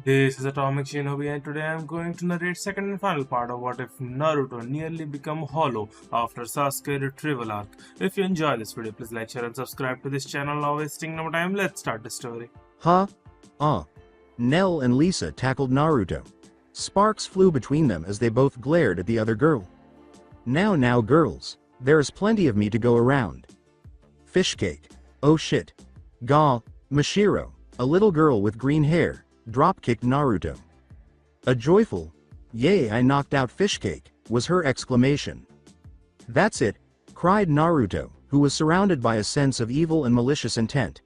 This is Atomic Shinobi and today I am going to narrate second and final part of what if Naruto nearly become hollow after Sasuke Retrieval arc. If you enjoy this video, please like, share and subscribe to this channel. Now wasting no time, let's start the story. Huh? Nell and Lisa tackled Naruto. Sparks flew between them as they both glared at the other girl. Now girls, there is plenty of me to go around. Fishcake. Oh shit. Gah, Mashiro, a little girl with green hair, drop-kicked Naruto. A joyful, "Yay, I knocked out Fishcake," was her exclamation. "That's it," cried Naruto, who was surrounded by a sense of evil and malicious intent.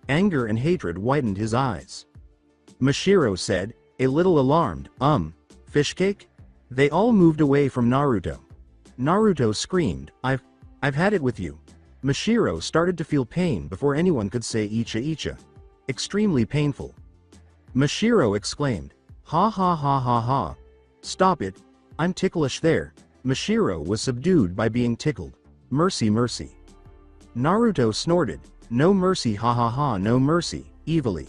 Anger and hatred whitened his eyes. Mashiro said, a little alarmed, Fishcake? They all moved away from Naruto. Naruto screamed, I've had it with you. Mashiro started to feel pain before anyone could say Icha. Extremely painful. Mashiro exclaimed, ha ha ha ha ha. Stop it. I'm ticklish there. Mashiro was subdued by being tickled. Mercy. Naruto snorted, no mercy, ha ha ha, no mercy, evilly.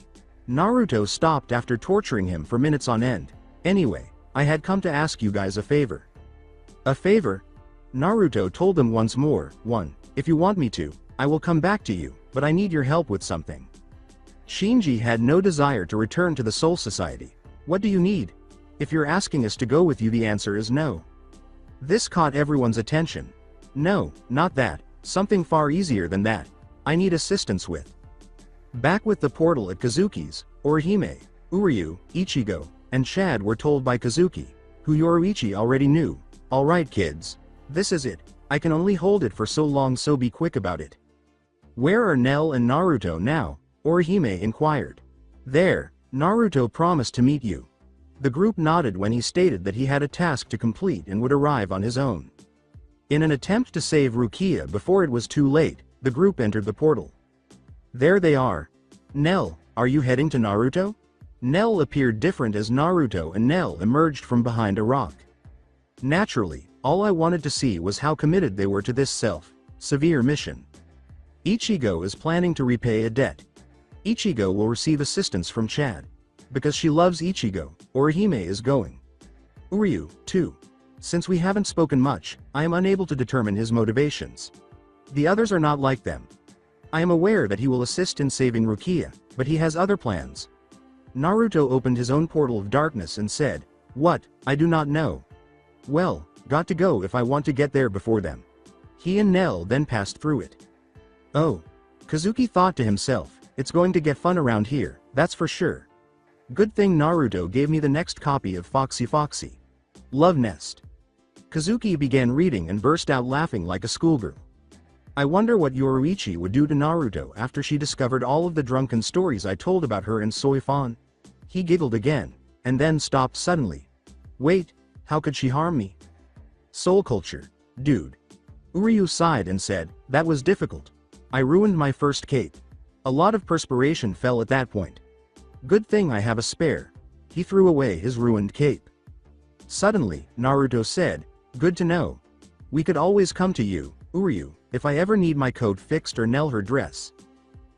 Naruto stopped after torturing him for minutes on end. Anyway, I had come to ask you guys a favor. A favor? Naruto told them once more. 1. If you want me to, I will come back to you, but I need your help with something. Shinji had no desire to return to the Soul Society. What do you need? If you're asking us to go with you, the answer is no. This caught everyone's attention. No, not that, something far easier than that. I need assistance with. Back with the portal at Kazuki's, Orihime, Uryu, Ichigo, and Chad were told by Kazuki, who Yoruichi already knew. Alright kids. This is it. I can only hold it for so long, so be quick about it. Where are Nell and Naruto now? Orihime inquired. There, Naruto promised to meet you. The group nodded when he stated that he had a task to complete and would arrive on his own. In an attempt to save Rukia before it was too late, the group entered the portal. There they are. Nell, are you heading to Naruto? Nell appeared different as Naruto and Nell emerged from behind a rock. Naturally, all I wanted to see was how committed they were to this severe mission. Ichigo is planning to repay a debt. Ichigo will receive assistance from Chad. Because she loves Ichigo, Orihime is going. Uryu, too. Since we haven't spoken much, I am unable to determine his motivations. The others are not like them. I am aware that he will assist in saving Rukia, but he has other plans. Naruto opened his own portal of darkness and said, What? I do not know. Well, got to go if I want to get there before them. He and Nell then passed through it. Oh. Kazuki thought to himself, it's going to get fun around here, that's for sure. Good thing Naruto gave me the next copy of Foxy. Love Nest. Kazuki began reading and burst out laughing like a schoolgirl. I wonder what Yoruichi would do to Naruto after she discovered all of the drunken stories I told about her and Soifan. He giggled again, and then stopped suddenly. Wait, how could she harm me? Soul culture, dude. Uryu sighed and said, that was difficult. I ruined my first cape. A lot of perspiration fell at that point. Good thing I have a spare. He threw away his ruined cape. Suddenly, Naruto said, good to know. We could always come to you, Uryu, if I ever need my coat fixed or Nell her dress.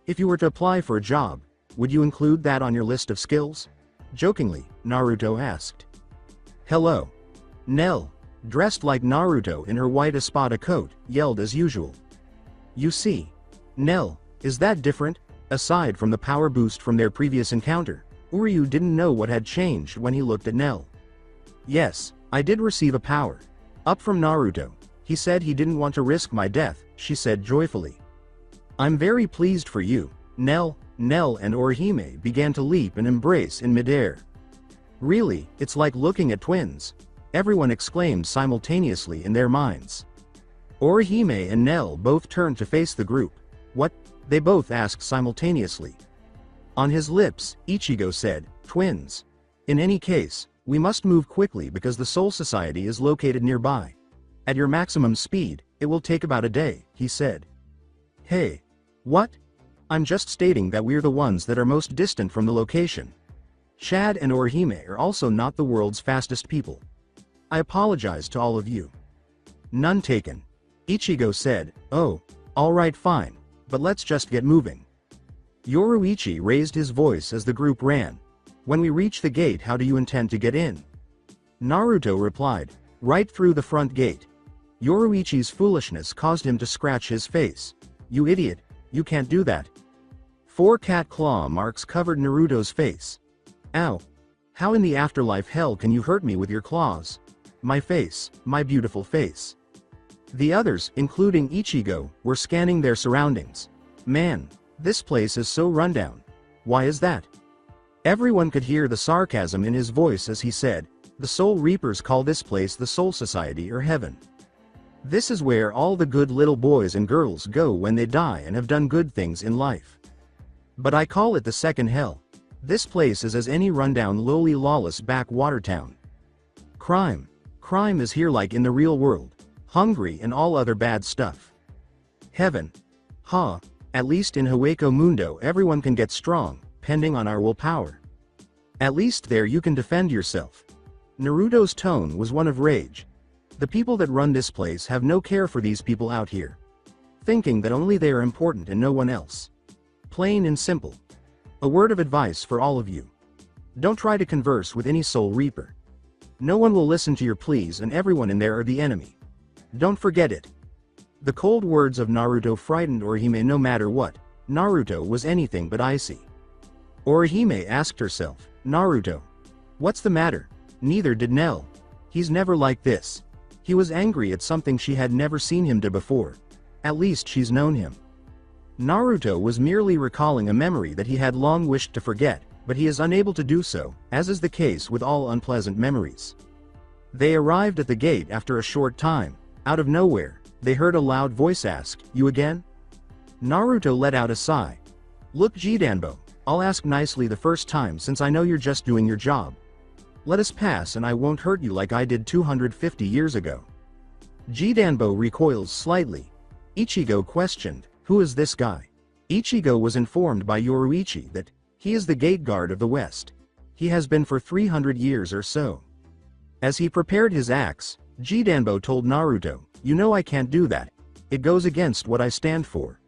If you were to apply for a job, would you include that on your list of skills? Jokingly, Naruto asked. Hello. Nell, dressed like Naruto in her white espada coat, yelled as usual. You see. Nell, is that different? Aside from the power boost from their previous encounter, Uryu didn't know what had changed when he looked at Nell. Yes, I did receive a power. Up from Naruto. He said he didn't want to risk my death, she said joyfully. I'm very pleased for you, Nell. Nell and Orihime began to leap and embrace in midair. Really, it's like looking at twins. Everyone exclaimed simultaneously in their minds. Orihime and Nell both turned to face the group. What? They both asked simultaneously. On his lips, Ichigo said, twins. In any case, we must move quickly because the Soul Society is located nearby. At your maximum speed, it will take about a day, he said. Hey. What? I'm just stating that we're the ones that are most distant from the location. Chad and Orihime are also not the world's fastest people. I apologize to all of you. None taken. Ichigo said, oh, alright fine, but let's just get moving. Yoruichi raised his voice as the group ran. When we reach the gate, how do you intend to get in? Naruto replied, right through the front gate. Yoruichi's foolishness caused him to scratch his face. You idiot, you can't do that. 4 cat claw marks covered Naruto's face. Ow. How in the afterlife hell can you hurt me with your claws? My face, my beautiful face. The others, including Ichigo, were scanning their surroundings. Man, this place is so rundown. Why is that? Everyone could hear the sarcasm in his voice as he said, the Soul Reapers call this place the Soul Society or Heaven. This is where all the good little boys and girls go when they die and have done good things in life. But I call it the second hell. This place is as any rundown lowly lawless backwater town. Crime is here like in the real world. Hungry and all other bad stuff. Heaven. At least in Hueco Mundo everyone can get strong, pending on our willpower. At least there you can defend yourself. Naruto's tone was one of rage. The people that run this place have no care for these people out here. Thinking that only they are important and no one else. Plain and simple. A word of advice for all of you. Don't try to converse with any Soul Reaper. No one will listen to your pleas and everyone in there are the enemy. Don't forget it. The cold words of Naruto frightened Orihime no matter what. Naruto was anything but icy. Orihime asked herself, Naruto. What's the matter? Neither did Nell. He's never like this. He was angry at something she had never seen him do before. At least she's known him. Naruto was merely recalling a memory that he had long wished to forget, but he is unable to do so, as is the case with all unpleasant memories. They arrived at the gate after a short time. Out of nowhere, they heard a loud voice ask, you again? Naruto let out a sigh. Look Jidanbo, I'll ask nicely the first time since I know you're just doing your job. Let us pass and I won't hurt you like I did 250 years ago. Jidanbo recoils slightly. Ichigo questioned, who is this guy? Ichigo was informed by Yoruichi that he is the gate guard of the West. He has been for 300 years or so. As he prepared his axe, Jidanbo told Naruto, you know I can't do that. It goes against what I stand for.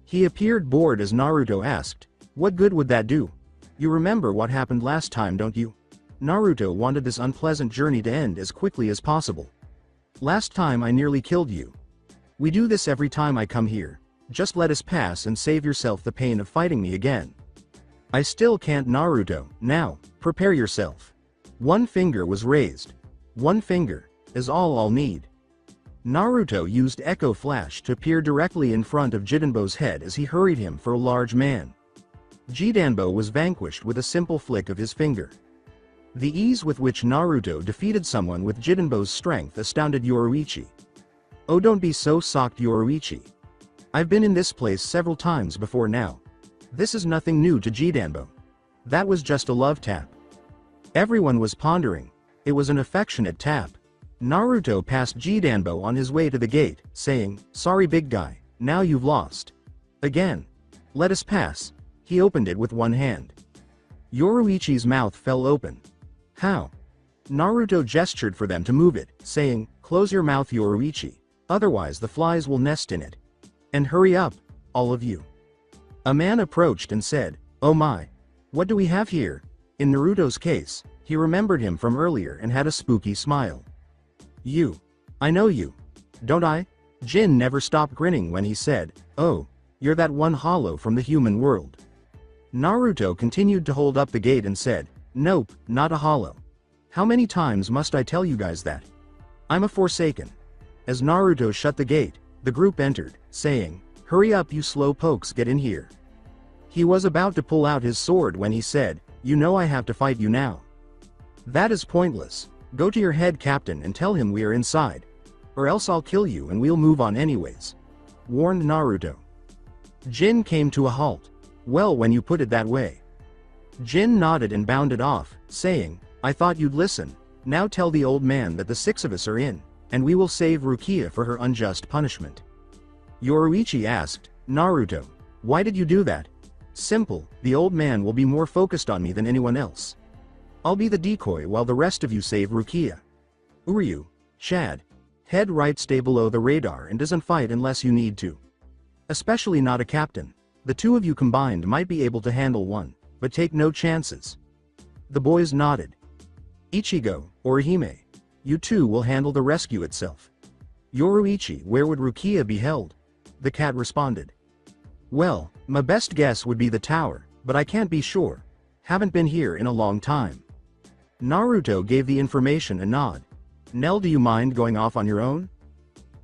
He appeared bored as Naruto asked, what good would that do? You remember what happened last time, don't you? Naruto wanted this unpleasant journey to end as quickly as possible. Last time I nearly killed you. We do this every time I come here. Just let us pass and save yourself the pain of fighting me again. I still can't Naruto, now, prepare yourself. One finger was raised. One finger is all I'll need. Naruto used Echo Flash to appear directly in front of Jidanbo's head as he hurried him for a large man. Jidanbo was vanquished with a simple flick of his finger. The ease with which Naruto defeated someone with Jidanbo's strength astounded Yoruichi. Oh, don't be so socked, Yoruichi. I've been in this place several times before now. This is nothing new to Jidanbo. That was just a love tap. Everyone was pondering. It was an affectionate tap. Naruto passed Jidanbo on his way to the gate, saying, sorry big guy, now you've lost. Again. Let us pass. He opened it with one hand. Yoruichi's mouth fell open. How? Naruto gestured for them to move it, saying, close your mouth Yoruichi, otherwise the flies will nest in it. And hurry up, all of you. A man approached and said, oh my. What do we have here? In Naruto's case, he remembered him from earlier and had a spooky smile. You. I know you. Don't I? Jin never stopped grinning when he said, oh, you're that one hollow from the human world. Naruto continued to hold up the gate and said, nope, not a hollow. How many times must I tell you guys that? I'm a Forsaken. As Naruto shut the gate, the group entered, saying, hurry up you slow pokes, get in here. He was about to pull out his sword when he said, you know I have to fight you now. That is pointless. Go to your head captain and tell him we are inside. Or else I'll kill you and we'll move on anyways. Warned Naruto. Jin came to a halt. Well, when you put it that way. Jin nodded and bounded off, saying, I thought you'd listen. Now tell the old man that the 6 of us are in, and we will save Rukia for her unjust punishment. Yoruichi asked, Naruto, why did you do that? Simple, the old man will be more focused on me than anyone else. I'll be the decoy while the rest of you save Rukia. Uryu, Chad. Head right, stay below the radar and doesn't fight unless you need to. Especially not a captain. The 2 of you combined might be able to handle one, but take no chances. The boys nodded. Ichigo, or Hime. You two will handle the rescue itself. Yoruichi, where would Rukia be held? The cat responded. Well, my best guess would be the tower, but I can't be sure. Haven't been here in a long time. Naruto gave the information a nod. Nell, do you mind going off on your own?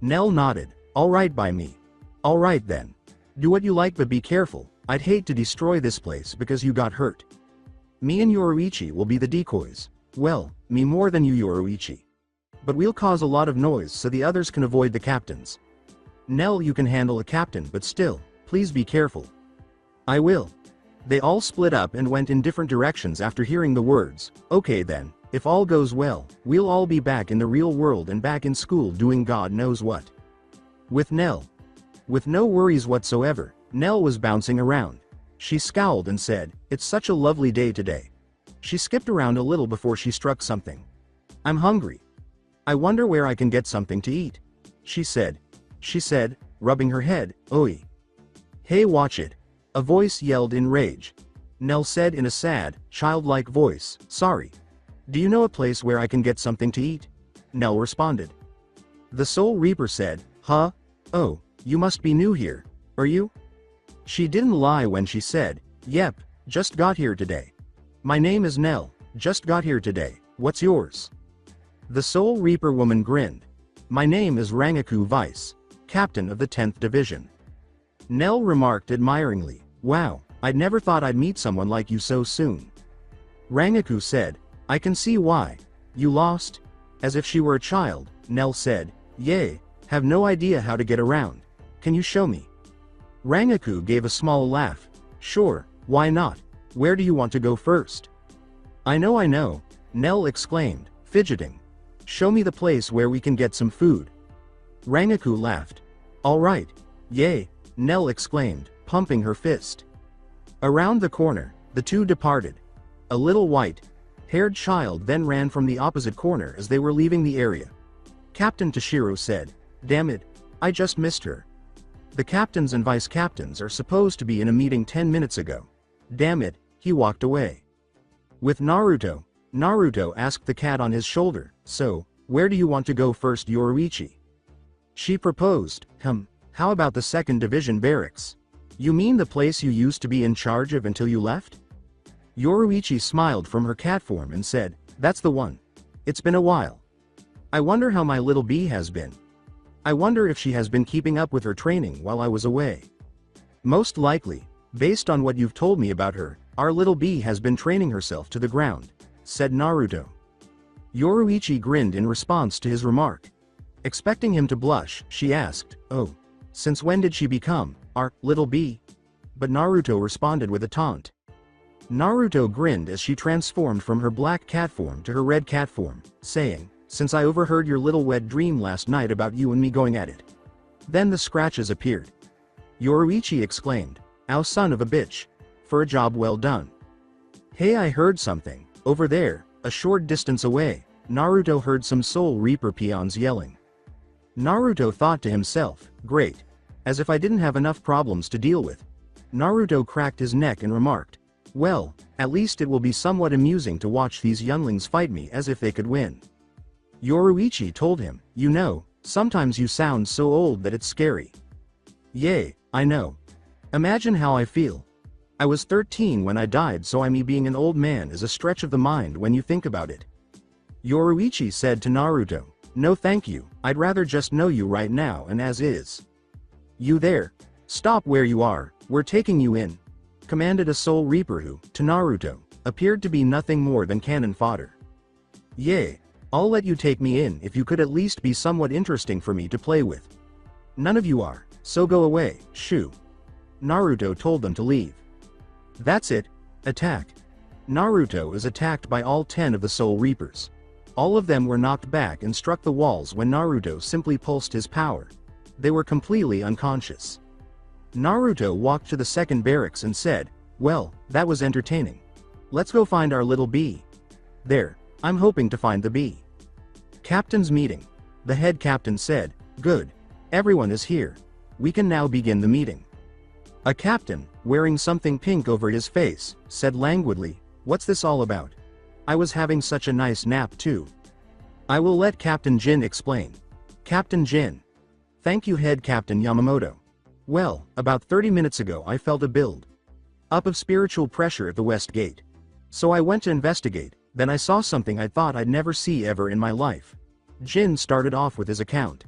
Nell nodded. Alright by me. Alright then. Do what you like, but be careful. I'd hate to destroy this place because you got hurt. Me and Yoruichi will be the decoys. Well, me more than you, Yoruichi. But we'll cause a lot of noise so the others can avoid the captains. Nell, you can handle a captain, but still, please be careful. I will. They all split up and went in different directions after hearing the words. Okay then, if all goes well, we'll all be back in the real world and back in school doing God knows what. With Nell. With no worries whatsoever, Nell was bouncing around. She scowled and said, "It's such a lovely day today." She skipped around a little before she struck something. I'm hungry. I wonder where I can get something to eat. She said, rubbing her head. Oi. Hey, watch it. A voice yelled in rage. Nell said in a sad, childlike voice, sorry. Do you know a place where I can get something to eat? Nell responded. The Soul Reaper said, huh? Oh, you must be new here, are you? She didn't lie when she said, yep, just got here today. My name is Nell, just got here today, what's yours? The Soul Reaper woman grinned. My name is Rangaku Vice, captain of the 10th Division. Nell remarked admiringly, wow, I'd never thought I'd meet someone like you so soon. Rangaku said, I can see why. You lost? As if she were a child, Nell said, yay, have no idea how to get around. Can you show me? Rangaku gave a small laugh. Sure, why not? Where do you want to go first? I know, Nell exclaimed, fidgeting. Show me the place where we can get some food. Rangaku laughed. Alright. Yay, Nell exclaimed, pumping her fist. Around the corner, the two departed. A little white-haired child then ran from the opposite corner as they were leaving the area. Captain Toshiro said, damn it, I just missed her. The captains and vice captains are supposed to be in a meeting 10 minutes ago. Damn it, he walked away. With Naruto asked the cat on his shoulder, so, where do you want to go first, Yoruichi? She proposed, how about the 2nd Division barracks? You mean the place you used to be in charge of until you left? Yoruichi smiled from her cat form and said, that's the one. It's been a while. I wonder how my little bee has been. I wonder if she has been keeping up with her training while I was away. Most likely, based on what you've told me about her, our little bee has been training herself to the ground, said Naruto. Yoruichi grinned in response to his remark. Expecting him to blush, she asked, oh, since when did she become our little bee? But Naruto responded with a taunt. Naruto grinned as she transformed from her black cat form to her red cat form, saying, since I overheard your little wet dream last night about you and me going at it. Then the scratches appeared. Yoruichi exclaimed, ow son of a bitch. For a job well done. Hey, I heard something. Over there, a short distance away, Naruto heard some Soul Reaper peons yelling. Naruto thought to himself, great. As if I didn't have enough problems to deal with. Naruto cracked his neck and remarked, well, at least it will be somewhat amusing to watch these younglings fight me as if they could win. Yoruichi told him, you know, sometimes you sound so old that it's scary. Yay, I know. Imagine how I feel. I was 13 when I died, so me being an old man is a stretch of the mind when you think about it. Yoruichi said to Naruto, no thank you, I'd rather just know you right now and as is. You there. Stop where you are, we're taking you in. Commanded a Soul Reaper who, to Naruto, appeared to be nothing more than cannon fodder. Yay, I'll let you take me in if you could at least be somewhat interesting for me to play with. None of you are, so go away, shoo. Naruto told them to leave. That's it. Attack. Naruto is attacked by all 10 of the Soul Reapers. All of them were knocked back and struck the walls when Naruto simply pulsed his power. They were completely unconscious. Naruto walked to the 2nd barracks and said, well, that was entertaining. Let's go find our little bee. There, I'm hoping to find the bee. Captain's meeting. The head captain said, good. Everyone is here. We can now begin the meeting. A captain, wearing something pink over his face, said languidly, what's this all about? I was having such a nice nap too. I will let Captain Jin explain. Captain Jin. Thank you, Head Captain Yamamoto. Well, about 30 minutes ago I felt a build up of spiritual pressure at the West Gate. So I went to investigate, then I saw something I thought I'd never see ever in my life. Jin started off with his account.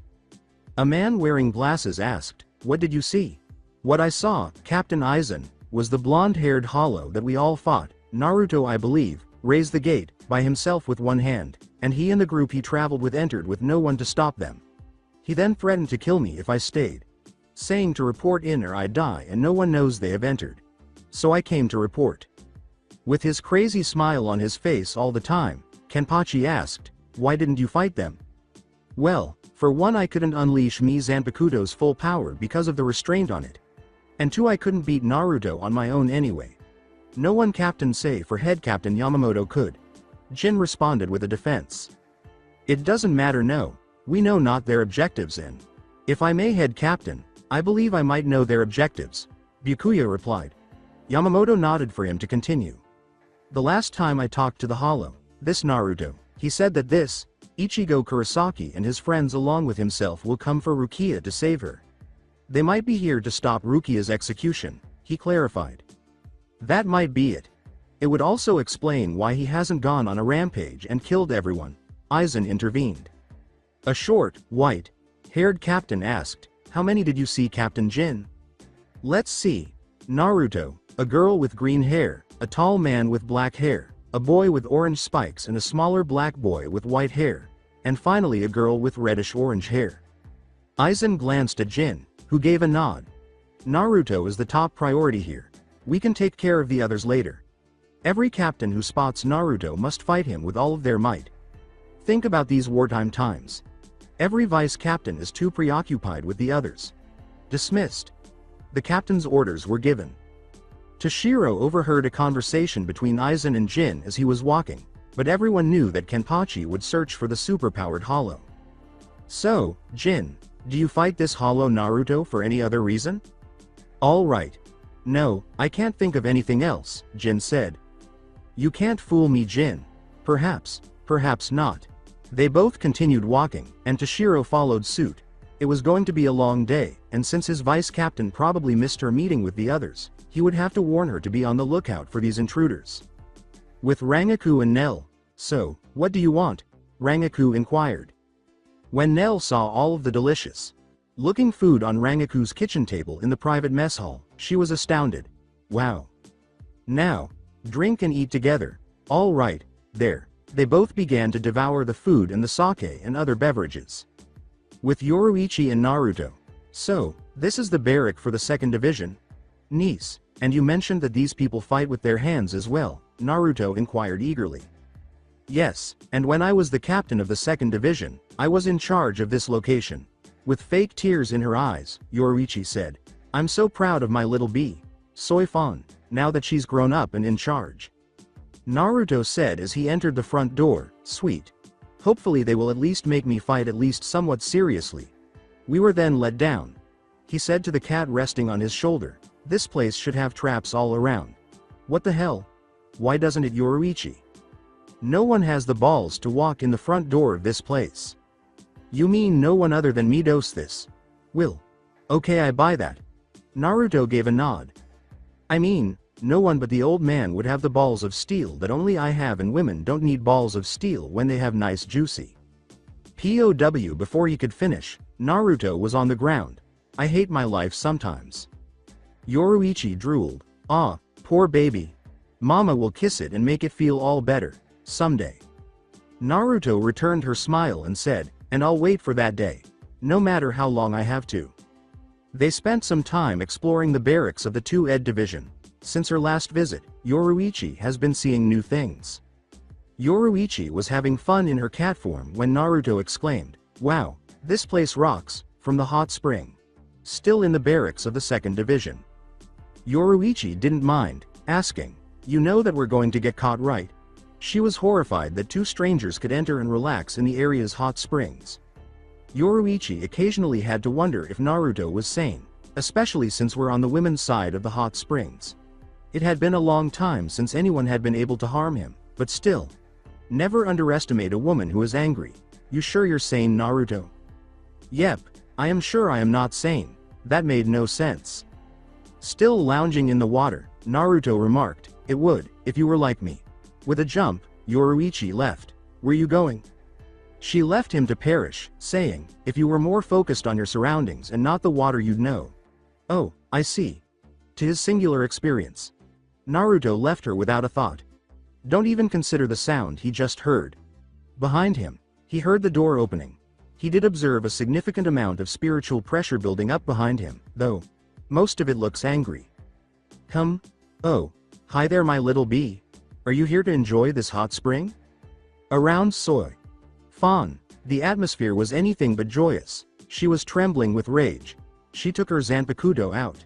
A man wearing glasses asked, "What did you see?" What I saw, Captain Aizen, was the blonde-haired hollow that we all fought, Naruto I believe, raised the gate, by himself with one hand, and he and the group he traveled with entered with no one to stop them. He then threatened to kill me if I stayed, saying to report in or I die and no one knows they have entered. So I came to report. With his crazy smile on his face all the time, Kenpachi asked, "Why didn't you fight them?" Well, for one I couldn't unleash Mi Zanpakuto's full power because of the restraint on it. And two I couldn't beat Naruto on my own anyway. No one Captain say for Head Captain Yamamoto could. Jin responded with a defense. It doesn't matter, no. We know not their objectives and, if I may, Head Captain, I believe I might know their objectives, Byakuya replied. Yamamoto nodded for him to continue. The last time I talked to the Hollow, this Naruto, he said that this, Ichigo Kurosaki and his friends along with himself will come for Rukia to save her. They might be here to stop Rukia's execution, he clarified. That might be it. It would also explain why he hasn't gone on a rampage and killed everyone, Aizen intervened. A short, white-haired captain asked, "How many did you see, Captain Jin?" Let's see. Naruto, a girl with green hair, a tall man with black hair, a boy with orange spikes and a smaller black boy with white hair, and finally a girl with reddish-orange hair. Aizen glanced at Jin, who gave a nod. Naruto is the top priority here. We can take care of the others later. Every captain who spots Naruto must fight him with all of their might. Think about these wartime times. Every vice captain is too preoccupied with the others. Dismissed. The captain's orders were given. Toshiro overheard a conversation between Aizen and Jin as he was walking, but everyone knew that Kenpachi would search for the superpowered Hollow. So, Jin, do you fight this Hollow Naruto for any other reason? All right. No, I can't think of anything else, Jin said. You can't fool me, Jin. Perhaps not. They both continued walking, and Toshiro followed suit. It was going to be a long day, and since his vice captain probably missed her meeting with the others, he would have to warn her to be on the lookout for these intruders. With Rangaku and Nell. So, what do you want? Rangaku inquired. When Nell saw all of the delicious looking food on Rangaku's kitchen table in the private mess hall, she was astounded. Wow. Now, drink and eat together. All right, there. They both began to devour the food and the sake and other beverages. With Yoruichi and Naruto. So, this is the barrack for the 2nd Division? Niece, and you mentioned that these people fight with their hands as well, Naruto inquired eagerly. Yes, and when I was the captain of the 2nd Division, I was in charge of this location. With fake tears in her eyes, Yoruichi said, I'm so proud of my little bee, Soifon, now that she's grown up and in charge. Naruto said as he entered the front door, sweet. Hopefully they will at least make me fight at least somewhat seriously. We were then let down. He said to the cat resting on his shoulder, this place should have traps all around. What the hell? Why doesn't it, Yoruichi? No one has the balls to walk in the front door of this place. You mean no one other than me does this? Will. Okay, I buy that. Naruto gave a nod. I mean, no one but the old man would have the balls of steel that only I have, and women don't need balls of steel when they have nice juicy. POW. Before he could finish, Naruto was on the ground. I hate my life sometimes. Yoruichi drooled. Ah, poor baby. Mama will kiss it and make it feel all better, someday. Naruto returned her smile and said, and I'll wait for that day. No matter how long I have to. They spent some time exploring the barracks of the 2nd Division. Since her last visit, Yoruichi has been seeing new things. Yoruichi was having fun in her cat form when Naruto exclaimed, wow, this place rocks, from the hot spring. Still in the barracks of the 2nd Division. Yoruichi didn't mind, asking, you know that we're going to get caught, right? She was horrified that 2 strangers could enter and relax in the area's hot springs. Yoruichi occasionally had to wonder if Naruto was sane, especially since we're on the women's side of the hot springs. It had been a long time since anyone had been able to harm him, but still, Never underestimate a woman who is angry. You sure you're sane, Naruto? Yep, I am sure I am not sane. That made no sense. Still lounging in the water, Naruto remarked, it would, if you were like me. With a jump, Yoruichi left. Where you going? She left him to perish, saying, if you were more focused on your surroundings and not the water you'd know. Oh, I see. To his singular experience. Naruto left her without a thought. Don't even consider the sound he just heard. Behind him, he heard the door opening. He did observe a significant amount of spiritual pressure building up behind him, though. Most of it looks angry. Come. Oh. Hi there, my little bee. Are you here to enjoy this hot spring? Around Soy. Fawn. The atmosphere was anything but joyous. She was trembling with rage. She took her Zanpakuto out.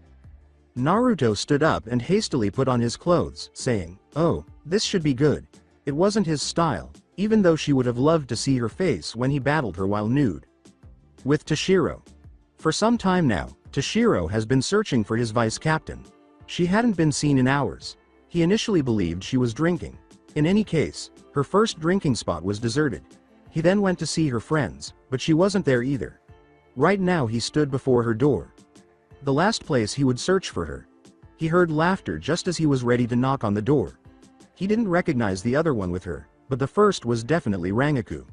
Naruto stood up and hastily put on his clothes, saying, oh, this should be good. It wasn't his style, even though she would have loved to see her face when he battled her while nude. With Toshiro. For some time now, Toshiro has been searching for his vice captain. She hadn't been seen in hours. He initially believed she was drinking. In any case, her first drinking spot was deserted. He then went to see her friends, but she wasn't there either. Right now he stood before her door. The last place he would search for her. He heard laughter just as he was ready to knock on the door. He didn't recognize the other one with her, but the first was definitely Rangaku.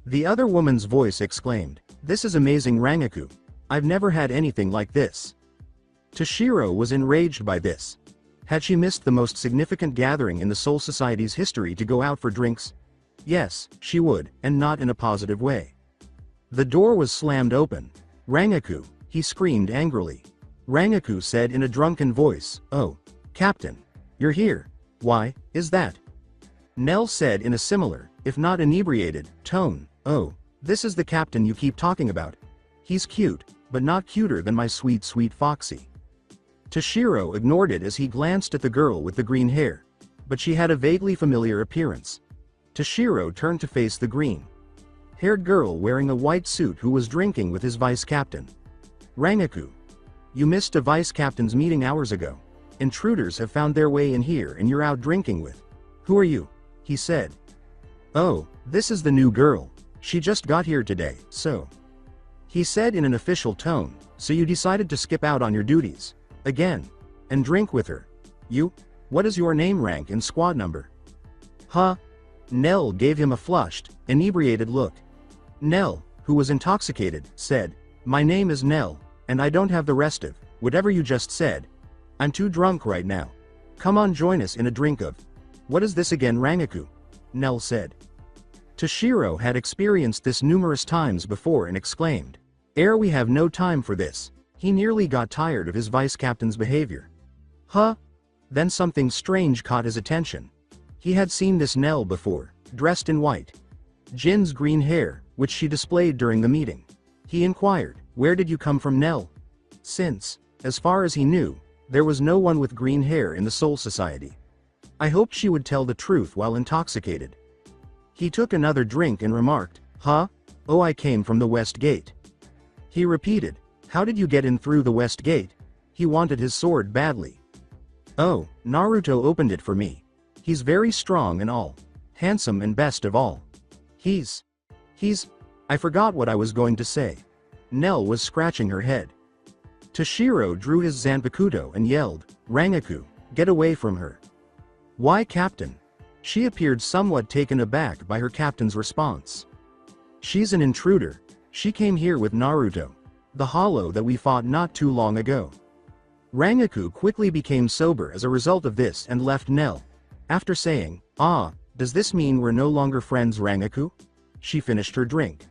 The other woman's voice exclaimed, this is amazing, Rangaku. I've never had anything like this. Toshiro was enraged by this. Had she missed the most significant gathering in the Soul Society's history to go out for drinks? Yes, she would, and not in a positive way. The door was slammed open. Rangaku, he screamed angrily. Rangaku said in a drunken voice, oh, Captain. You're here. Why, is that? Nell said in a similar, if not inebriated, tone, oh, this is the captain you keep talking about. He's cute, but not cuter than my sweet, sweet Foxy. Toshiro ignored it as he glanced at the girl with the green hair. But she had a vaguely familiar appearance. Toshiro turned to face the green-haired girl wearing a white suit who was drinking with his vice captain. Rangaku. You missed a vice captain's meeting hours ago. Intruders have found their way in here and you're out drinking with. Who are you? He said. Oh, this is the new girl. She just got here today, so. He said in an official tone, so you decided to skip out on your duties. Again. And drink with her. You? What is your name, rank, and squad number? Huh? Nell gave him a flushed, inebriated look. Nell, who was intoxicated, said, my name is Nell, and I don't have the rest of whatever you just said. I'm too drunk right now. Come on, join us in a drink of. What is this again, Rangaku? Nell said. Toshiro had experienced this numerous times before and exclaimed, we have no time for this. He nearly got tired of his vice captain's behavior. Huh? Then something strange caught his attention. He had seen this Nell before, dressed in white. Jin's green hair, which she displayed during the meeting. He inquired, where did you come from, Nell? Since, as far as he knew, there was no one with green hair in the Soul Society. I hoped she would tell the truth while intoxicated. He took another drink and remarked, huh? Oh, I came from the West Gate. He repeated, how did you get in through the West Gate? He wanted his sword badly. Oh, Naruto opened it for me. He's very strong and all. Handsome and best of all. He's. I forgot what I was going to say. Nell was scratching her head. Toshiro drew his Zanpakuto and yelled, Rangaku, get away from her. Why, Captain? She appeared somewhat taken aback by her captain's response. She's an intruder. She came here with Naruto, the hollow that we fought not too long ago. Rangaku quickly became sober as a result of this and left Nell. After saying, does this mean we're no longer friends, Rangaku? She finished her drink.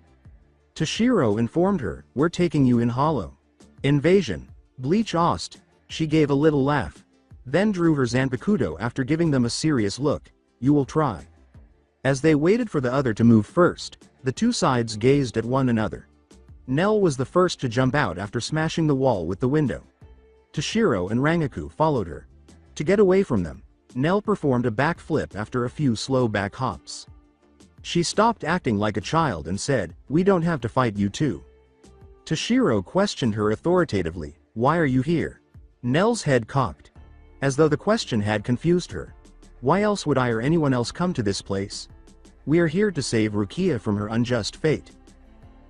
Toshiro informed her, we're taking you in hollow. Invasion. Bleach Ost. She gave a little laugh. Then drew her Zanpakuto after giving them a serious look. You will try. As they waited for the other to move first, the two sides gazed at one another. Nell was the first to jump out after smashing the wall with the window. Toshiro and Rangaku followed her. To get away from them, Nell performed a backflip after a few slow back hops. She stopped acting like a child and said, we don't have to fight you two. Toshiro questioned her authoritatively, why are you here? Nell's head cocked. As though the question had confused her. Why else would I or anyone else come to this place? We are here to save Rukia from her unjust fate.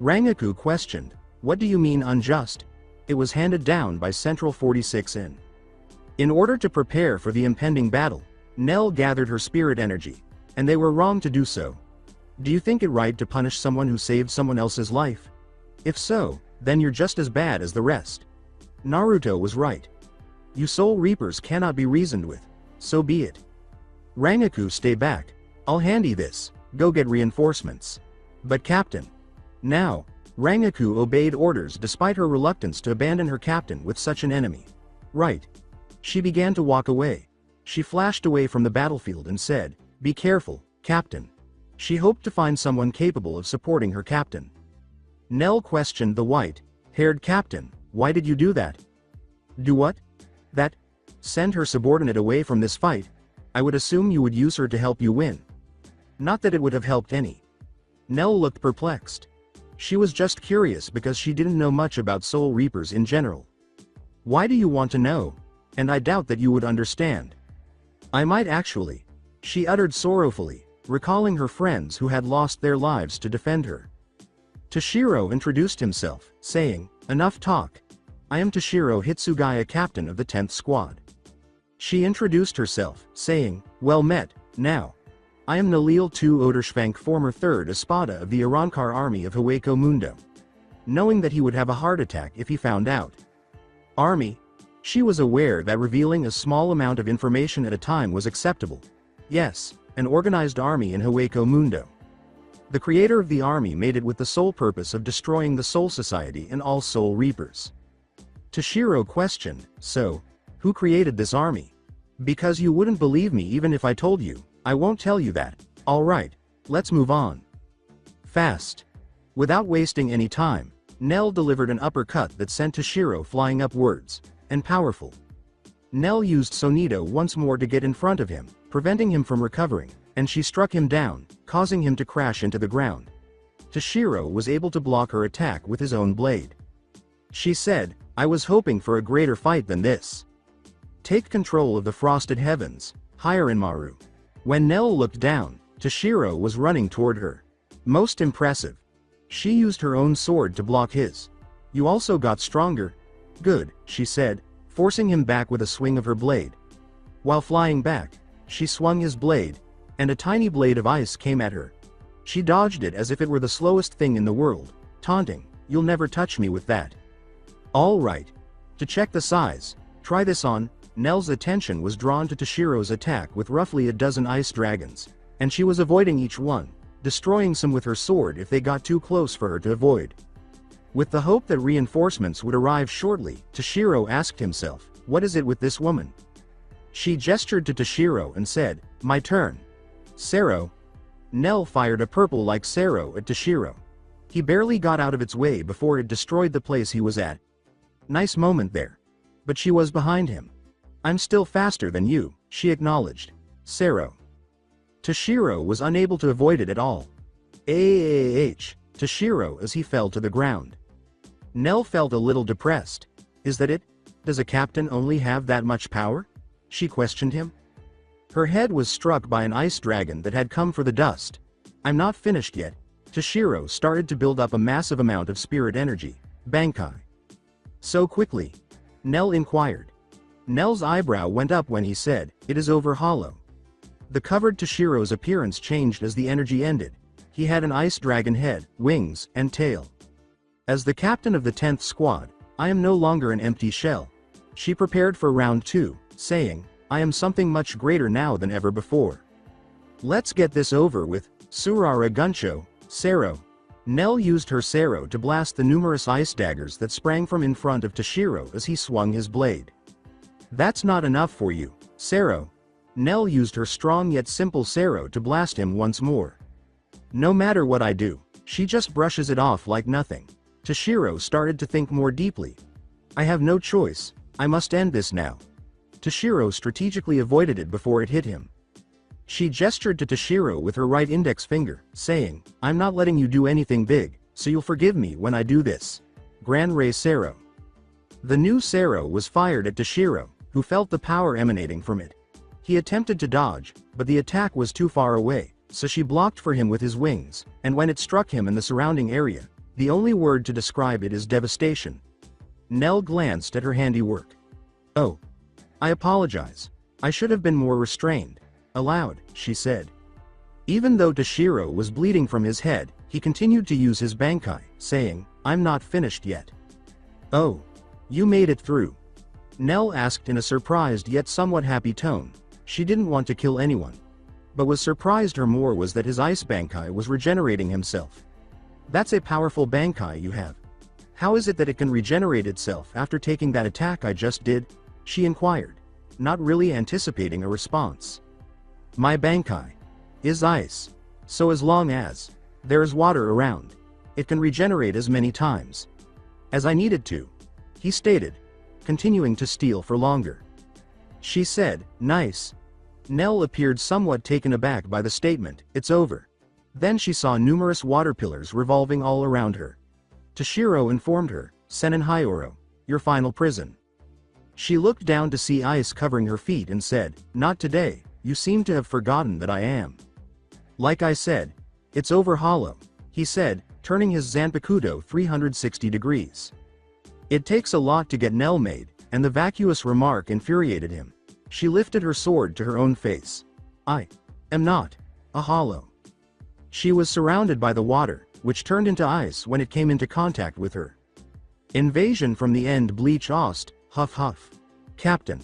Rangaku questioned, what do you mean unjust? It was handed down by Central 46 in. In order to prepare for the impending battle, Nell gathered her spirit energy, and they were wrong to do so. Do you think it right to punish someone who saved someone else's life? If so, then you're just as bad as the rest. Naruto was right. You Soul Reapers cannot be reasoned with, so be it. Rangaku, stay back. I'll hand you this, go get reinforcements. But Captain. Now, Rangaku obeyed orders despite her reluctance to abandon her captain with such an enemy. Right. She began to walk away. She flashed away from the battlefield and said, be careful, Captain. She hoped to find someone capable of supporting her captain. Nell questioned the white-haired captain, why did you do that? Do what? That? Send her subordinate away from this fight? I would assume you would use her to help you win. Not that it would have helped any. Nell looked perplexed. She was just curious because she didn't know much about Soul Reapers in general. Why do you want to know? And I doubt that you would understand. I might actually. She uttered sorrowfully, recalling her friends who had lost their lives to defend her. Toshiro introduced himself, saying, enough talk. I am Toshiro Hitsugaya, captain of the 10th squad. She introduced herself, saying, well met, now. I am Nalil II Oderschwank, former 3rd Espada of the Arankar army of Hueco Mundo. Knowing that he would have a heart attack if he found out. Army? She was aware that revealing a small amount of information at a time was acceptable. Yes, an organized army in Hueco Mundo. The creator of the army made it with the sole purpose of destroying the Soul Society and all Soul Reapers. Toshiro questioned, so, who created this army? Because you wouldn't believe me even if I told you, I won't tell you that. Alright, let's move on. Fast. Without wasting any time, Nell delivered an uppercut that sent Toshiro flying upwards, and powerful. Nell used Sonido once more to get in front of him, preventing him from recovering, and she struck him down, causing him to crash into the ground. Toshiro was able to block her attack with his own blade. She said, I was hoping for a greater fight than this. Take control of the frosted heavens, Hiranmaru. When Nell looked down, Toshiro was running toward her. Most impressive. She used her own sword to block his. You also got stronger. Good, she said, forcing him back with a swing of her blade. While flying back, she swung his blade, and a tiny blade of ice came at her. She dodged it as if it were the slowest thing in the world, taunting, you'll never touch me with that. All right. To check the size, try this on. Nell's attention was drawn to Toshiro's attack with roughly a dozen ice dragons, and she was avoiding each one, destroying some with her sword if they got too close for her to avoid. With the hope that reinforcements would arrive shortly, Toshiro asked himself, what is it with this woman? She gestured to Toshiro and said, my turn. Sero. Nell fired a purple-like Sero at Toshiro. He barely got out of its way before it destroyed the place he was at. Nice moment there. But she was behind him. I'm still faster than you, she acknowledged. Sero. Toshiro was unable to avoid it at all. Toshiro as he fell to the ground. Nell felt a little depressed. Is that it? Does a captain only have that much power? She questioned him. Her head was struck by an ice dragon that had come for the dust. I'm not finished yet. Toshiro started to build up a massive amount of spirit energy. Bankai. So quickly? Nell inquired. Nell's eyebrow went up when he said, it is over hollow. The covered Toshiro's appearance changed as the energy ended. He had an ice dragon head, wings, and tail. As the captain of the 10th squad, I am no longer an empty shell. She prepared for round 2, saying, I am something much greater now than ever before. Let's get this over with. Surara Guncho, Sero. Nell used her Sero to blast the numerous ice daggers that sprang from in front of Toshiro as he swung his blade. That's not enough for you, Sero. Nell used her strong yet simple Sero to blast him once more. No matter what I do, she just brushes it off like nothing. Toshiro started to think more deeply. I have no choice, I must end this now. Toshiro strategically avoided it before it hit him. She gestured to Toshiro with her right index finger, saying, I'm not letting you do anything big, so you'll forgive me when I do this. Grand Ray Sero. The new Sero was fired at Toshiro, who felt the power emanating from it. He attempted to dodge, but the attack was too far away, so she blocked for him with his wings, and when it struck him and the surrounding area, the only word to describe it is devastation. Nell glanced at her handiwork. "Oh. I apologize. I should have been more restrained." Aloud, she said. Even though Toshiro was bleeding from his head, he continued to use his bankai, saying, "I'm not finished yet." "Oh. You made it through?" Nell asked in a surprised yet somewhat happy tone. She didn't want to kill anyone. But what surprised her more was that his ice bankai was regenerating himself. "That's a powerful bankai you have. How is it that it can regenerate itself after taking that attack I just did?" she inquired, not really anticipating a response. "My bankai is ice. So as long as there is water around, it can regenerate as many times as I need it to," he stated, continuing to steal for longer. She said, "Nice." Nell appeared somewhat taken aback by the statement, "It's over." Then she saw numerous water pillars revolving all around her. Toshiro informed her, "Senin Hyoro, your final prison." She looked down to see ice covering her feet and said, "Not today, you seem to have forgotten that I am." "Like I said, it's over hollow," he said, turning his Zanpakuto 360 degrees. It takes a lot to get Nell made, and the vacuous remark infuriated him. She lifted her sword to her own face. "I am not a hollow." She was surrounded by the water, which turned into ice when it came into contact with her. Invasion from the end bleach Ost, huff huff. "Captain."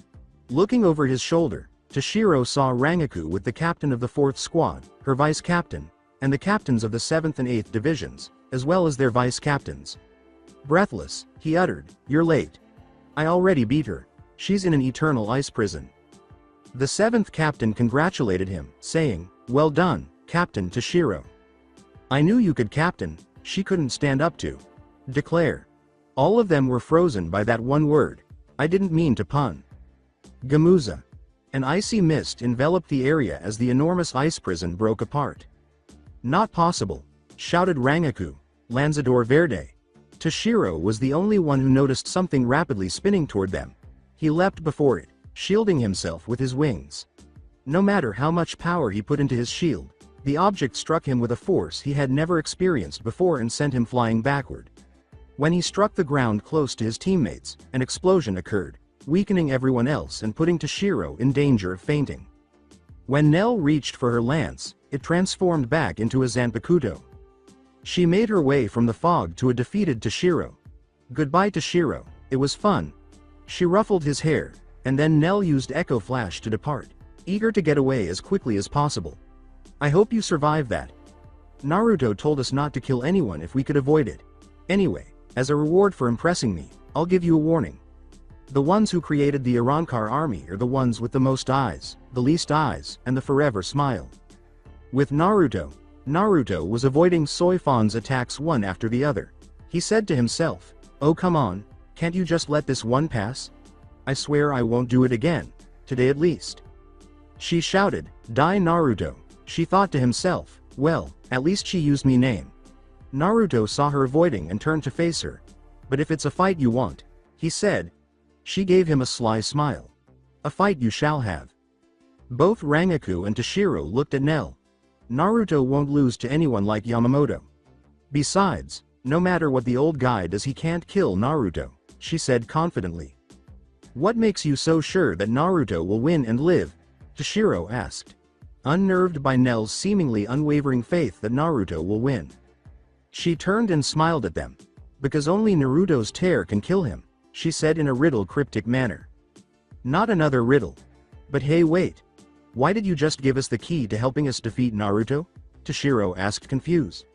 Looking over his shoulder, Toshiro saw Rangaku with the captain of the 4th Squad, her vice-captain, and the captains of the 7th and 8th Divisions, as well as their vice-captains. Breathless, he uttered, "You're late. I already beat her. She's in an eternal ice prison." The 7th captain congratulated him, saying, "Well done, Captain Toshiro. I knew you could captain." She couldn't stand up to declare. All of them were frozen by that one word. "I didn't mean to pun." Gamuza. An icy mist enveloped the area as the enormous ice prison broke apart. "Not possible," shouted Rangaku, Lanzador Verde. Toshiro was the only one who noticed something rapidly spinning toward them. He leapt before it, shielding himself with his wings. No matter how much power he put into his shield, the object struck him with a force he had never experienced before and sent him flying backward. When he struck the ground close to his teammates, an explosion occurred, weakening everyone else and putting Toshiro in danger of fainting. When Nell reached for her lance, it transformed back into a Zanpakuto. She made her way from the fog to a defeated Toshiro. "Goodbye Toshiro, it was fun." She ruffled his hair, and then Nell used Echo Flash to depart, eager to get away as quickly as possible. "I hope you survive that. Naruto told us not to kill anyone if we could avoid it. Anyway, as a reward for impressing me, I'll give you a warning. The ones who created the Arrancar army are the ones with the most eyes, the least eyes, and the forever smile." With Naruto was avoiding Soifan's attacks one after the other. He said to himself, "Oh come on, can't you just let this one pass? I swear I won't do it again, today at least." She shouted, "Die Naruto." She thought to himself, "Well, at least she used me name." Naruto saw her avoiding and turned to face her. "But if it's a fight you want," he said. She gave him a sly smile. "A fight you shall have." Both Rangaku and Toshiro looked at Nell. Naruto won't lose to anyone like Yamamoto. Besides, no matter what the old guy does he can't kill Naruto, she said confidently. "What makes you so sure that Naruto will win and live?" Toshiro asked, unnerved by Nell's seemingly unwavering faith that Naruto will win. She turned and smiled at them. "Because only Naruto's tear can kill him," she said in a riddle cryptic manner. "Not another riddle. But hey wait. Why did you just give us the key to helping us defeat Naruto?" Toshiro asked confused.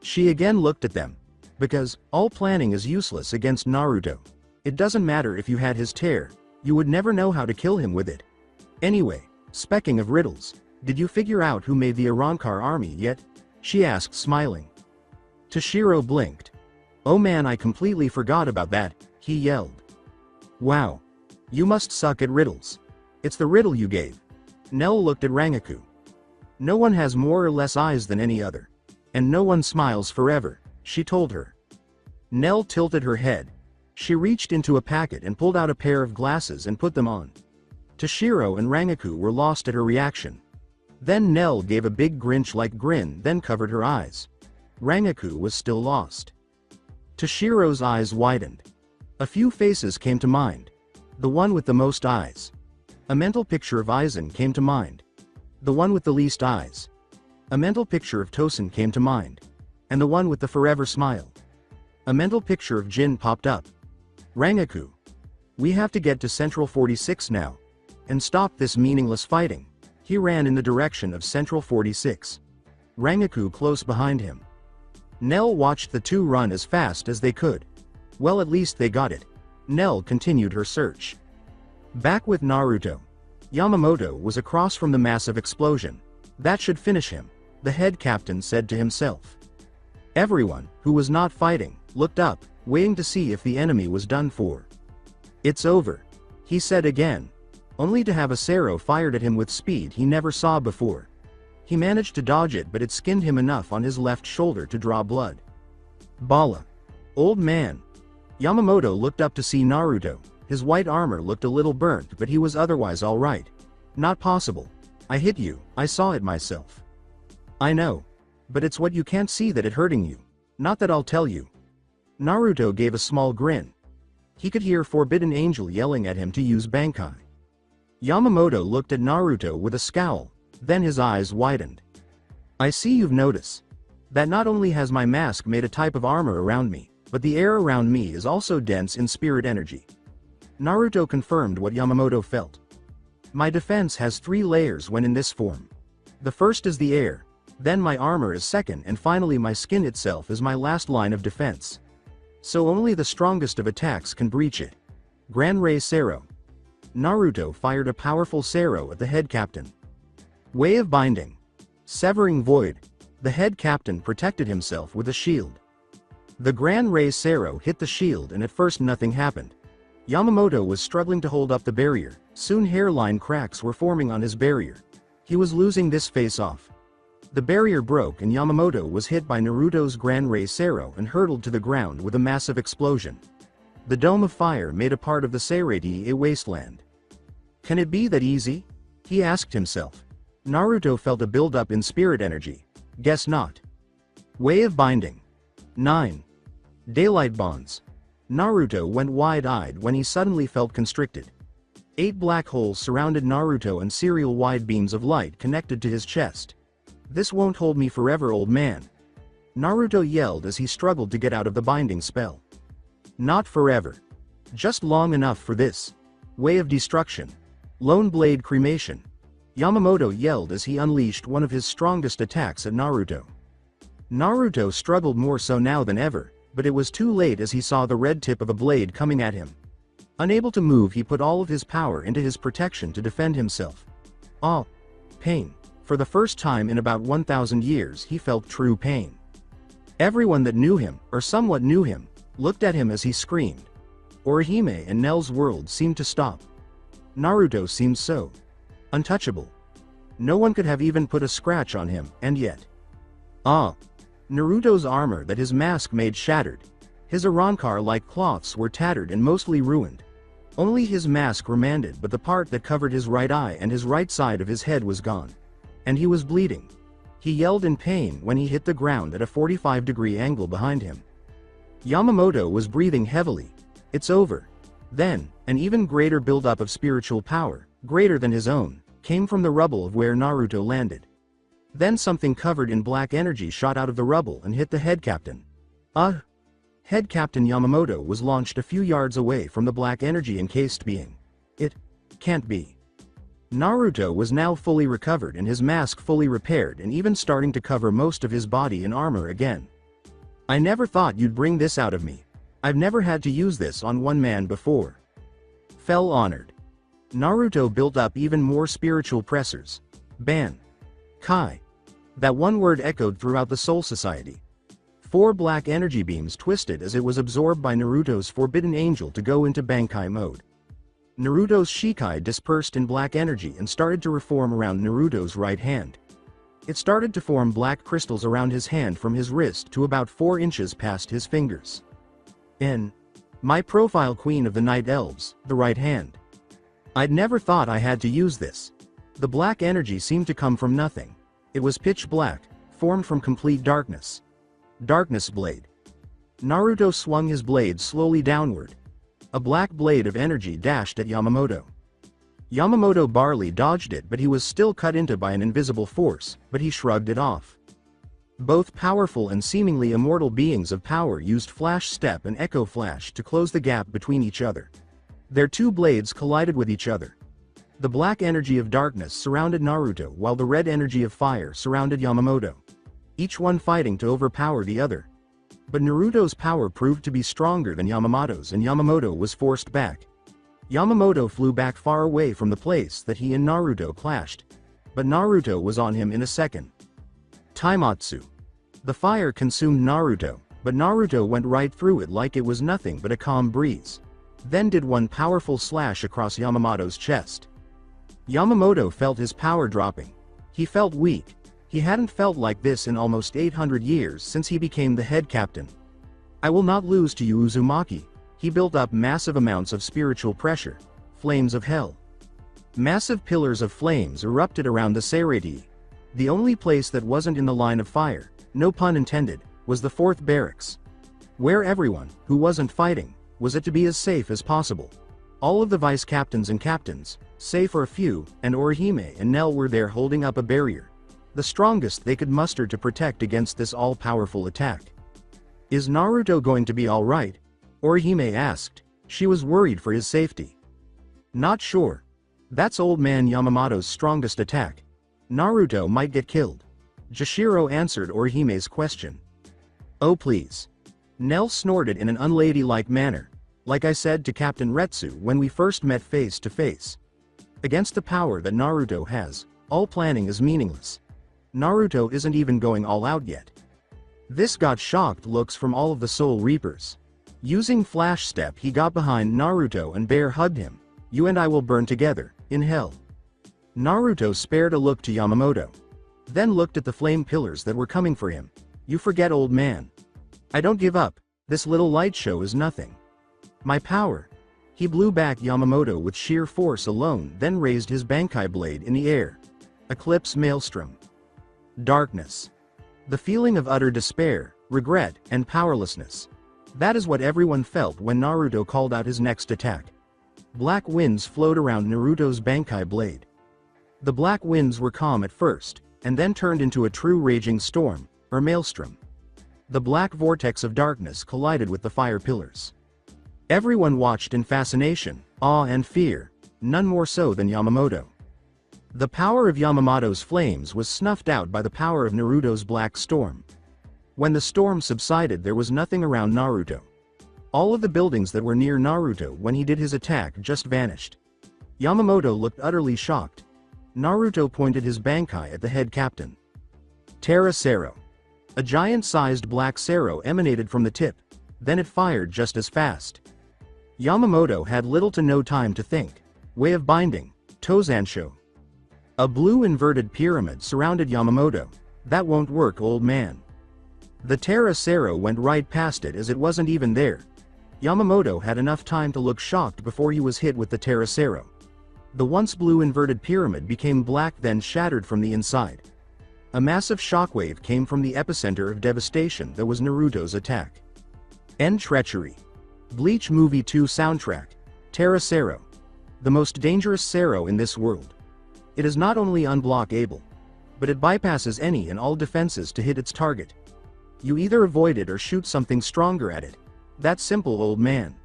She again looked at them. "Because all planning is useless against Naruto. It doesn't matter if you had his tear, you would never know how to kill him with it. Anyway, speaking of riddles, did you figure out who made the Arrancar army yet?" she asked smiling. Toshiro blinked. "Oh man, I completely forgot about that," he yelled. "Wow. You must suck at riddles. It's the riddle you gave." Nell looked at Rangaku. "No one has more or less eyes than any other. And no one smiles forever," she told her. Nell tilted her head. She reached into a packet and pulled out a pair of glasses and put them on. Toshiro and Rangaku were lost at her reaction. Then Nell gave a big Grinch-like grin, then covered her eyes. Rangaku was still lost. Toshiro's eyes widened. A few faces came to mind. The one with the most eyes. A mental picture of Aizen came to mind. The one with the least eyes. A mental picture of Tosen came to mind. And the one with the forever smile. A mental picture of Jin popped up. Rangaku. We have to get to Central 46 now. And stop this meaningless fighting. He ran in the direction of Central 46. Rangaku close behind him. Nell watched the two run as fast as they could. Well, at least they got it. Nell continued her search. Back with Naruto. Yamamoto was across from the massive explosion. That should finish him, the head captain said to himself. Everyone, who was not fighting, looked up, waiting to see if the enemy was done for. It's over, he said again, only to have a Sero fired at him with speed he never saw before. He managed to dodge it, but it skinned him enough on his left shoulder to draw blood. Bala. Old man. Yamamoto looked up to see Naruto. His white armor looked a little burnt, but he was otherwise alright. Not possible. I hit you, I saw it myself. I know. But it's what you can't see that it hurting you. Not that I'll tell you. Naruto gave a small grin. He could hear Forbidden Angel yelling at him to use Bankai. Yamamoto looked at Naruto with a scowl, then his eyes widened. I see you've noticed. That not only has my mask made a type of armor around me, but the air around me is also dense in spirit energy. Naruto confirmed what Yamamoto felt. My defense has 3 layers when in this form. The first is the air, then my armor is second, and finally my skin itself is my last line of defense. So only the strongest of attacks can breach it. Gran Rei Sero. Naruto fired a powerful Sero at the head captain. Way of Binding. Severing Void. The head captain protected himself with a shield. The Gran Rei Sero hit the shield and at first nothing happened. Yamamoto was struggling to hold up the barrier, soon hairline cracks were forming on his barrier. He was losing this face-off. The barrier broke and Yamamoto was hit by Naruto's Gran Rei Sero and hurtled to the ground with a massive explosion. The dome of fire made a part of the Seirei wasteland. Can it be that easy? He asked himself. Naruto felt a build-up in spirit energy. Guess not. Way of Binding. 9. Daylight Bonds. Naruto went wide-eyed when he suddenly felt constricted. 8 black holes surrounded Naruto and serial wide beams of light connected to his chest. This won't hold me forever, old man. Naruto yelled as he struggled to get out of the binding spell. Not forever. Just long enough for this. Way of Destruction. Lone Blade Cremation. Yamamoto yelled as he unleashed one of his strongest attacks at Naruto. Naruto struggled more so now than ever, but it was too late as he saw the red tip of a blade coming at him. Unable to move, he put all of his power into his protection to defend himself. Ah! Pain. For the first time in about 1,000 years he felt true pain. Everyone that knew him, or somewhat knew him, looked at him as he screamed. Orihime and Nell's world seemed to stop. Naruto seemed so untouchable. No one could have even put a scratch on him, and yet. Ah! Naruto's armor that his mask made shattered. His Arrancar-like cloths were tattered and mostly ruined. Only his mask remained, but the part that covered his right eye and his right side of his head was gone. And he was bleeding. He yelled in pain when he hit the ground at a 45-degree angle behind him. Yamamoto was breathing heavily. It's over. Then, an even greater buildup of spiritual power, greater than his own, came from the rubble of where Naruto landed. Then something covered in black energy shot out of the rubble and hit the head captain. Head Captain Yamamoto was launched a few yards away from the black energy-encased being. It can't be. Naruto was now fully recovered and his mask fully repaired and even starting to cover most of his body in armor again. I never thought you'd bring this out of me. I've never had to use this on one man before. Fell honored. Naruto built up even more spiritual pressers. Ban. Kai. That one word echoed throughout the Soul Society. 4 black energy beams twisted as it was absorbed by Naruto's Forbidden Angel to go into Bankai mode. Naruto's Shikai dispersed in black energy and started to reform around Naruto's right hand. It started to form black crystals around his hand from his wrist to about 4 inches past his fingers. My profile queen of the Night Elves, the right hand. I'd never thought I had to use this. The black energy seemed to come from nothing. It was pitch black, formed from complete darkness. Darkness blade. Naruto swung his blade slowly downward. A black blade of energy dashed at Yamamoto. Yamamoto barely dodged it, but he was still cut into by an invisible force, but he shrugged it off. Both powerful and seemingly immortal beings of power used Flash Step and Echo Flash to close the gap between each other. Their two blades collided with each other. The black energy of darkness surrounded Naruto while the red energy of fire surrounded Yamamoto, each one fighting to overpower the other. But Naruto's power proved to be stronger than Yamamoto's, and Yamamoto was forced back. Yamamoto flew back far away from the place that he and Naruto clashed. But Naruto was on him in a second. Taimatsu. The fire consumed Naruto, but Naruto went right through it like it was nothing but a calm breeze. Then did one powerful slash across Yamamoto's chest. Yamamoto felt his power dropping. He felt weak. He hadn't felt like this in almost 800 years since he became the head captain. I will not lose to you, Uzumaki. He built up massive amounts of spiritual pressure. Flames of hell. Massive pillars of flames erupted around the Seireiti. The only place that wasn't in the line of fire, no pun intended, was the fourth barracks. Where everyone, who wasn't fighting, was it to be as safe as possible. All of the vice captains and captains, save for a few, and Orihime and Nell were there holding up a barrier. The strongest they could muster to protect against this all-powerful attack. Is Naruto going to be alright? Orihime asked. She was worried for his safety. Not sure. That's old man Yamamoto's strongest attack. Naruto might get killed. Jashiro answered Orihime's question. Oh please. Nell snorted in an unladylike manner. Like I said to Captain Retsu when we first met face to face. Against the power that Naruto has, all planning is meaningless. Naruto isn't even going all out yet. This got shocked looks from all of the Soul Reapers. Using Flash Step, he got behind Naruto and bear hugged him. You and I will burn together, in hell. Naruto spared a look to Yamamoto. Then looked at the flame pillars that were coming for him. You forget, old man. I don't give up. This little light show is nothing. My power. He blew back Yamamoto with sheer force alone, then raised his Bankai blade in the air. Eclipse Maelstrom. Darkness. The feeling of utter despair, regret, and powerlessness. That is what everyone felt when Naruto called out his next attack. Black winds flowed around Naruto's Bankai blade. The black winds were calm at first, and then turned into a true raging storm, or maelstrom. The black vortex of darkness collided with the fire pillars. Everyone watched in fascination, awe and fear, none more so than Yamamoto. The power of Yamamoto's flames was snuffed out by the power of Naruto's black storm. When the storm subsided, there was nothing around Naruto. All of the buildings that were near Naruto when he did his attack just vanished. Yamamoto looked utterly shocked. Naruto pointed his Bankai at the head captain. Terra Sero. A giant-sized black Sero emanated from the tip, then it fired just as fast. Yamamoto had little to no time to think. Way of binding, Tozansho. A blue inverted pyramid surrounded Yamamoto. That won't work, old man. The Terra Sero went right past it as it wasn't even there. Yamamoto had enough time to look shocked before he was hit with the Terra Sero. The once blue inverted pyramid became black, then shattered from the inside. A massive shockwave came from the epicenter of devastation that was Naruto's attack. End treachery. Bleach Movie 2 soundtrack. Terra Sero. The most dangerous Sero in this world. It is not only unblockable, but it bypasses any and all defenses to hit its target. You either avoid it or shoot something stronger at it. That's simple, old man.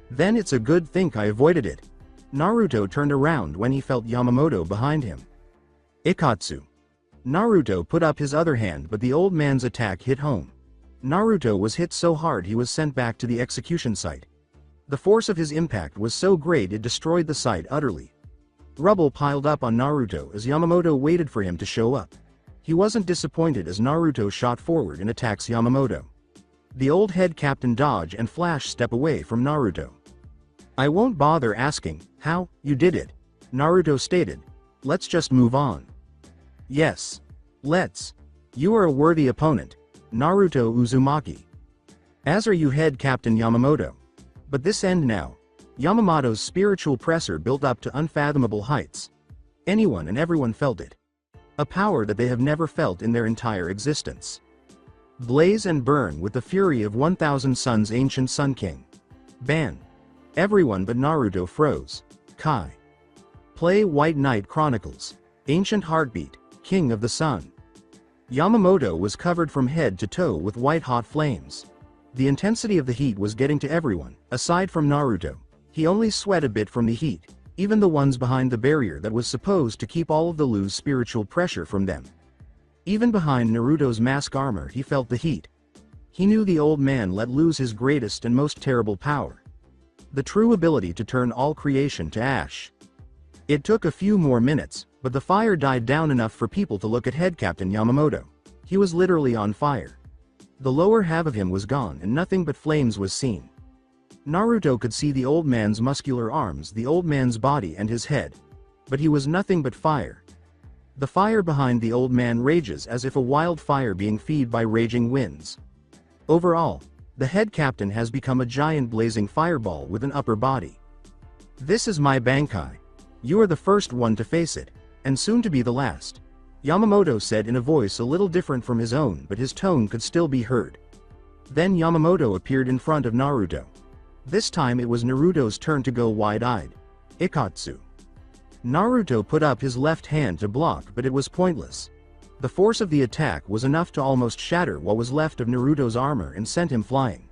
Then it's a good thing I avoided it. Naruto turned around when he felt Yamamoto behind him. Ikatsu. Naruto put up his other hand, but the old man's attack hit home. Naruto was hit so hard he was sent back to the execution site. The force of his impact was so great it destroyed the site utterly. Rubble piled up on Naruto as Yamamoto waited for him to show up. He wasn't disappointed as Naruto shot forward and attacks Yamamoto. The old head captain dodged and Flash step away from Naruto. I won't bother asking how you did it, Naruto stated. Let's just move on. Yes. Let's. You are a worthy opponent, Naruto Uzumaki. As are you, head captain Yamamoto. But this end now. Yamamoto's spiritual pressure built up to unfathomable heights. Anyone and everyone felt it. A power that they have never felt in their entire existence. Blaze and burn with the fury of 1,000 suns, ancient Sun King. Ban. Everyone but Naruto froze. Kai. Play White Knight Chronicles. Ancient Heartbeat, King of the Sun. Yamamoto was covered from head to toe with white-hot flames. The intensity of the heat was getting to everyone, aside from Naruto. He only sweat a bit from the heat, even the ones behind the barrier that was supposed to keep all of the loose spiritual pressure from them. Even behind Naruto's mask armor he felt the heat. He knew the old man let loose his greatest and most terrible power. The true ability to turn all creation to ash. It took a few more minutes, but the fire died down enough for people to look at Head Captain Yamamoto. He was literally on fire. The lower half of him was gone and nothing but flames was seen. Naruto could see the old man's muscular arms, the old man's body and his head. But he was nothing but fire. The fire behind the old man rages as if a wildfire being fed by raging winds. Overall, the head captain has become a giant blazing fireball with an upper body. This is my Bankai. You are the first one to face it, and soon to be the last. Yamamoto said in a voice a little different from his own, but his tone could still be heard. Then Yamamoto appeared in front of Naruto. This time it was Naruto's turn to go wide-eyed. Ikatsu. Naruto put up his left hand to block, but it was pointless. The force of the attack was enough to almost shatter what was left of Naruto's armor and sent him flying.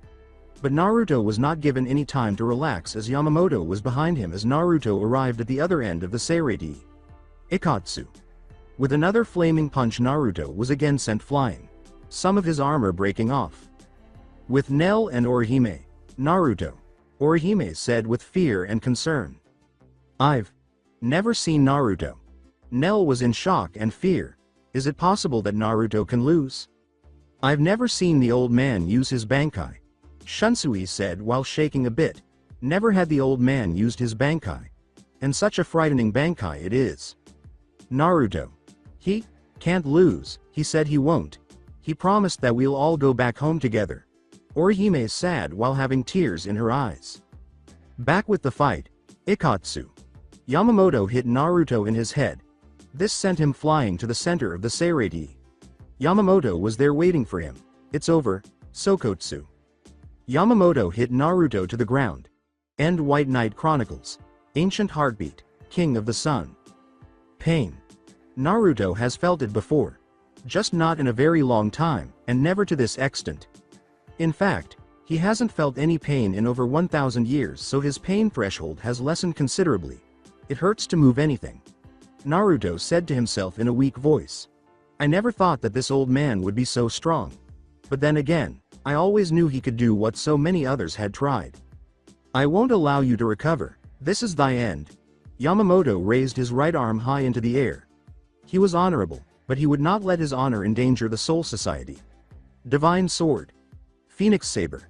But Naruto was not given any time to relax as Yamamoto was behind him as Naruto arrived at the other end of the Seirei. Ikatsu. With another flaming punch Naruto was again sent flying, some of his armor breaking off. With Nell and Orihime, Naruto. Orihime said with fear and concern. I've never seen Naruto. Nell was in shock and fear. Is it possible that Naruto can lose? I've never seen the old man use his Bankai. Shunsui said while shaking a bit. Never had the old man used his Bankai. And such a frightening Bankai it is. Naruto. He can't lose, he said he won't. He promised that we'll all go back home together. Orihime sad while having tears in her eyes. Back with the fight. Ikatsu. Yamamoto hit Naruto in his head. This sent him flying to the center of the Seirei. Yamamoto was there waiting for him. It's over, Sokotsu. Yamamoto hit Naruto to the ground. End White Knight Chronicles. Ancient Heartbeat, King of the Sun. Pain. Naruto has felt it before. Just not in a very long time, and never to this extent. In fact, he hasn't felt any pain in over 1,000 years, so his pain threshold has lessened considerably. It hurts to move anything. Naruto said to himself in a weak voice. I never thought that this old man would be so strong. But then again, I always knew he could do what so many others had tried. I won't allow you to recover. This is thy end. Yamamoto raised his right arm high into the air. He was honorable, but he would not let his honor endanger the Soul Society. Divine Sword. Phoenix Saber.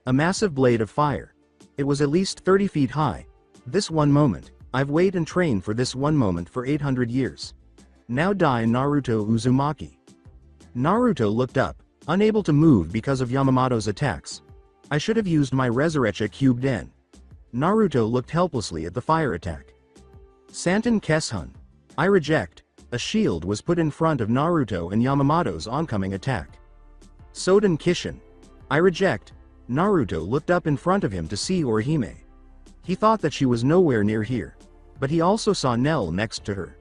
A massive blade of fire. It was at least 30 feet high. This one moment, I've waited and trained for this one moment for 800 years. Now die Naruto Uzumaki. Naruto looked up, unable to move because of Yamamoto's attacks. I should have used my Resurrection Cube Den. Naruto looked helplessly at the fire attack. Santen Keshun. I reject. A shield was put in front of Naruto and Yamamoto's oncoming attack. Soden Kishin. I reject. Naruto looked up in front of him to see Orihime. He thought that she was nowhere near here. But he also saw Nell next to her.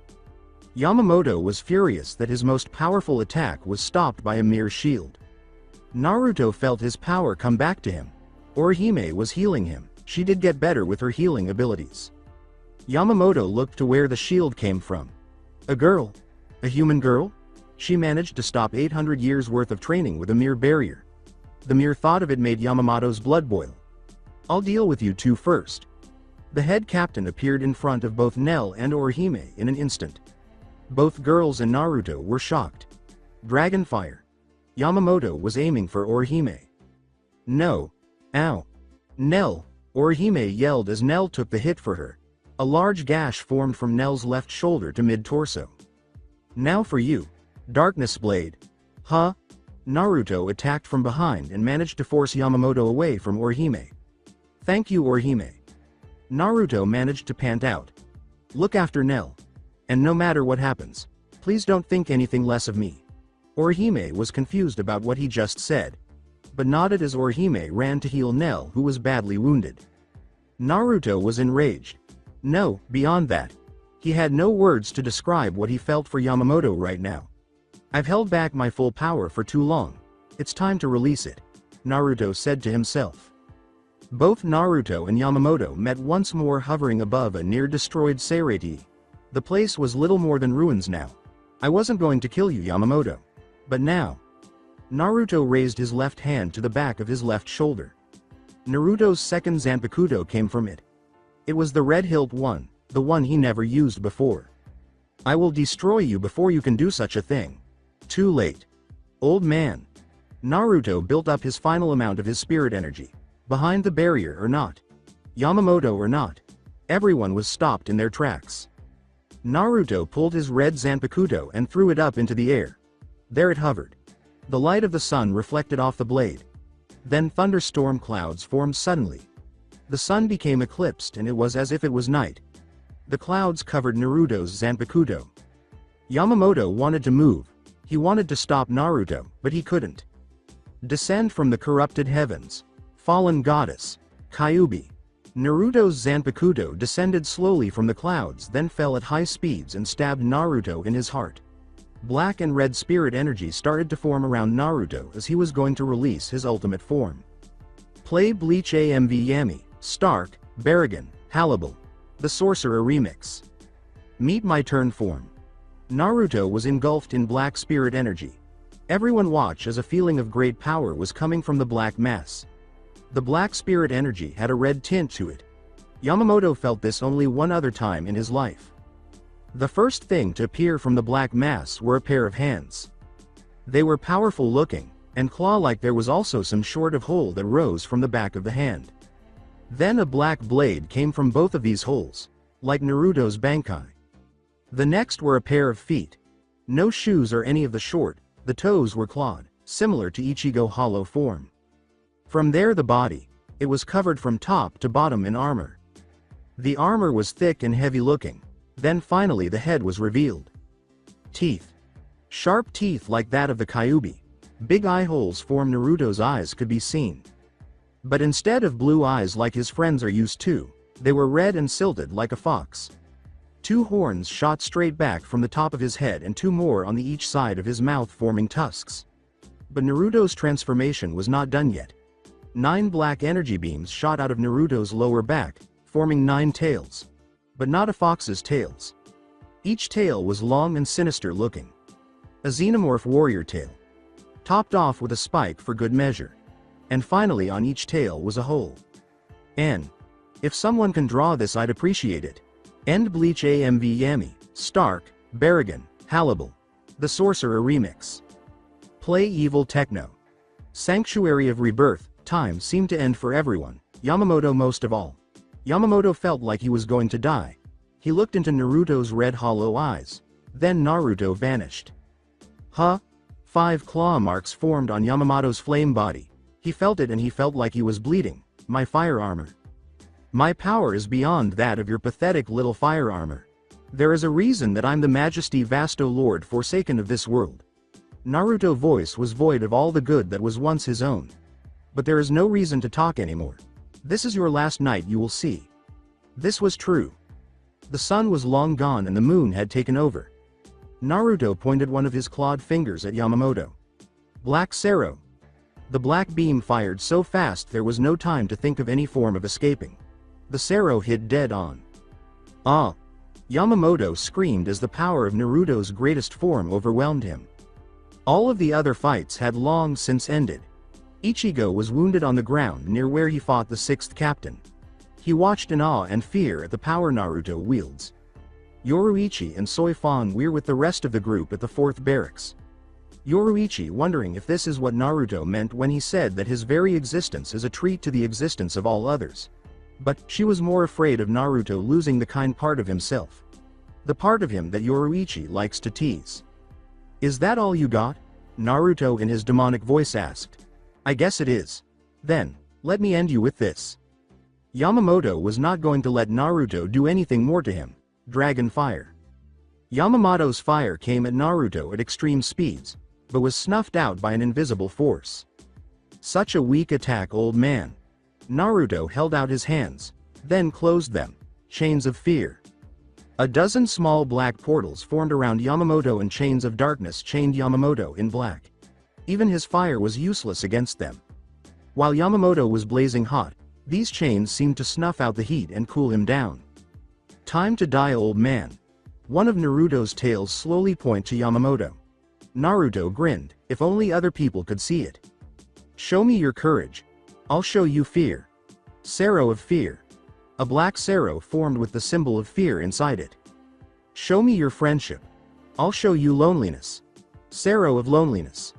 Yamamoto was furious that his most powerful attack was stopped by a mere shield. Naruto felt his power come back to him. Orihime was healing him. She did get better with her healing abilities. Yamamoto looked to where the shield came from. A girl? A human girl? She managed to stop 800 years worth of training with a mere barrier. The mere thought of it made Yamamoto's blood boil. I'll deal with you two first. The head captain appeared in front of both Nell and Orihime in an instant. Both girls and Naruto were shocked. Dragonfire. Yamamoto was aiming for Orihime. No. Ow. Nell. Orihime yelled as Nell took the hit for her. A large gash formed from Nell's left shoulder to mid-torso. Now for you. Darkness Blade. Huh? Naruto attacked from behind and managed to force Yamamoto away from Orihime. Thank you Orihime. Naruto managed to pant out. Look after Nell. And no matter what happens, please don't think anything less of me. Orihime was confused about what he just said, but nodded as Orihime ran to heal Nell, who was badly wounded. Naruto was enraged. No, beyond that. He had no words to describe what he felt for Yamamoto right now. I've held back my full power for too long. It's time to release it, Naruto said to himself. Both Naruto and Yamamoto met once more, hovering above a near-destroyed Seirei. The place was little more than ruins now. I wasn't going to kill you, Yamamoto. But now. Naruto raised his left hand to the back of his left shoulder. Naruto's second Zanpakuto came from it. It was the red-hilt one, the one he never used before. I will destroy you before you can do such a thing. Too late. Old man. Naruto built up his final amount of his spirit energy. Behind the barrier or not. Yamamoto or not. Everyone was stopped in their tracks. Naruto pulled his red Zanpakuto and threw it up into the air. There it hovered. The light of the sun reflected off the blade. Then thunderstorm clouds formed suddenly. The sun became eclipsed and it was as if it was night. The clouds covered Naruto's Zanpakuto. Yamamoto wanted to move. He wanted to stop Naruto, but he couldn't. Descend from the corrupted heavens. Fallen goddess. Kyuubi. Naruto's Zanpakuto descended slowly from the clouds, then fell at high speeds and stabbed Naruto in his heart. Black and red spirit energy started to form around Naruto as he was going to release his ultimate form. Play Bleach AMV Yami, Stark, Barragan, Hannibal. The Sorcerer Remix. Meet my turn form. Naruto was engulfed in black spirit energy. Everyone watched as a feeling of great power was coming from the black mass. The black spirit energy had a red tint to it. Yamamoto felt this only one other time in his life. The first thing to appear from the black mass were a pair of hands. They were powerful looking, and claw-like. There was also some sort of hole that rose from the back of the hand. Then a black blade came from both of these holes, like Naruto's Bankai. The next were a pair of feet. No shoes or any of the sort, the toes were clawed, similar to Ichigo hollow form. From there the body, it was covered from top to bottom in armor. The armor was thick and heavy looking. Then finally the head was revealed. Teeth. Sharp teeth like that of the Kyuubi. Big eye holes formed. Naruto's eyes could be seen. But instead of blue eyes like his friends are used to, they were red and silted like a fox. 2 horns shot straight back from the top of his head and 2 more on each side of his mouth, forming tusks. But Naruto's transformation was not done yet. 9 black energy beams shot out of Naruto's lower back, forming 9 tails. But not a fox's tails. Each tail was long and sinister looking. A xenomorph warrior tail. Topped off with a spike for good measure. And finally on each tail was a hole. And if someone can draw this, I'd appreciate it. End Bleach AMV Yami, Stark, Barragan, Hannibal. The Sorcerer Remix. Play Evil Techno. Sanctuary of Rebirth. Time seemed to end for everyone, Yamamoto most of all. Yamamoto felt like he was going to die. He looked into Naruto's red hollow eyes. Then Naruto vanished. Huh? 5 claw marks formed on Yamamoto's flame body. He felt it and he felt like he was bleeding. My fire armor. My power is beyond that of your pathetic little fire armor. There is a reason that I'm the Majesty Vasto Lord forsaken of this world. Naruto's voice was void of all the good that was once his own. But there is no reason to talk anymore. This is your last night, you will see. This was true. The sun was long gone and the moon had taken over. Naruto pointed one of his clawed fingers at Yamamoto. Black Sero. The black beam fired so fast there was no time to think of any form of escaping. The Sero hit dead on. Ah! Yamamoto screamed as the power of Naruto's greatest form overwhelmed him. All of the other fights had long since ended. Ichigo was wounded on the ground near where he fought the 6th captain. He watched in awe and fear at the power Naruto wields. Yoruichi and Soifan were with the rest of the group at the 4th barracks. Yoruichi wondering if this is what Naruto meant when he said that his very existence is a treat to the existence of all others. But she was more afraid of Naruto losing the kind part of himself. The part of him that Yoruichi likes to tease. Is that all you got? Naruto in his demonic voice asked. I guess it is. Then, let me end you with this. Yamamoto was not going to let Naruto do anything more to him. Dragon Fire. Yamamoto's fire came at Naruto at extreme speeds, but was snuffed out by an invisible force. Such a weak attack, old man. Naruto held out his hands, then closed them. Chains of fear. A dozen small black portals formed around Yamamoto and chains of darkness chained Yamamoto in black. Even his fire was useless against them. While Yamamoto was blazing hot, these chains seemed to snuff out the heat and cool him down. Time to die, old man. One of Naruto's tails slowly pointed to Yamamoto. Naruto grinned. If only other people could see it. Show me your courage. I'll show you fear. Sarrow of fear. A black sarrow formed with the symbol of fear inside it. Show me your friendship. I'll show you loneliness. Sarrow of loneliness.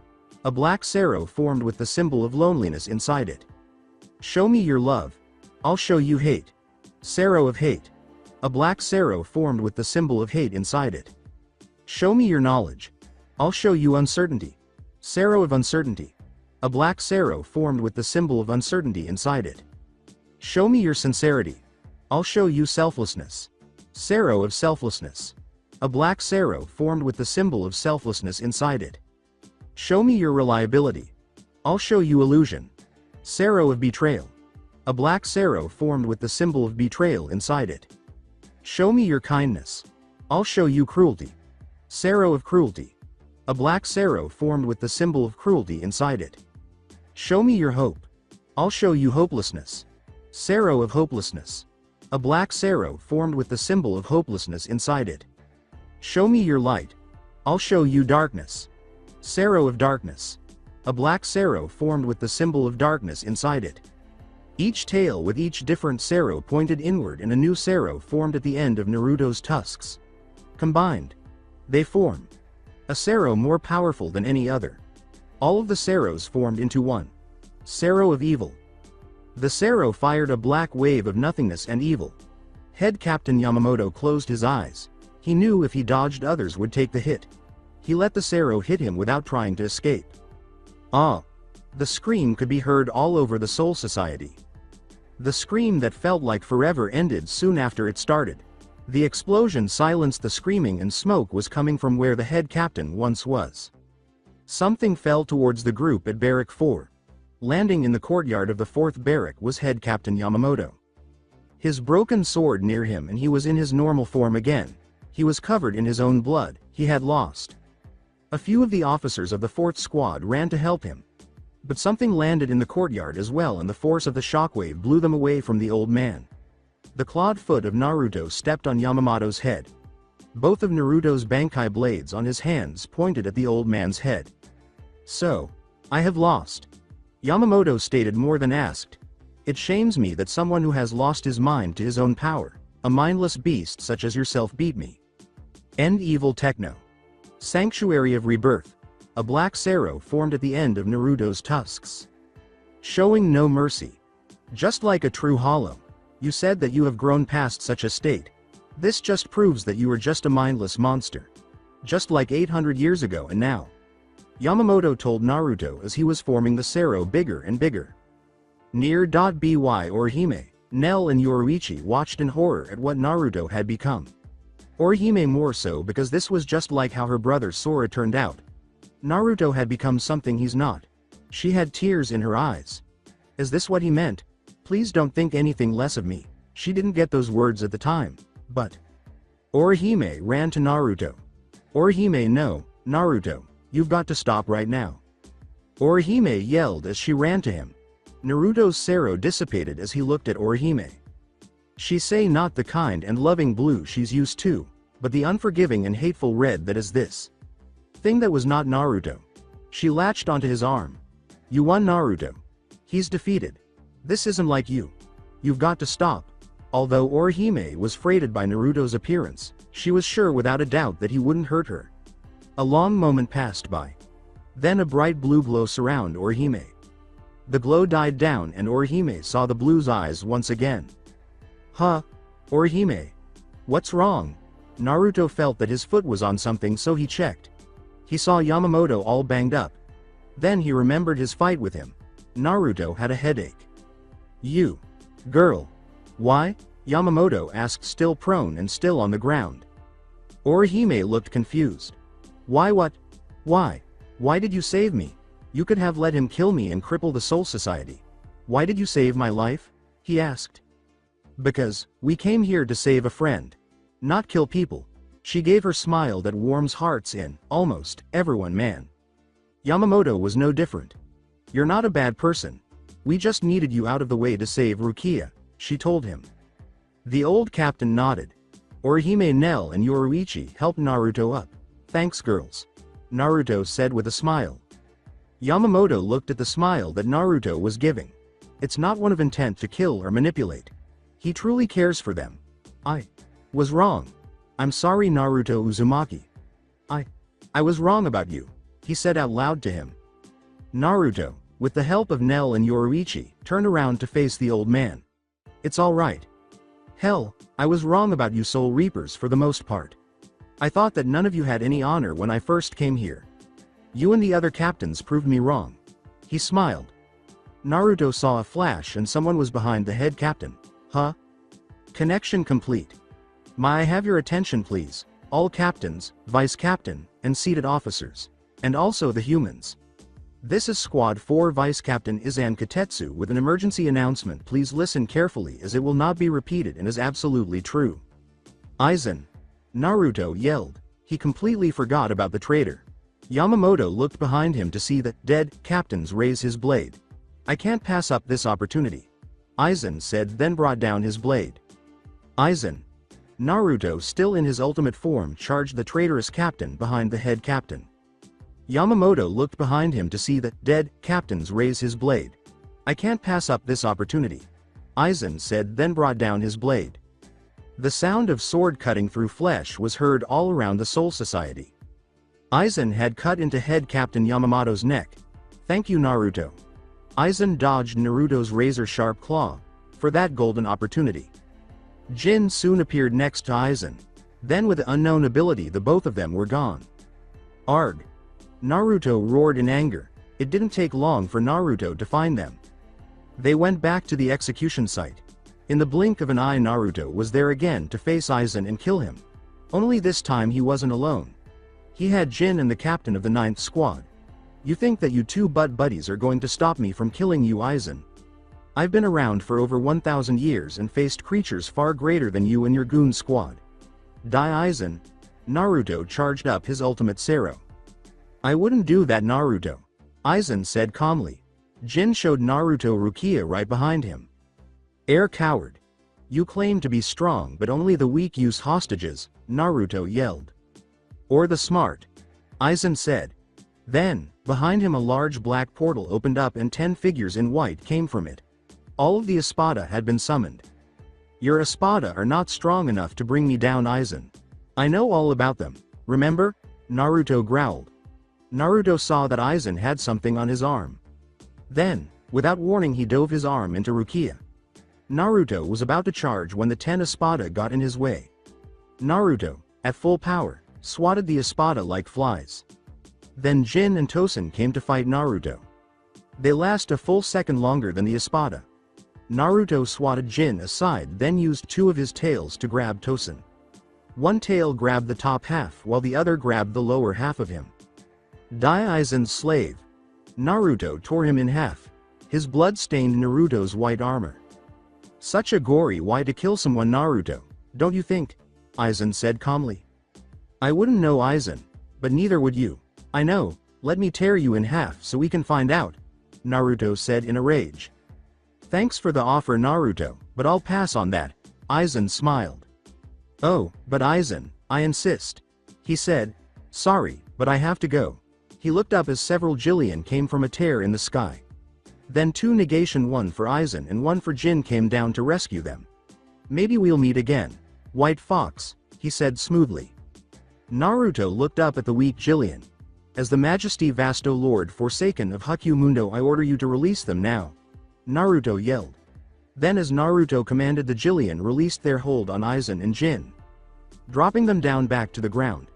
A black sarrow formed with the symbol of loneliness inside it. Show me your love. I'll show you hate. Sarrow of hate. A black sarrow formed with the symbol of hate inside it. Show me your knowledge. I'll show you uncertainty. Sarrow of uncertainty. A black sarrow formed with the symbol of uncertainty inside it. Show me your sincerity. I'll show you selflessness. Sarrow of selflessness. A black sarrow formed with the symbol of selflessness inside it. Show me your reliability. I'll show you illusion. Sarrow of betrayal. A black sarrow formed with the symbol of betrayal inside it. Show me your kindness. I'll show you cruelty. Sarrow of cruelty. A black sarrow formed with the symbol of cruelty inside it. Show me your hope. I'll show you hopelessness. Sarrow of hopelessness. A black sarrow formed with the symbol of hopelessness inside it. Show me your light. I'll show you darkness. Sarrow of darkness. A black sarrow formed with the symbol of darkness inside it. Each tail with each different sarrow pointed inward and a new sarrow formed at the end of Naruto's tusks. Combined, they form a sarrow more powerful than any other. All of the sarrows formed into one. Sarrow of evil. The sarrow fired a black wave of nothingness and evil. Head Captain Yamamoto closed his eyes. He knew if he dodged, others would take the hit. He let the sarrow hit him without trying to escape. Ah! The scream could be heard all over the Soul Society. The scream that felt like forever ended soon after it started. The explosion silenced the screaming and smoke was coming from where the head captain once was. Something fell towards the group at Barrack 4. Landing in the courtyard of the 4th barrack was head captain Yamamoto. His broken sword near him and he was in his normal form again. He was covered in his own blood. He had lost. A few of the officers of the 4th squad ran to help him. But something landed in the courtyard as well and the force of the shockwave blew them away from the old man. The clawed foot of Naruto stepped on Yamamoto's head. Both of Naruto's Bankai blades on his hands pointed at the old man's head. So, I have lost. Yamamoto stated more than asked. It shames me that someone who has lost his mind to his own power, a mindless beast such as yourself, beat me. End evil techno. Sanctuary of Rebirth. A black sarrow formed at the end of Naruto's tusks. Showing no mercy. Just like a true hollow. You said that you have grown past such a state. This just proves that you are just a mindless monster. Just like 800 years ago and now. Yamamoto told Naruto as he was forming the sarrow bigger and bigger. Near.by Orihime, Nell and Yoruichi watched in horror at what Naruto had become. Orihime more so because this was just like how her brother Sora turned out. Naruto had become something he's not. She had tears in her eyes. Is this what he meant? Please don't think anything less of me. She didn't get those words at the time, but... Orihime ran to Naruto. Orihime, no, Naruto, you've got to stop right now. Orihime yelled as she ran to him. Naruto's sarrow dissipated as he looked at Orihime. She say not the kind and loving blue she's used to, but the unforgiving and hateful red that is this thing that was not Naruto. She latched onto his arm. You won, Naruto. He's defeated. This isn't like you. You've got to stop. Although Orihime was frightened by Naruto's appearance, she was sure without a doubt that he wouldn't hurt her. A long moment passed by. Then a bright blue glow surrounded Orihime. The glow died down and Orihime saw the blue's eyes once again. Huh? Orihime? What's wrong? Naruto felt that his foot was on something, so he checked. He saw Yamamoto all banged up. Then he remembered his fight with him. Naruto had a headache. You. Girl. Why? Yamamoto asked, still prone and still on the ground. Orihime looked confused. Why what? Why? Why did you save me? You could have let him kill me and cripple the Soul Society. Why did you save my life? He asked. Because, we came here to save a friend. Not kill people. She gave her smile that warms hearts in, almost, everyone man. Yamamoto was no different. You're not a bad person. We just needed you out of the way to save Rukia, she told him. The old captain nodded. Orihime, Nell and Yoruichi helped Naruto up. Thanks girls. Naruto said with a smile. Yamamoto looked at the smile that Naruto was giving. It's not one of intent to kill or manipulate. He truly cares for them. I was wrong. I'm sorry Naruto Uzumaki. I was wrong about you, he said out loud to him. Naruto, with the help of Nell and Yoruichi, turned around to face the old man. It's alright. Hell, I was wrong about you Soul Reapers for the most part. I thought that none of you had any honor when I first came here. You and the other captains proved me wrong. He smiled. Naruto saw a flash and someone was behind the head captain. Huh? Connection complete. May I have your attention please, all captains, vice captain, and seated officers. And also the humans. This is Squad 4 Vice Captain Izan Katetsu with an emergency announcement. Please listen carefully as it will not be repeated and is absolutely true. Aizen. Naruto yelled. He completely forgot about the traitor. Yamamoto looked behind him to see the dead captains raise his blade. I can't pass up this opportunity. Aizen said, then brought down his blade. Aizen. Naruto, still in his ultimate form, charged the traitorous captain behind the head captain. Yamamoto looked behind him to see the dead captains raise his blade. I can't pass up this opportunity. Aizen said, then brought down his blade. The sound of sword cutting through flesh was heard all around the Soul Society. Aizen had cut into head captain Yamamoto's neck. Thank you Naruto. Aizen dodged Naruto's razor-sharp claw. For that golden opportunity. Jin soon appeared next to Aizen. Then with the unknown ability the both of them were gone. Arg. Naruto roared in anger. It didn't take long for Naruto to find them. They went back to the execution site. In the blink of an eye Naruto was there again to face Aizen and kill him. Only this time he wasn't alone. He had Jin and the captain of the 9th squad. You think that you two buddies are going to stop me from killing you Aizen? I've been around for over 1,000 years and faced creatures far greater than you and your goon squad. Die Aizen. Naruto charged up his ultimate Sero. I wouldn't do that Naruto. Aizen said calmly. Jin showed Naruto Rukia right behind him. Air coward. You claim to be strong but only the weak use hostages, Naruto yelled. Or the smart. Aizen said. Then, behind him a large black portal opened up and 10 figures in white came from it. All of the Espada had been summoned. Your Espada are not strong enough to bring me down Aizen. I know all about them, remember? Naruto growled. Naruto saw that Aizen had something on his arm. Then, without warning he dove his arm into Rukia. Naruto was about to charge when the 10 Espada got in his way. Naruto, at full power, swatted the Espada like flies. Then Jin and Tosen came to fight Naruto. They last a full second longer than the Espada. Naruto swatted Jin aside then used 2 of his tails to grab Tosen. One tail grabbed the top half while the other grabbed the lower half of him. Die Aizen's slave. Naruto tore him in half. His blood stained Naruto's white armor. Such a gory way to kill someone Naruto, don't you think? Aizen said calmly. I wouldn't know Aizen, but neither would you. I know, let me tear you in half so we can find out, Naruto said in a rage. Thanks for the offer Naruto, but I'll pass on that, Aizen smiled. Oh, but Aizen, I insist. He said, sorry, but I have to go. He looked up as several Jillian came from a tear in the sky. Then 2 negation, 1 for Aizen and 1 for Jin came down to rescue them. Maybe we'll meet again. White Fox, he said smoothly. Naruto looked up at the weak Jillian. As the Majesty Vasto Lord Forsaken of Hakyu Mundo, I order you to release them now. Naruto yelled. Then as Naruto commanded, the Jillian released their hold on Aizen and Jin, dropping them down back to the ground.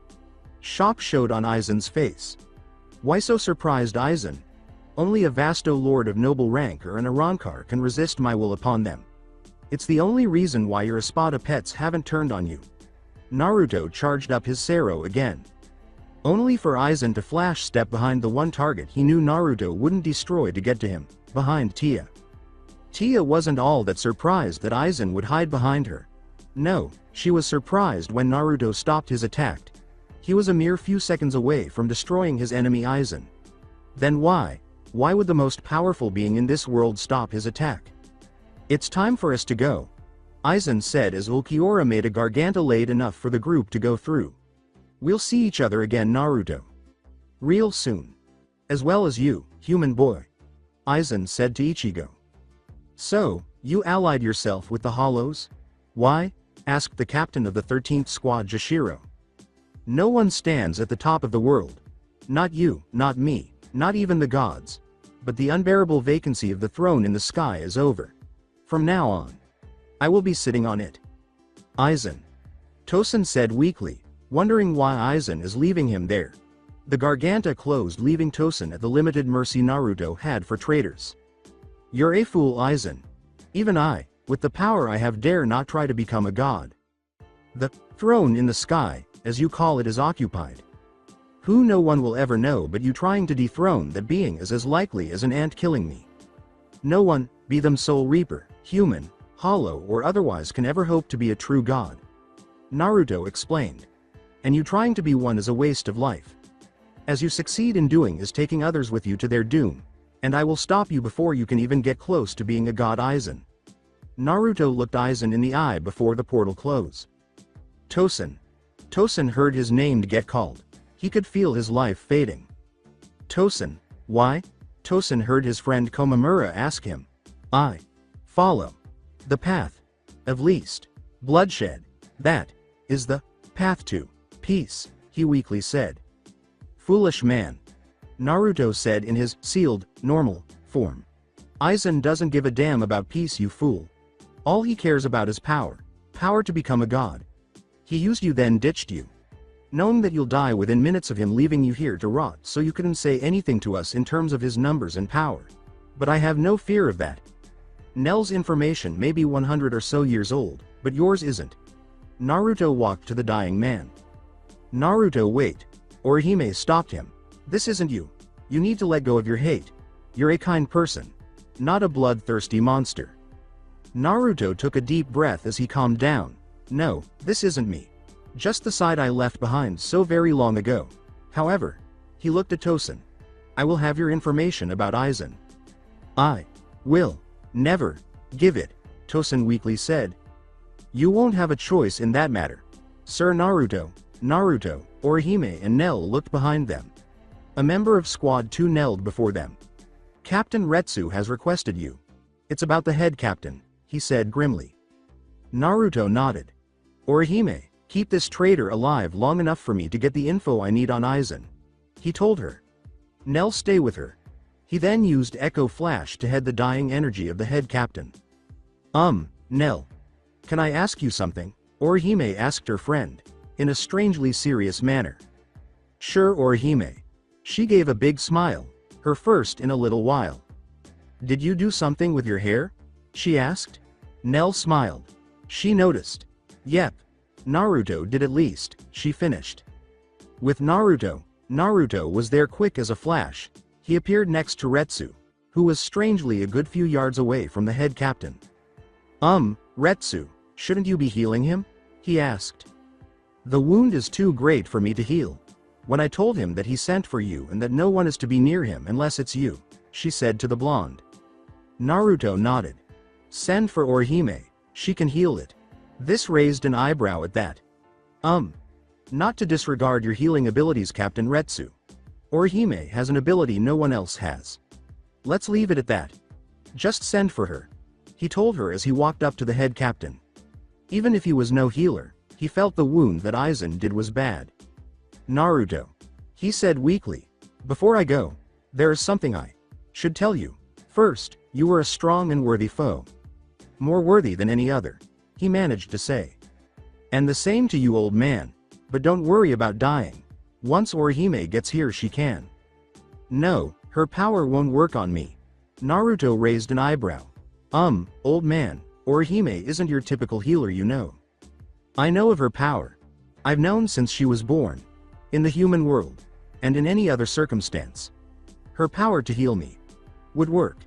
Shock showed on Aizen's face. Why so surprised Aizen? Only a Vasto Lord of noble rank or an Arankar can resist my will upon them. It's the only reason why your Espada pets haven't turned on you. Naruto charged up his Sero again. Only for Aizen to flash step behind the one target he knew Naruto wouldn't destroy to get to him, behind Tia. Tia wasn't all that surprised that Aizen would hide behind her. No, she was surprised when Naruto stopped his attack. He was a mere few seconds away from destroying his enemy Aizen. Then why would the most powerful being in this world stop his attack? It's time for us to go, Aizen said as Ulquiorra made a garganta laid enough for the group to go through. We'll see each other again, Naruto. Real soon. As well as you, human boy, Aizen said to Ichigo. So, you allied yourself with the Hollows? Why? Asked the captain of the 13th Squad, Jashiro. No one stands at the top of the world. Not you, not me, not even the gods. But the unbearable vacancy of the throne in the sky is over. From now on, I will be sitting on it. Aizen. Tosen said weakly, wondering why Aizen is leaving him there. The Garganta closed, leaving Tosen at the limited mercy Naruto had for traitors. You're a fool, Aizen. Even I, with the power I have, dare not try to become a god. The throne in the sky, as you call it, is occupied. Who no one will ever know, but you trying to dethrone that being is as likely as an ant killing me. No one, be them Soul Reaper, human, hollow or otherwise, can ever hope to be a true god. Naruto explained. And you trying to be one is a waste of life. As you succeed in doing is taking others with you to their doom, and I will stop you before you can even get close to being a god, Aizen. Naruto looked Aizen in the eye before the portal closed. Tosen. Tosen heard his name get called. He could feel his life fading. Tosen, why? Tosen heard his friend Komamura ask him. I follow the path of least bloodshed. That is the path to peace, he weakly said. Foolish man, Naruto said in his sealed, normal form. Aizen doesn't give a damn about peace, you fool. All he cares about is power. Power to become a god. He used you, then ditched you. Knowing that you'll die within minutes of him leaving you here to rot, so you couldn't say anything to us in terms of his numbers and power. But I have no fear of that. Nell's information may be 100 or so years old, but yours isn't. Naruto walked to the dying man. Naruto, wait. Orihime stopped him. This isn't you. You need to let go of your hate. You're a kind person, not a bloodthirsty monster. Naruto took a deep breath as he calmed down. No, this isn't me. Just the side I left behind so very long ago. However, he looked at Tosen. I will have your information about Aizen. I will never give it, Tosen weakly said. You won't have a choice in that matter. Sir Naruto, Orihime and Nell looked behind them. A member of Squad 2 knelt before them. Captain Retsu has requested you. It's about the head captain, he said grimly. Naruto nodded. Orihime, keep this traitor alive long enough for me to get the info I need on Aizen. He told her. Nell, stay with her. He then used Echo Flash to head the dying energy of the head captain. Nell. Can I ask you something? Orihime asked her friend, in a strangely serious manner. Sure, Orihime. She gave a big smile, her first in a little while. Did you do something with your hair? She asked. Nell smiled. She noticed. Yep. Naruto did at least, she finished. With Naruto was there quick as a flash. He appeared next to Retsu, who was strangely a good few yards away from the head captain. Retsu, shouldn't you be healing him? He asked. The wound is too great for me to heal. When I told him that he sent for you and that no one is to be near him unless it's you, she said to the blonde. Naruto nodded. Send for Orihime, she can heal it. This raised an eyebrow at that. Not to disregard your healing abilities, Captain Retsu. Orihime has an ability no one else has. Let's leave it at that. Just send for her, he told her as he walked up to the head captain. Even if he was no healer, he felt the wound that Aizen did was bad. Naruto, he said weakly, before I go, there is something I should tell you. First, you were a strong and worthy foe. More worthy than any other, he managed to say. And the same to you, old man, but don't worry about dying. Once Orihime gets here, she can. No, her power won't work on me. Naruto raised an eyebrow. Old man, Orihime isn't your typical healer, you know. I know of her power. I've known since she was born. In the human world. And in any other circumstance. Her power to heal me. Would work.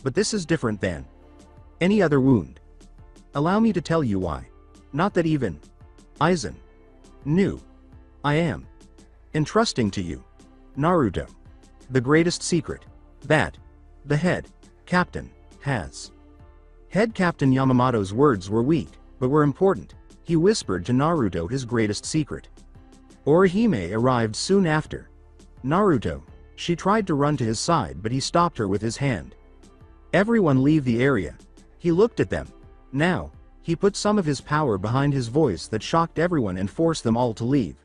But this is different than any other wound. Allow me to tell you why. Not that even Aizen knew. I am entrusting to you, Naruto, the greatest secret that the head captain has. Head Captain Yamamoto's words were weak, but were important. He whispered to Naruto his greatest secret. Orihime arrived soon after. Naruto. She tried to run to his side, but he stopped her with his hand. Everyone leave the area. He looked at them. Now, he put some of his power behind his voice that shocked everyone and forced them all to leave.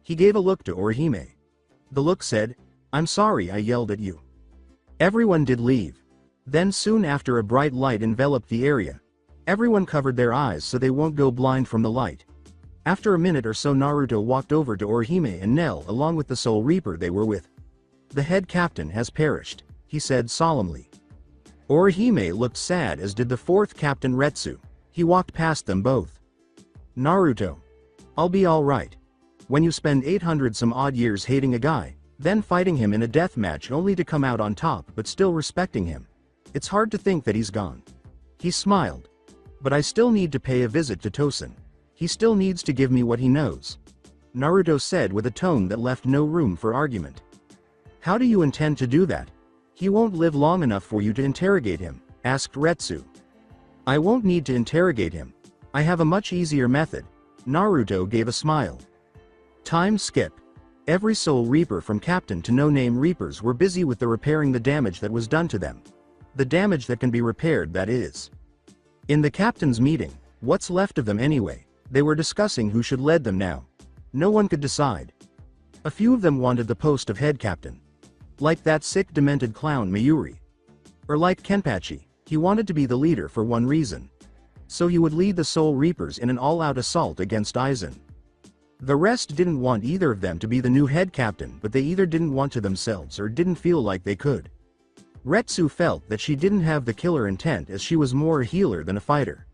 He gave a look to Orihime. The look said, "I'm sorry I yelled at you." Everyone did leave. Then soon after a bright light enveloped the area. Everyone covered their eyes so they won't go blind from the light. After a minute or so Naruto walked over to Orihime and Nell along with the Soul Reaper they were with. "The head captain has perished," he said solemnly. Orihime looked sad, as did the fourth captain Retsu. He walked past them both. "Naruto. I'll be alright. When you spend 800 some odd years hating a guy, then fighting him in a death match only to come out on top but still respecting him, it's hard to think that he's gone." He smiled. "But I still need to pay a visit to Tosen. He still needs to give me what he knows," Naruto said with a tone that left no room for argument. "How do you intend to do that? He won't live long enough for you to interrogate him," asked Retsu. "I won't need to interrogate him. I have a much easier method." Naruto gave a smile. Time skip. Every Soul Reaper from Captain to no-name Reapers were busy with the repairing the damage that was done to them. The damage that can be repaired, that is. In the Captain's meeting, what's left of them anyway, they were discussing who should lead them now. No one could decide. A few of them wanted the post of head captain. Like that sick demented clown Mayuri. Or like Kenpachi, he wanted to be the leader for one reason. So he would lead the Soul Reapers in an all-out assault against Aizen. The rest didn't want either of them to be the new head captain, but they either didn't want to themselves or didn't feel like they could. Retsu felt that she didn't have the killer intent, as she was more a healer than a fighter.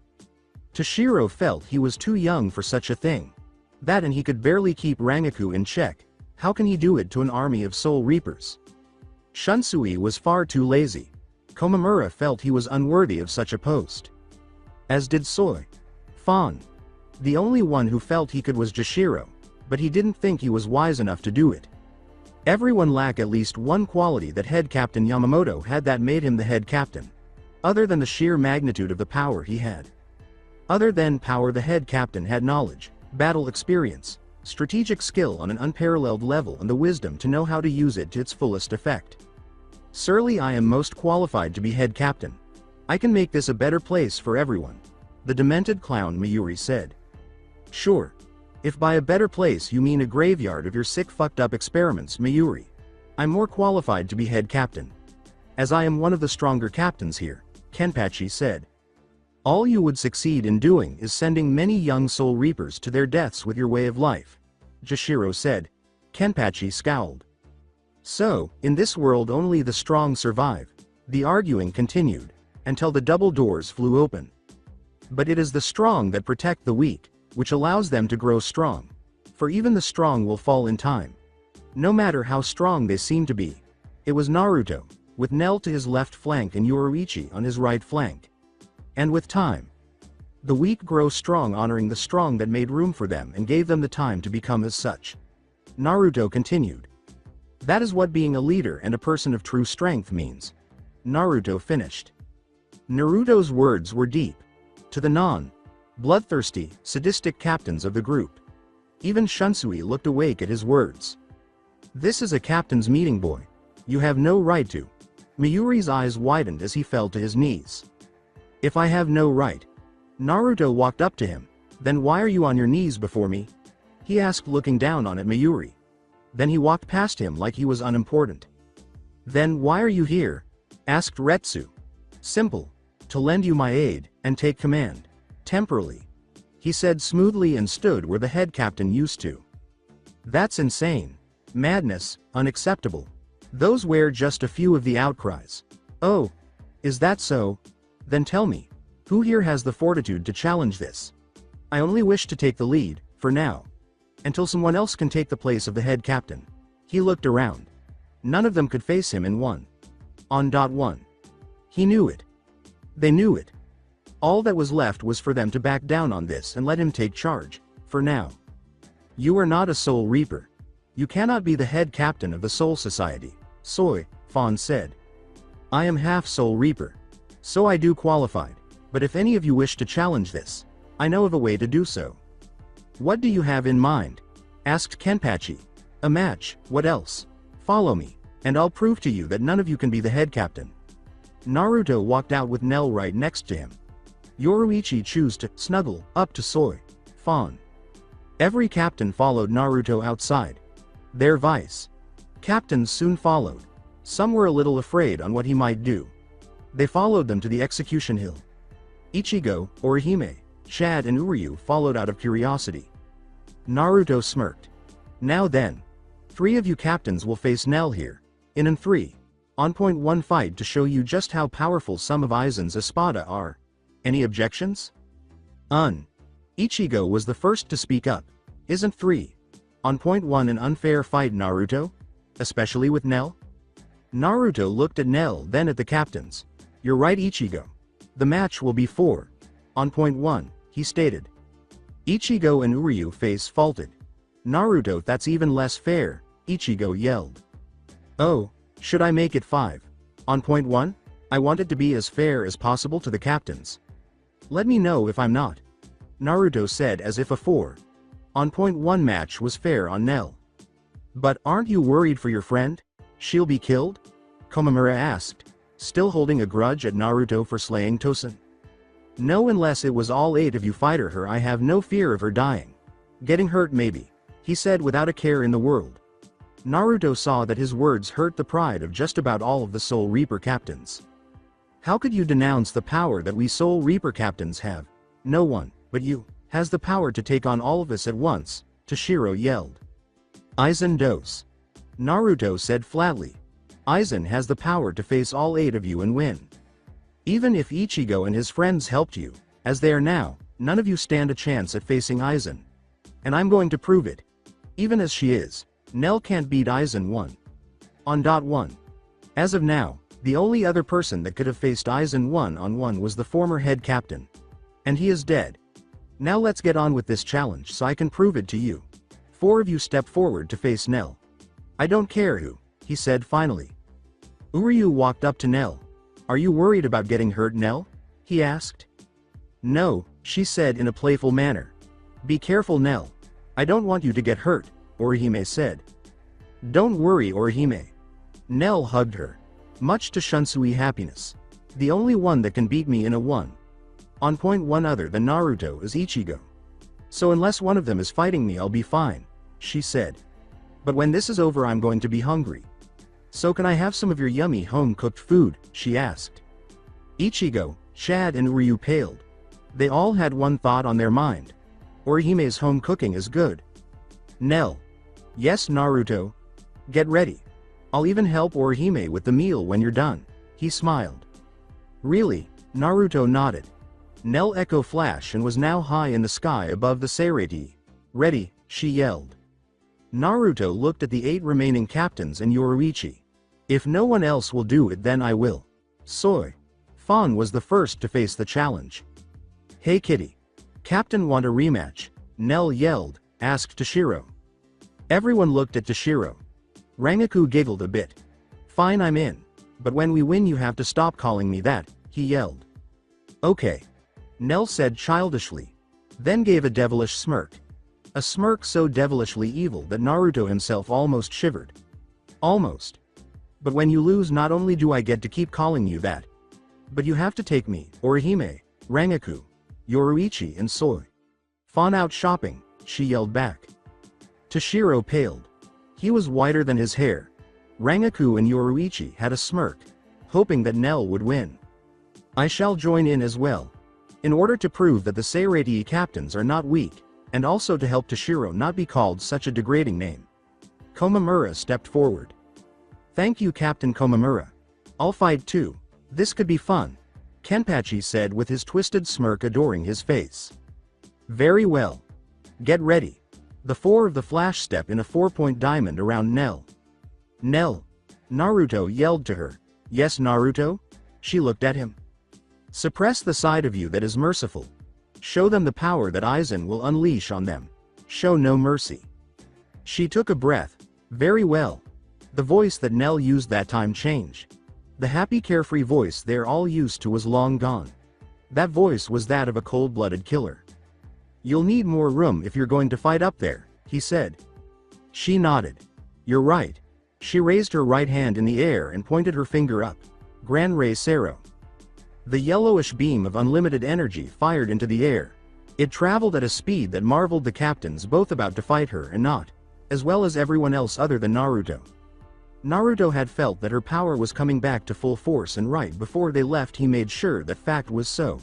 Toshiro felt he was too young for such a thing. That, and he could barely keep Rangaku in check. How can he do it to an army of Soul Reapers? Shunsui was far too lazy. Komamura felt he was unworthy of such a post. As did Soi. Fan. The only one who felt he could was Jashiro, but he didn't think he was wise enough to do it. Everyone lacked at least one quality that head captain Yamamoto had that made him the head captain. Other than the sheer magnitude of the power he had. Other than power, the head captain had knowledge, battle experience, strategic skill on an unparalleled level, and the wisdom to know how to use it to its fullest effect. "Surely I am most qualified to be head captain. I can make this a better place for everyone," the demented clown Mayuri said. "Sure. If by a better place you mean a graveyard of your sick fucked up experiments, Mayuri, I'm more qualified to be head captain. As I am one of the stronger captains here," Kenpachi said. "All you would succeed in doing is sending many young Soul Reapers to their deaths with your way of life," Jashiro said. Kenpachi scowled. "So, in this world only the strong survive." The arguing continued, until the double doors flew open. "But it is the strong that protect the weak, which allows them to grow strong. For even the strong will fall in time. No matter how strong they seem to be." It was Naruto, with Nell to his left flank and Yoruichi on his right flank. "And with time, the weak grow strong, honoring the strong that made room for them and gave them the time to become as such." Naruto continued. "That is what being a leader and a person of true strength means." Naruto finished. Naruto's words were deep. To the bloodthirsty, sadistic captains of the group. Even Shunsui looked awake at his words. "This is a captain's meeting, boy. You have no right to." Mayuri's eyes widened as he fell to his knees. "If I have no right?" Naruto walked up to him. "Then why are you on your knees before me?" he asked, looking down on at Mayuri. Then he walked past him like he was unimportant. "Then why are you here?" asked Retsu. "Simple. To lend you my aid, and take command. Temporarily," he said smoothly, and stood where the head captain used to. "That's insane. Madness, unacceptable." Those were just a few of the outcries. "Oh, is that so? Then tell me, who here has the fortitude to challenge this? I only wish to take the lead, for now." until someone else can take the place of the head captain. He looked around. None of them could face him in one. On dot one. He knew it. They knew it. All that was left was for them to back down on this and let him take charge, for now. You are not a Soul Reaper. You cannot be the head captain of the Soul Society, Soy, Fawn said. I am half Soul Reaper. So I do qualified, but if any of you wish to challenge this, I know of a way to do so. What do you have in mind? Asked Kenpachi. A match, what else? Follow me, and I'll prove to you that none of you can be the head captain. Naruto walked out with Nell right next to him. Yoruichi chose to snuggle up to Soy, Fawn. Every captain followed Naruto outside. Their vice captains soon followed. Some were a little afraid on what he might do. They followed them to the execution hill. Ichigo, Orihime, Shad and Uryu followed out of curiosity. Naruto smirked. Now then. 3 of you captains will face Nell here, in an 3-on-1 fight to show you just how powerful some of Aizen's espada are. Any objections? Ichigo was the first to speak up. Isn't 3-on-1 an unfair fight, Naruto? Especially with Nell? Naruto looked at Nell, then at the captains. You're right, Ichigo. The match will be 4-on-1, he stated. Ichigo and Uryu face faulted. Naruto, that's even less fair, Ichigo yelled. Oh, should I make it 5-on-1? I want it to be as fair as possible to the captains. Let me know if I'm not. Naruto said as if a 4-on-1 match was fair on Nell. But aren't you worried for your friend? She'll be killed? Komamura asked, still holding a grudge at Naruto for slaying Tosen. No, unless it was all 8 of you fighter her, I have no fear of her dying. Getting hurt maybe, he said without a care in the world. Naruto saw that his words hurt the pride of just about all of the Soul Reaper captains. How could you denounce the power that we Soul Reaper captains have? No one, but you, has the power to take on all of us at once, Toshiro yelled. Aizen does. Naruto said flatly. Aizen has the power to face all 8 of you and win. Even if Ichigo and his friends helped you, as they are now, none of you stand a chance at facing Aizen. And I'm going to prove it. Even as she is, Nell can't beat Aizen 1-on-1. As of now, the only other person that could have faced Aizen 1-on-1 was the former head captain. And he is dead. Now let's get on with this challenge so I can prove it to you. 4 of you step forward to face Nell. I don't care who, he said finally. Uryu walked up to Nell. Are you worried about getting hurt, Nell? He asked. No, she said in a playful manner. Be careful, Nell. I don't want you to get hurt, Orihime said. Don't worry, Orihime. Nell hugged her. Much to Shunsui happiness. The only one that can beat me in a 1-on-1 other than Naruto is Ichigo. So unless one of them is fighting me, I'll be fine, she said. But when this is over, I'm going to be hungry. So can I have some of your yummy home-cooked food, she asked. Ichigo, Shad and Uryu paled. They all had one thought on their mind. Orihime's home cooking is good. Nell. Yes, Naruto. Get ready. I'll even help Orihime with the meal when you're done, he smiled. Really? Naruto nodded. Nell echo flash and was now high in the sky above the Seireti. Ready, she yelled. Naruto looked at the 8 remaining captains and Yoruichi. If no one else will do it, then I will. Soy. Fawn was the first to face the challenge. Hey kitty. Captain, want a rematch? Nell yelled, asked Toshiro. Everyone looked at Toshiro. Rangaku giggled a bit. Fine, I'm in. But when we win you have to stop calling me that, he yelled. Okay. Nell said childishly. Then gave a devilish smirk. A smirk so devilishly evil that Naruto himself almost shivered. Almost. But when you lose, not only do I get to keep calling you that, but you have to take me, Orihime, Rangaku, Yoruichi and Soy. Fawn out shopping, she yelled back. Toshiro paled. He was whiter than his hair. Rangaku and Yoruichi had a smirk, hoping that Nell would win. I shall join in as well. In order to prove that the Seirei captains are not weak, and also to help Toshiro not be called such a degrading name. Komamura stepped forward. Thank you, Captain Komamura. I'll fight too. This could be fun, Kenpachi said with his twisted smirk adoring his face. Very well. Get ready. The 4 of the flash step in a 4-point diamond around Nell. Nell. Naruto yelled to her. Yes, Naruto? She looked at him. Suppress the side of you that is merciful. Show them the power that Aizen will unleash on them. Show no mercy. She took a breath. Very well. The voice that Nell used that time changed. The happy carefree voice they're all used to was long gone. That voice was that of a cold-blooded killer. You'll need more room if you're going to fight up there, he said. She nodded. You're right. She raised her right hand in the air and pointed her finger up. Gran Rey Cero. The yellowish beam of unlimited energy fired into the air. It traveled at a speed that marveled the captains both about to fight her and not, as well as everyone else other than Naruto. Naruto had felt that her power was coming back to full force, and right before they left he made sure that fact was so.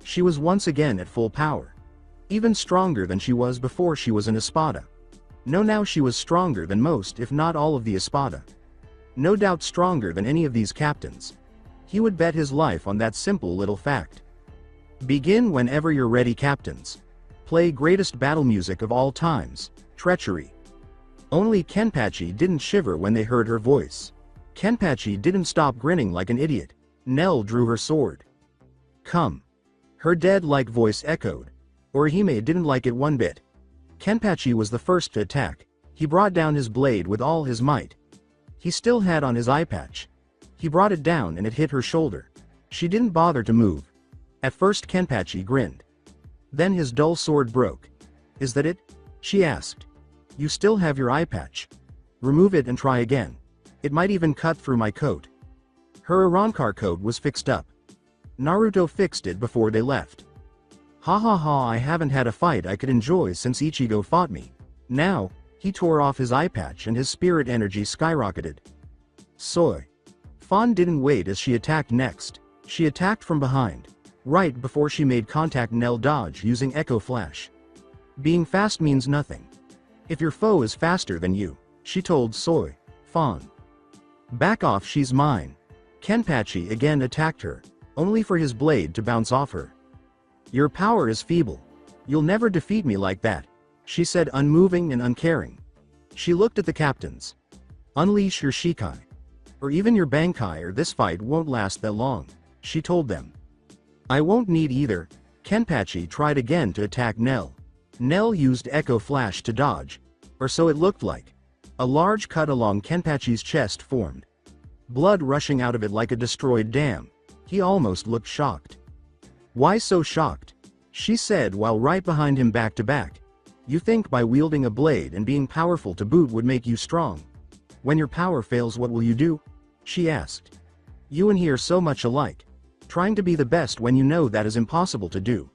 She was once again at full power. Even stronger than she was before she was an Espada. No, now she was stronger than most if not all of the Espada. No doubt stronger than any of these captains. He would bet his life on that simple little fact. Begin whenever you're ready, captains. Play greatest battle music of all times, Treachery. Only Kenpachi didn't shiver when they heard her voice. Kenpachi didn't stop grinning like an idiot. Nell drew her sword. Come. Her dead-like voice echoed. Orihime didn't like it one bit. Kenpachi was the first to attack. He brought down his blade with all his might. He still had on his eye patch. He brought it down and it hit her shoulder. She didn't bother to move. At first Kenpachi grinned. Then his dull sword broke. Is that it? She asked. You still have your eye patch. Remove it and try again. It might even cut through my coat. Her Arrancar coat was fixed up. Naruto fixed it before they left. Ha ha ha, I haven't had a fight I could enjoy since Ichigo fought me. Now, he tore off his eye patch and his spirit energy skyrocketed. Soy. Fawn didn't wait as she attacked next. She attacked from behind. Right before she made contact, Nell dodged using Echo Flash. Being fast means nothing. If your foe is faster than you, she told Soy. Fawn. Back off, she's mine. Kenpachi again attacked her, only for his blade to bounce off her. Your power is feeble. You'll never defeat me like that, she said, unmoving and uncaring. She looked at the captains. Unleash your Shikai. Or even your Bankai, or this fight won't last that long, she told them. I won't need either. Kenpachi tried again to attack Nell. Nell used Echo Flash to dodge. Or so it looked like. A large cut along Kenpachi's chest formed. Blood rushing out of it like a destroyed dam. He almost looked shocked. Why so shocked? She said while right behind him back to back. You think by wielding a blade and being powerful to boot would make you strong. When your power fails, what will you do? She asked. You and he are so much alike. Trying to be the best when you know that is impossible to do.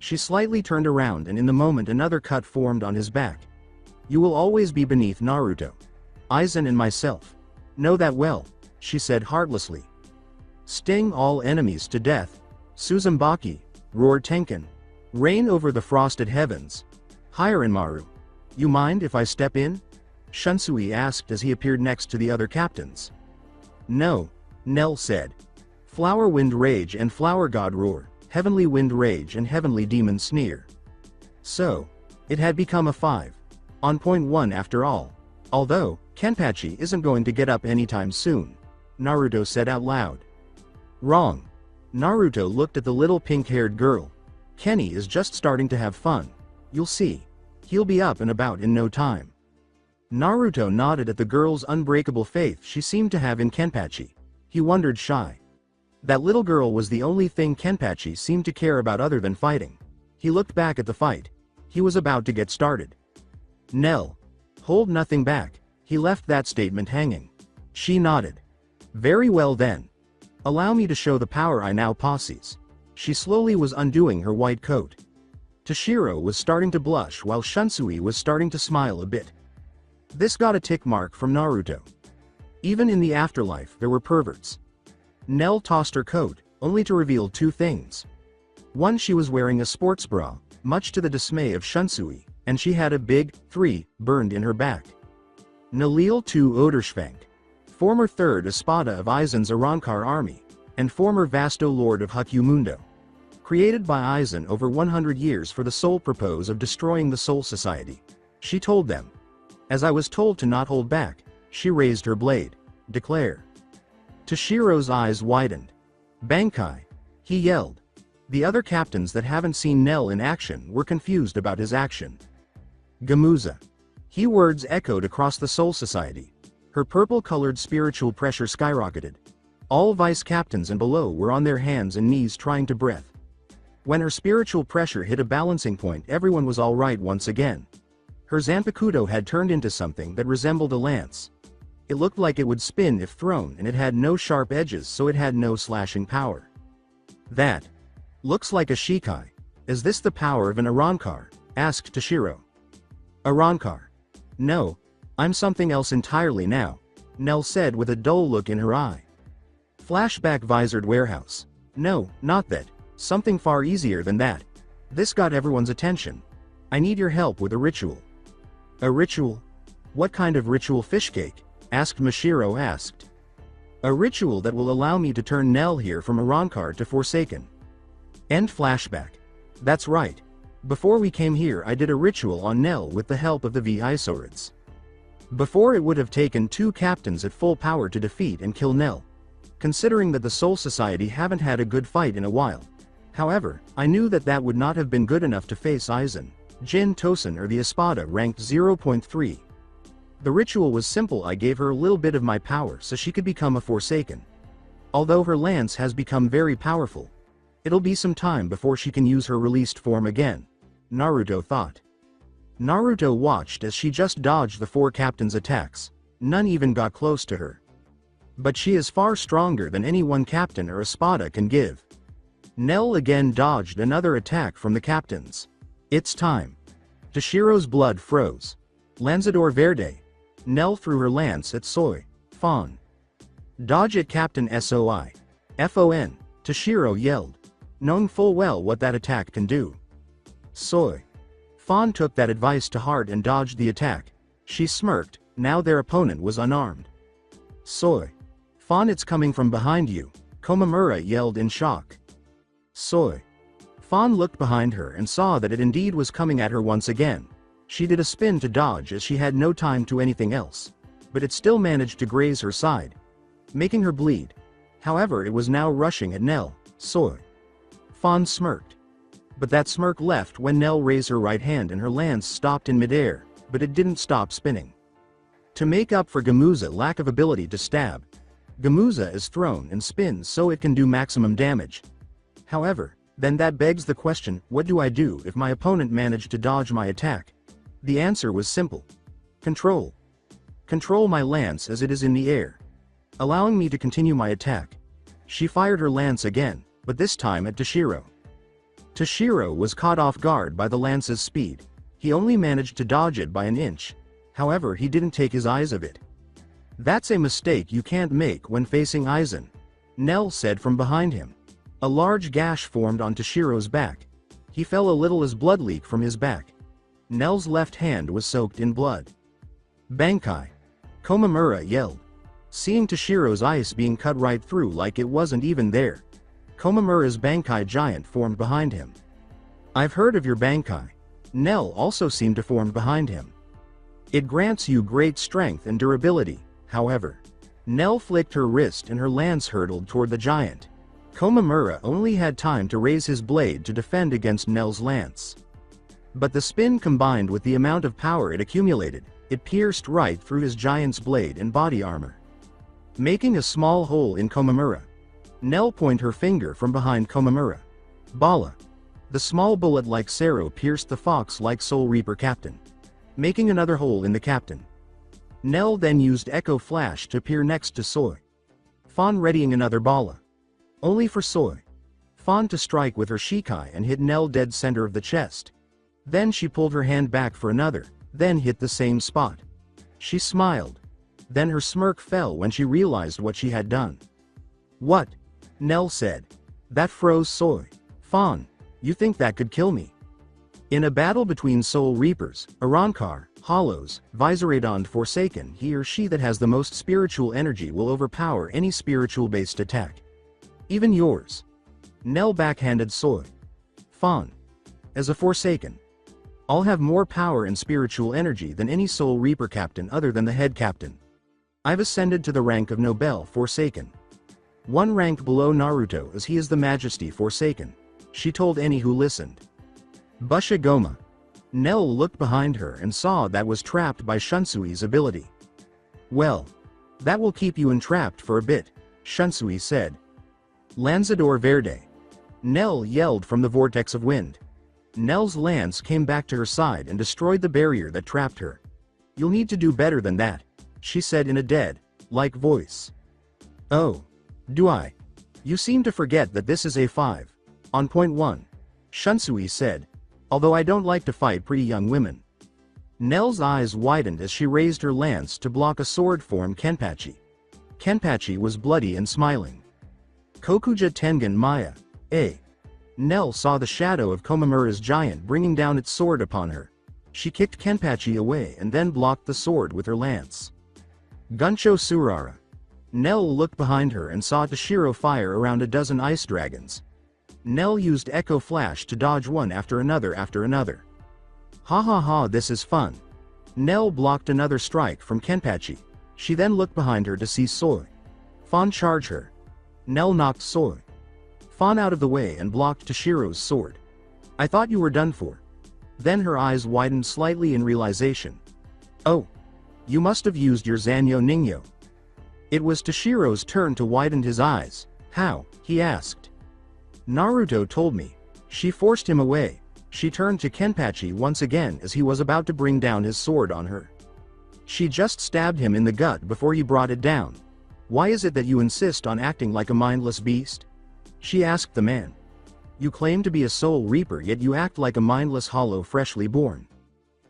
She slightly turned around and in the moment another cut formed on his back. You will always be beneath Naruto. Aizen and myself. Know that well, she said heartlessly. Sting all enemies to death. Suzumaki, roared Tenkan. Reign over the frosted heavens. Hiranmaru. You mind if I step in? Shunsui asked as he appeared next to the other captains. No, Nell said. Flower Wind Rage and Flower God Roar, Heavenly Wind Rage and Heavenly Demon Sneer. So, it had become a 5-on-1 after all. Although, Kenpachi isn't going to get up anytime soon, Naruto said out loud. Wrong. Naruto looked at the little pink-haired girl. Kenny is just starting to have fun. You'll see. He'll be up and about in no time. Naruto nodded at the girl's unbreakable faith she seemed to have in Kenpachi. He wondered shy. That little girl was the only thing Kenpachi seemed to care about other than fighting. He looked back at the fight. He was about to get started. Nell. Hold nothing back. He left that statement hanging. She nodded. Very well then. Allow me to show the power I now possess. She slowly was undoing her white coat. Toshiro was starting to blush while Shunsui was starting to smile a bit. This got a tick mark from Naruto. Even in the afterlife there were perverts. Nell tossed her coat, only to reveal two things. One, she was wearing a sports bra, much to the dismay of Shunsui, and she had a big 3 burned in her back. Nalil II Oderschwank, former 3rd Espada of Aizen's Arrancar army, and former Vasto Lord of Hukyumundo. Created by Aizen over 100 years for the sole purpose of destroying the Soul Society. She told them. As I was told to not hold back, she raised her blade. Declare. Toshiro's eyes widened. Bankai! He yelled. The other captains that haven't seen Nell in action were confused about his action. Gamuza. He words echoed across the Soul Society. Her purple-colored spiritual pressure skyrocketed. All vice captains and below were on their hands and knees trying to breathe. When her spiritual pressure hit a balancing point, everyone was alright once again. Her Zanpakuto had turned into something that resembled a lance. It looked like it would spin if thrown, and it had no sharp edges, so it had no slashing power. That looks like a Shikai. Is this the power of an Arankar? Asked Toshiro. Arankar. No. I'm something else entirely now, Nell said with a dull look in her eye. Flashback visored warehouse. No, not that. Something far easier than that. This got everyone's attention. I need your help with a ritual. A ritual? What kind of ritual? Fishcake? Asked Mashiro asked. A ritual that will allow me to turn Nell here from Arankar to Forsaken. End flashback. That's right. Before we came here I did a ritual on Nell with the help of the Visorids. Before it would have taken 2 captains at full power to defeat and kill Nell. Considering that the Soul Society haven't had a good fight in a while. However, I knew that that would not have been good enough to face Aizen, Jin Tosen or the Espada ranked 0.3. The ritual was simple. I gave her a little bit of my power so she could become a Forsaken. Although her lance has become very powerful, it'll be some time before she can use her released form again, Naruto thought. Naruto watched as she just dodged the 4 captains' attacks. None even got close to her. But she is far stronger than any one captain or Espada can give. Nell again dodged another attack from the captains. It's time. Toshiro's blood froze. Lanzador Verde. Nell threw her lance at Soy. Fawn. Dodge it, Captain Soi. Fon. Toshiro yelled, knowing full well what that attack can do. Soy. Fawn took that advice to heart and dodged the attack. She smirked. Now their opponent was unarmed. Soy. Fawn, it's coming from behind you, Komamura yelled in shock. Soy. Fawn looked behind her and saw that it indeed was coming at her once again. She did a spin to dodge as she had no time to anything else. But it still managed to graze her side, making her bleed. However, it was now rushing at Nell. Soy. Fawn smirked. But that smirk left when Nell raised her right hand and her lance stopped in midair, but it didn't stop spinning. To make up for Gamuza's lack of ability to stab, Gamuza is thrown and spins so it can do maximum damage. However, then that begs the question, what do I do if my opponent managed to dodge my attack? The answer was simple. Control. Control my lance as it is in the air, allowing me to continue my attack. She fired her lance again, but this time at Toshiro. Toshiro was caught off guard by the lance's speed. He only managed to dodge it by an inch. However, he didn't take his eyes of it. That's a mistake you can't make when facing Aizen, Nell said from behind him. A large gash formed on Toshiro's back. He fell a little as blood leaked from his back. Nell's left hand was soaked in blood. Bankai! Komamura yelled. Seeing Toshiro's ice being cut right through like it wasn't even there, Komamura's Bankai giant formed behind him. I've heard of your Bankai. Nell also seemed to form behind him. It grants you great strength and durability, however. Nell flicked her wrist and her lance hurtled toward the giant. Komamura only had time to raise his blade to defend against Nell's lance. But the spin combined with the amount of power it accumulated, it pierced right through his giant's blade and body armor, making a small hole in Komamura. Nell pointed her finger from behind Komamura. Bala. The small bullet like Sero pierced the fox-like Soul Reaper captain, making another hole in the captain. Nell then used Echo Flash to appear next to Soy. Fawn readying another Bala. Only for Soy. Fawn to strike with her Shikai and hit Nell dead center of the chest. Then she pulled her hand back for another, then hit the same spot. She smiled. Then her smirk fell when she realized what she had done. What? Nell said. That froze Soy. Fawn, you think that could kill me? In a battle between Soul Reapers, Arankar, Hollows, Visoradon Forsaken, he or she that has the most spiritual energy will overpower any spiritual-based attack. Even yours. Nell backhanded Soy. Fawn. As a Forsaken. I'll have more power and spiritual energy than any Soul Reaper captain other than the head captain. I've ascended to the rank of Nobel Forsaken. One rank below Naruto as he is the Majesty Forsaken, she told any who listened. Busha Goma. Nell looked behind her and saw that was trapped by Shunsui's ability. Well, that will keep you entrapped for a bit, Shunsui said. Lanzador Verde. Nell yelled from the vortex of wind. Nell's lance came back to her side and destroyed the barrier that trapped her. You'll need to do better than that, she said in a dead-like voice. Oh. Do I? You seem to forget that this is A5. On point 1. Shunsui said. Although I don't like to fight pretty young women. Nell's eyes widened as she raised her lance to block a sword-form Kenpachi. Kenpachi was bloody and smiling. Kokuja Tengen Maya. Nell saw the shadow of Komamura's giant bringing down its sword upon her. She kicked Kenpachi away and then blocked the sword with her lance. Guncho Surara. Nell looked behind her and saw Toshiro fire around a dozen ice dragons. Nell used Echo Flash to dodge one after another. Ha ha ha, this is fun. Nell blocked another strike from Kenpachi. She then looked behind her to see Soy Fan charge her. Nell knocked Soy Fan out of the way and blocked Toshiro's sword. I thought you were done for. Then her eyes widened slightly in realization. Oh. You must have used your Zanyo Ningyo. It was Toshiro's turn to widen his eyes. How? He asked. Naruto told me. She forced him away. She turned to Kenpachi once again as he was about to bring down his sword on her. She just stabbed him in the gut before he brought it down. Why is it that you insist on acting like a mindless beast? She asked the man. You claim to be a soul reaper yet you act like a mindless hollow freshly born.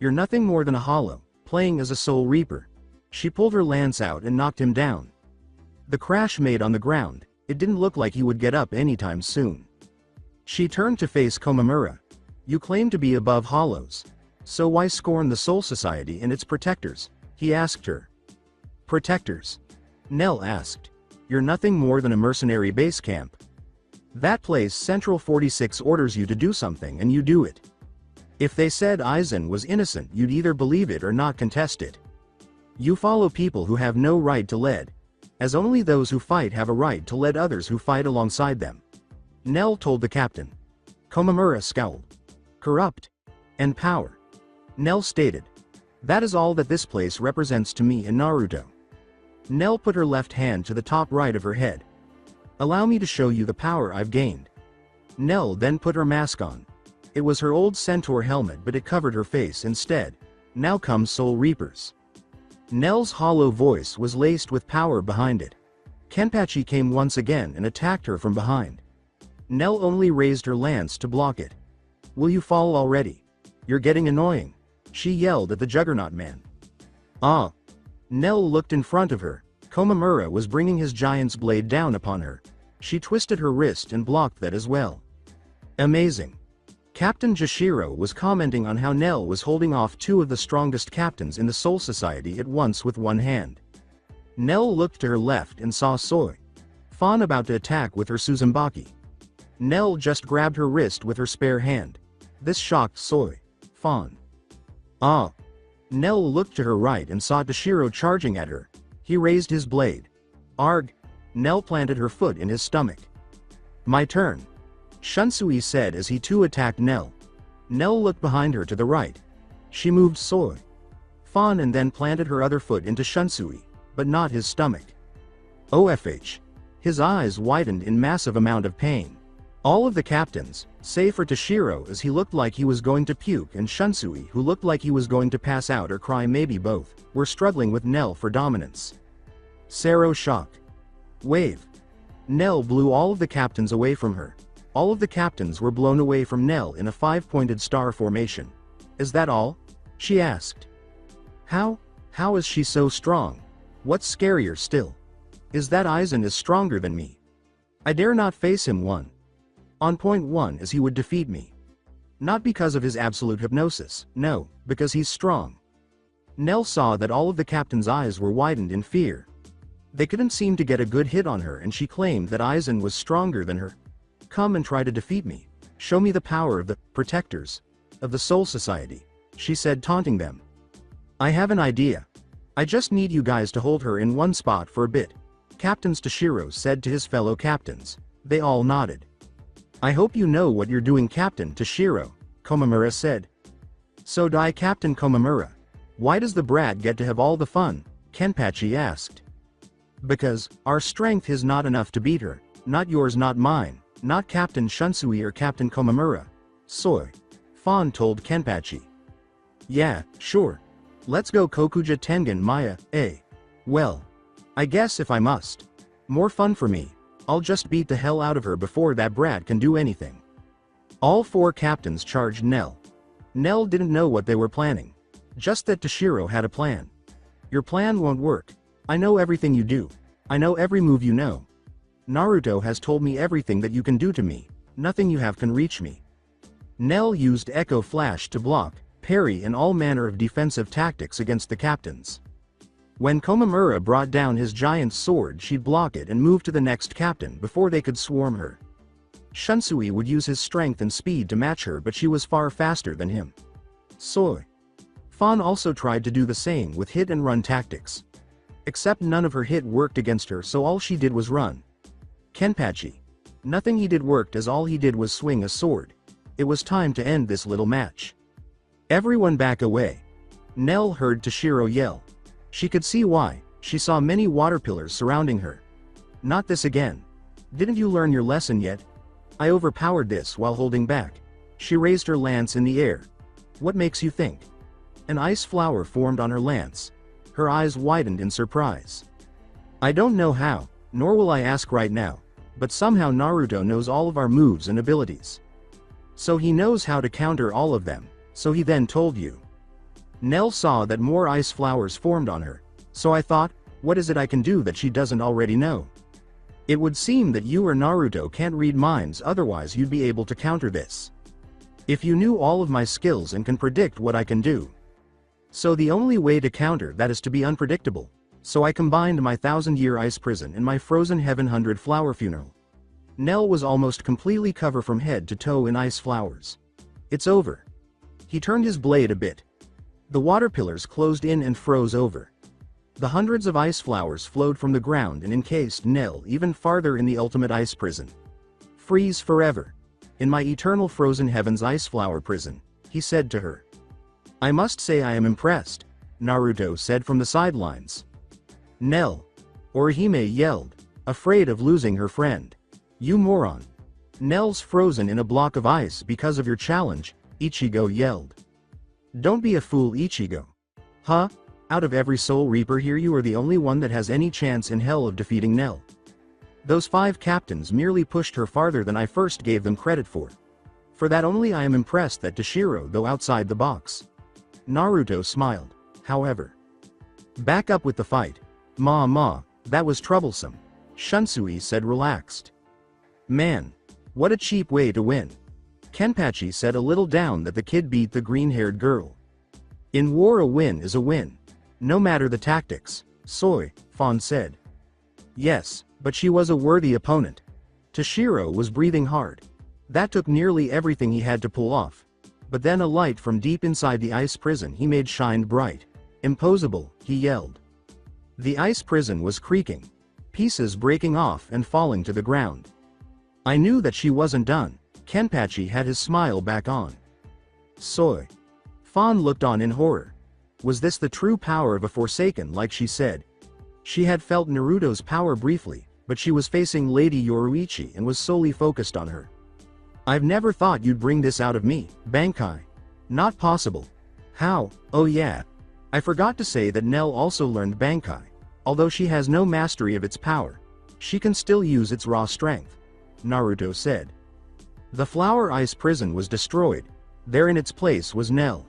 You're nothing more than a hollow, playing as a soul reaper. She pulled her lance out and knocked him down. The crash made on the ground. It didn't look like he would get up anytime soon. She turned to face Komamura. You claim to be above hollows. So why scorn the Soul Society and its protectors? He asked her. Protectors? Nell asked. You're nothing more than a mercenary base camp. That place Central 46 orders you to do something and you do it. If they said Aizen was innocent you'd either believe it or not contest it. You follow people who have no right to lead. As only those who fight have a right to lead others who fight alongside them. Nell told the captain. Komamura scowled. Corrupt. And power. Nell stated. That is all that this place represents to me in Naruto. Nell put her left hand to the top right of her head. Allow me to show you the power I've gained. Nell then put her mask on. It was her old centaur helmet but it covered her face instead. Now come Soul Reapers. Nell's hollow voice was laced with power behind it. Kenpachi came once again and attacked her from behind. Nell only raised her lance to block it. Will you fall already? You're getting annoying. She yelled at the Juggernaut man. Ah. Nell looked in front of her. Komamura was bringing his giant's blade down upon her. She twisted her wrist and blocked that as well. Amazing. Captain Jashiro was commenting on how Nell was holding off two of the strongest captains in the Soul Society at once with one hand. Nell looked to her left and saw Soy Fan about to attack with her Suzumaki. Nell just grabbed her wrist with her spare hand. This shocked Soy Fan. Ah. Nell looked to her right and saw Toshiro charging at her. He raised his blade. Arg. Nell planted her foot in his stomach. My turn. Shunsui said as he too attacked Nell. Nell looked behind her to the right. She moved Soy Fan and then planted her other foot into Shunsui, but not his stomach. OFH. His eyes widened in massive amount of pain. All of the captains, save for Toshiro as he looked like he was going to puke and Shunsui who looked like he was going to pass out or cry, maybe both, were struggling with Nell for dominance. Sero shock. Wave. Nell blew all of the captains away from her. All of the captains were blown away from Nell in a 5-pointed star formation. Is that all? She asked. How is she so strong? What's scarier still? Is that Aizen is stronger than me? I dare not face him one. On point 1 as he would defeat me. Not because of his absolute hypnosis, no, because he's strong. Nell saw that all of the captains' eyes were widened in fear. They couldn't seem to get a good hit on her and she claimed that Aizen was stronger than her. Come and try to defeat me. Show me the power of the protectors. of the Soul Society, she said, taunting them. I have an idea. I just need you guys to hold her in one spot for a bit, Captain Toshiro said to his fellow captains. They all nodded. I hope you know what you're doing, Captain Toshiro, Komamura said. So do I, Captain Komamura. Why does the brat get to have all the fun? Kenpachi asked. Because our strength is not enough to beat her, not yours, not mine, not Captain Shunsui or Captain Komamura. Soy. Fawn told Kenpachi. Yeah, sure. Let's go, Kokuja Tengen Maya, eh? Well, I guess if I must. More fun for me. I'll just beat the hell out of her before that brat can do anything. All four captains charged Nell. Nell didn't know what they were planning. Just that Toshiro had a plan. Your plan won't work. I know everything you do. I know every move you know. Naruto has told me everything that you can do to me. Nothing you have can reach me. Nell used Echo Flash to block, parry and all manner of defensive tactics against the captains. When Komamura brought down his giant sword, she'd block it and move to the next captain before they could swarm her. Shunsui would use his strength and speed to match her, but she was far faster than him. Soy. Fawn also tried to do the same with hit and run tactics. Except none of her hit worked against her, so all she did was run. Kenpachi. Nothing he did worked, as all he did was swing a sword. It was time to end this little match. Everyone back away. Nell heard Toshiro yell. She could see why. She saw many water pillars surrounding her. Not this again. Didn't you learn your lesson yet? I overpowered this while holding back. She raised her lance in the air. What makes you think? An ice flower formed on her lance. Her eyes widened in surprise. I don't know how, nor will I ask right now, but somehow Naruto knows all of our moves and abilities. So he knows how to counter all of them, so he then told you. Nell saw that more ice flowers formed on her, so I thought, what is it I can do that she doesn't already know? It would seem that you or Naruto can't read minds, otherwise you'd be able to counter this. If you knew all of my skills and can predict what I can do. So the only way to counter that is to be unpredictable, so I combined my 1,000-year ice prison and my frozen heaven 100-flower funeral. Nell was almost completely covered from head to toe in ice flowers. It's over. He turned his blade a bit. The water pillars closed in and froze over. The hundreds of ice flowers flowed from the ground and encased Nell even farther in the ultimate ice prison. Freeze forever. In my eternal frozen heavens ice flower prison, he said to her. I must say I am impressed, Naruto said from the sidelines. Nell. Orihime yelled, afraid of losing her friend. You moron. Nell's frozen in a block of ice because of your challenge, Ichigo yelled. Don't be a fool, Ichigo. Huh? Out of every Soul Reaper here, you are the only one that has any chance in hell of defeating Nell. Those 5 captains merely pushed her farther than I first gave them credit for. For that only I am impressed that Toshiro, though outside the box. Naruto smiled, however. Back up with the fight. Ma, that was troublesome. Shunsui said, relaxed. Man. What a cheap way to win. Kenpachi said, a little down, that the kid beat the green-haired girl. In war a win is a win. No matter the tactics. Soy, Fawn said. Yes, but she was a worthy opponent. Toshiro was breathing hard. That took nearly everything he had to pull off. But then a light from deep inside the ice prison he made shined bright. Imposable, he yelled. The ice prison was creaking. Pieces breaking off and falling to the ground. I knew that she wasn't done. Kenpachi had his smile back on. Soy. Fawn looked on in horror. Was this the true power of a Forsaken, like she said? She had felt Naruto's power briefly, but she was facing Lady Yoruichi and was solely focused on her. I've never thought you'd bring this out of me, Bankai. Not possible. How? Oh yeah. I forgot to say that Nell also learned Bankai. Although she has no mastery of its power, she can still use its raw strength, Naruto said. The flower ice prison was destroyed. There in its place was Nell.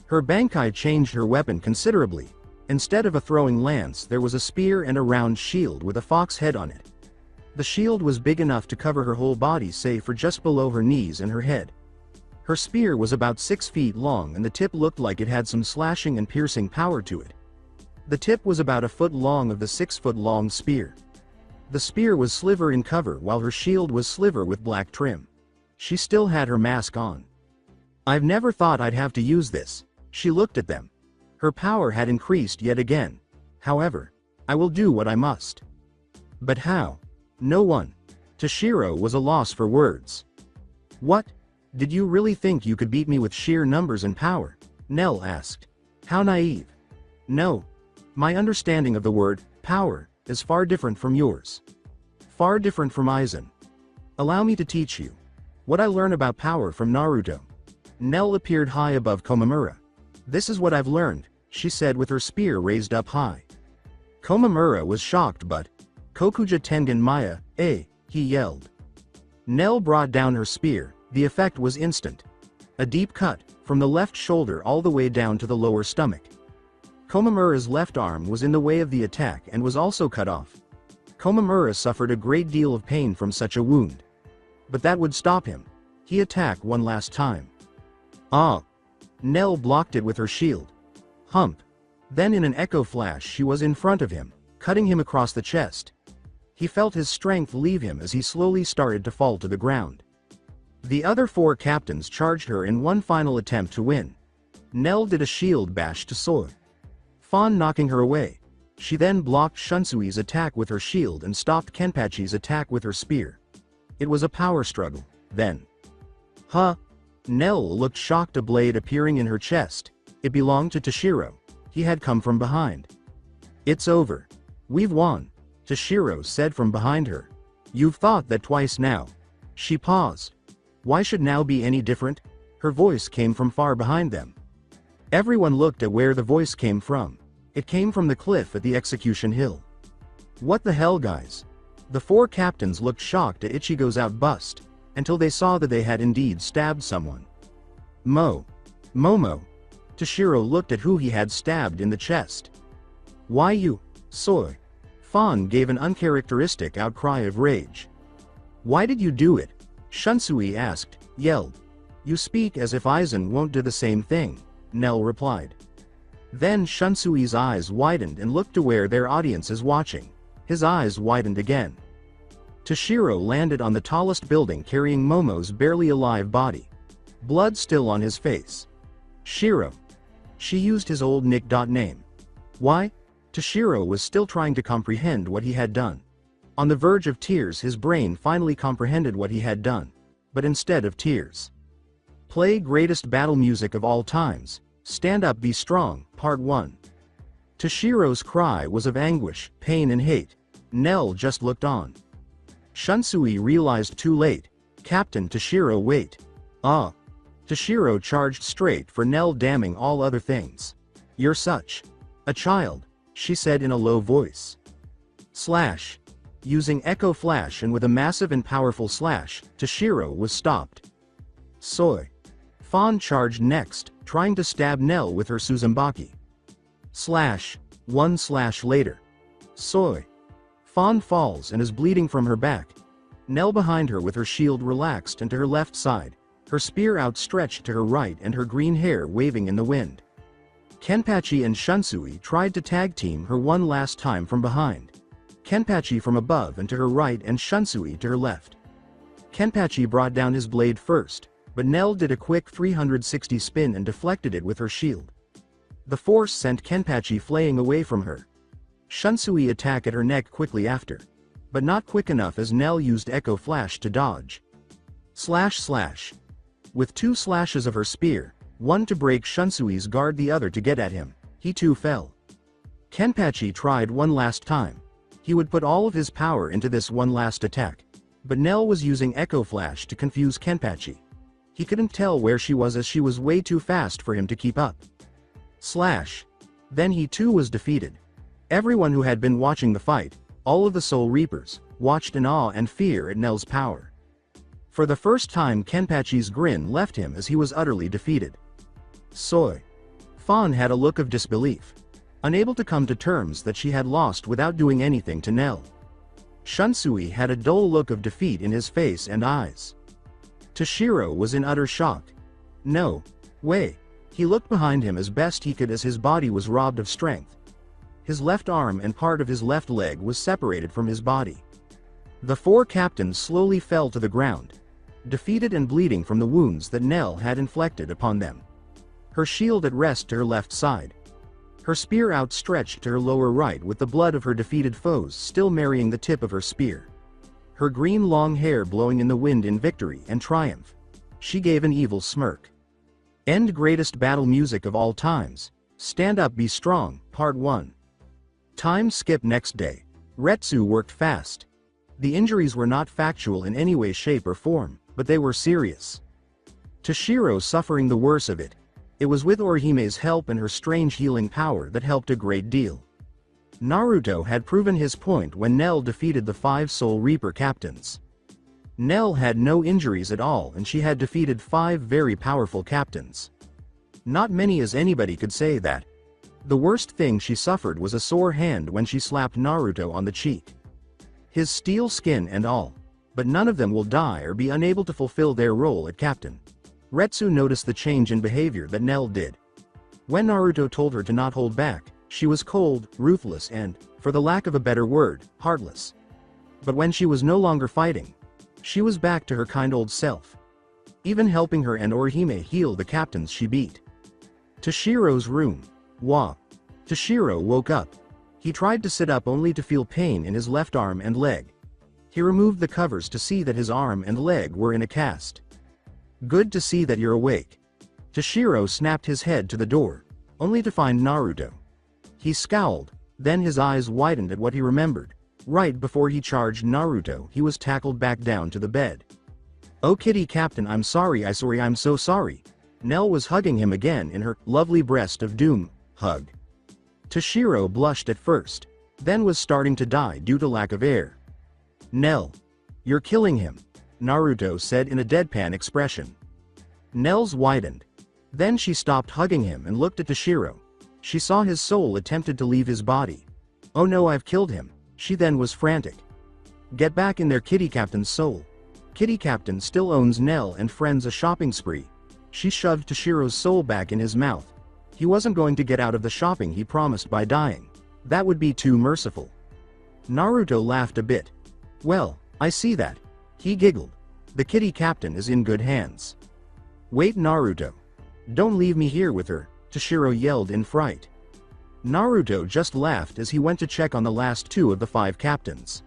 Her Bankai changed her weapon considerably. Instead of a throwing lance, there was a spear and a round shield with a fox head on it. The shield was big enough to cover her whole body save for just below her knees and her head. Her spear was about 6 feet long and the tip looked like it had some slashing and piercing power to it. The tip was about a foot long of the 6-foot-long spear. The spear was sliver in cover while her shield was sliver with black trim. She still had her mask on. I've never thought I'd have to use this. She looked at them. Her power had increased yet again. However, I will do what I must. But how? No one. Toshiro was a loss for words. What? Did you really think you could beat me with sheer numbers and power? Nell asked. How naive. No. My understanding of the word, power, is far different from yours. Far different from Aizen. Allow me to teach you. What I learn about power from Naruto. Nell appeared high above Komamura. This is what I've learned, she said with her spear raised up high. Komamura was shocked but, Kokuja Tengen Maya, he yelled. Nell brought down her spear, the effect was instant. A deep cut, from the left shoulder all the way down to the lower stomach. Komamura's left arm was in the way of the attack and was also cut off. Komamura suffered a great deal of pain from such a wound. But that would stop him. He attacked one last time. Ah! Nell blocked it with her shield. Hump! Then in an echo flash she was in front of him, cutting him across the chest. He felt his strength leave him as he slowly started to fall to the ground. The other 4 captains charged her in one final attempt to win. Nell did a shield bash to Soi. Fawn knocking her away. She then blocked Shunsui's attack with her shield and stopped Kenpachi's attack with her spear. It was a power struggle, then. Huh? Nell looked shocked, a blade appearing in her chest. It belonged to Toshiro. He had come from behind. It's over. We've won, Toshiro said from behind her. You've thought that twice now. She paused. Why should now be any different? Her voice came from far behind them. Everyone looked at where the voice came from. It came from the cliff at the execution hill. What the hell, guys? The 4 captains looked shocked at Ichigo's outburst, until they saw that they had indeed stabbed someone. Momo. Toshiro looked at who he had stabbed in the chest. Why you, Soi? Fawn gave an uncharacteristic outcry of rage. Why did you do it? Shunsui asked, yelled. You speak as if Aizen won't do the same thing, Nell replied. Then Shunsui's eyes widened and looked to where their audience is watching. His eyes widened again. Toshiro landed on the tallest building carrying Momo's barely alive body. Blood still on his face. Shiro. She used his old nickname. Why? Toshiro was still trying to comprehend what he had done. On the verge of tears, his brain finally comprehended what he had done. But instead of tears. Play greatest battle music of all times. Stand Up Be Strong, Part 1. Toshiro's cry was of anguish, pain and hate. Nell just looked on. Shunsui realized too late. Captain Toshiro, wait. Ah. Toshiro charged straight for Nell, damning all other things. You're such a child, she said in a low voice. Slash. Using Echo Flash and with a massive and powerful slash, Toshiro was stopped. Soi. Fawn charged next, trying to stab Nell with her Suzambaki. Slash. 1 slash later. Soi. Fawn falls and is bleeding from her back. Nell behind her with her shield relaxed and to her left side, her spear outstretched to her right and her green hair waving in the wind. Kenpachi and Shunsui tried to tag team her one last time from behind. Kenpachi from above and to her right and Shunsui to her left. Kenpachi brought down his blade first, but Nell did a quick 360 spin and deflected it with her shield. The force sent Kenpachi flaying away from her. Shunsui attacked at her neck quickly after, but not quick enough as Nell used Echo Flash to dodge. Slash slash. With 2 slashes of her spear, one to break Shunsui's guard, the other to get at him, he too fell. Kenpachi tried one last time. He would put all of his power into this one last attack, but Nell was using Echo Flash to confuse Kenpachi. He couldn't tell where she was as she was way too fast for him to keep up. Slash. Then he too was defeated. Everyone who had been watching the fight, all of the Soul Reapers, watched in awe and fear at Nell's power. For the first time Kenpachi's grin left him as he was utterly defeated. Soi. Fawn had a look of disbelief, unable to come to terms that she had lost without doing anything to Nell. Shunsui had a dull look of defeat in his face and eyes. Toshiro was in utter shock. No way. He looked behind him as best he could as his body was robbed of strength. His left arm and part of his left leg was separated from his body. The 4 captains slowly fell to the ground. defeated and bleeding from the wounds that Nell had inflicted upon them. Her shield at rest to her left side. Her spear outstretched to her lower right with the blood of her defeated foes still marrying the tip of her spear. Her green long hair blowing in the wind in victory and triumph. She gave an evil smirk. End greatest battle music of all times. Stand Up Be Strong, Part 1. Time skip next day. Retsu worked fast. The injuries were not factual in any way, shape or form, but they were serious. Toshiro suffering the worst of it. It was with Orihime's help and her strange healing power that helped a great deal. Naruto had proven his point when Nell defeated the 5 Soul Reaper captains. Nell had no injuries at all and she had defeated 5 very powerful captains. Not many as anybody could say that. The worst thing she suffered was a sore hand when she slapped Naruto on the cheek. His steel skin and all. But none of them will die or be unable to fulfill their role at captain. Retsu noticed the change in behavior that Nell did. When Naruto told her to not hold back, she was cold, ruthless and, for the lack of a better word, heartless. But when she was no longer fighting, she was back to her kind old self. Even helping her and Orihime heal the captains she beat. Toshiro's room. Wah. Toshiro woke up. He tried to sit up only to feel pain in his left arm and leg. He removed the covers to see that his arm and leg were in a cast. Good to see that you're awake. Toshiro snapped his head to the door, only to find Naruto. He scowled, then his eyes widened at what he remembered. Right before he charged Naruto, he was tackled back down to the bed. "Oh kitty captain, I'm so sorry." Nell was hugging him again in her lovely breast of doom hug. Toshiro blushed at first, then was starting to die due to lack of air. "Nell, you're killing him," Naruto said in a deadpan expression. Nell's widened. Then she stopped hugging him and looked at Toshiro. She saw his soul attempted to leave his body. "Oh no, I've killed him." She then was frantic. "Get back in there, Kitty Captain's soul." Kitty Captain still owns Nell and friends a shopping spree. She shoved Toshiro's soul back in his mouth. He wasn't going to get out of the shopping he promised by dying. That would be too merciful. Naruto laughed a bit. "Well, I see that." He giggled. "The Kitty Captain is in good hands." "Wait, Naruto. Don't leave me here with her," Toshiro yelled in fright. Naruto just laughed as he went to check on the last 2 of the 5 captains.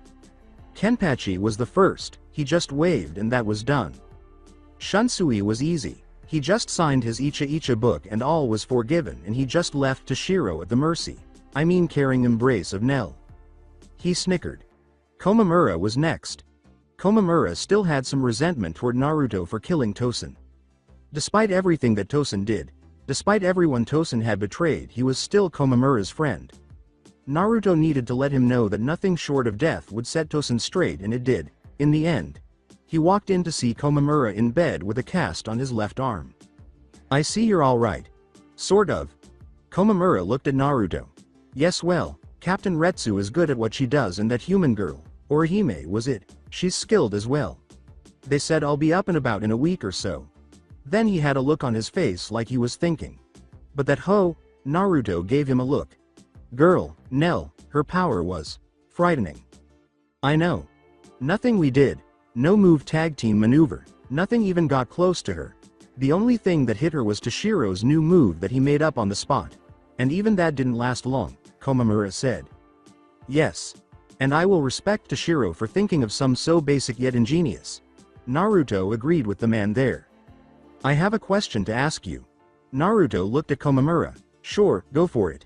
Kenpachi was the first, he just waved and that was done. Shunsui was easy. He just signed his Icha book and all was forgiven and he just left Toshiro at the caring embrace of Nell. He snickered. Komamura was next. Komamura still had some resentment toward Naruto for killing Tosen. Despite everything that Tosen did, despite everyone Tosen had betrayed, he was still Komamura's friend. Naruto needed to let him know that nothing short of death would set Tosen straight and it did, in the end. He walked in to see Komamura in bed with a cast on his left arm. "I see you're alright." "Sort of." Komamura looked at Naruto. "Yes, well, Captain Retsu is good at what she does and that human girl, Orihime, was it? She's skilled as well. They said I'll be up and about in a week or so." Then he had a look on his face like he was thinking. "But that Naruto gave him a look. "Girl, Nell, her power was frightening." "I know. Nothing we did. No move tag team maneuver. Nothing even got close to her. The only thing that hit her was Toshiro's new move that he made up on the spot. And even that didn't last long," Komamura said. "Yes. And I will respect Toshiro for thinking of some so basic yet ingenious." Naruto agreed with the man there. "I have a question to ask you." Naruto looked at Komamura. "Sure, go for it."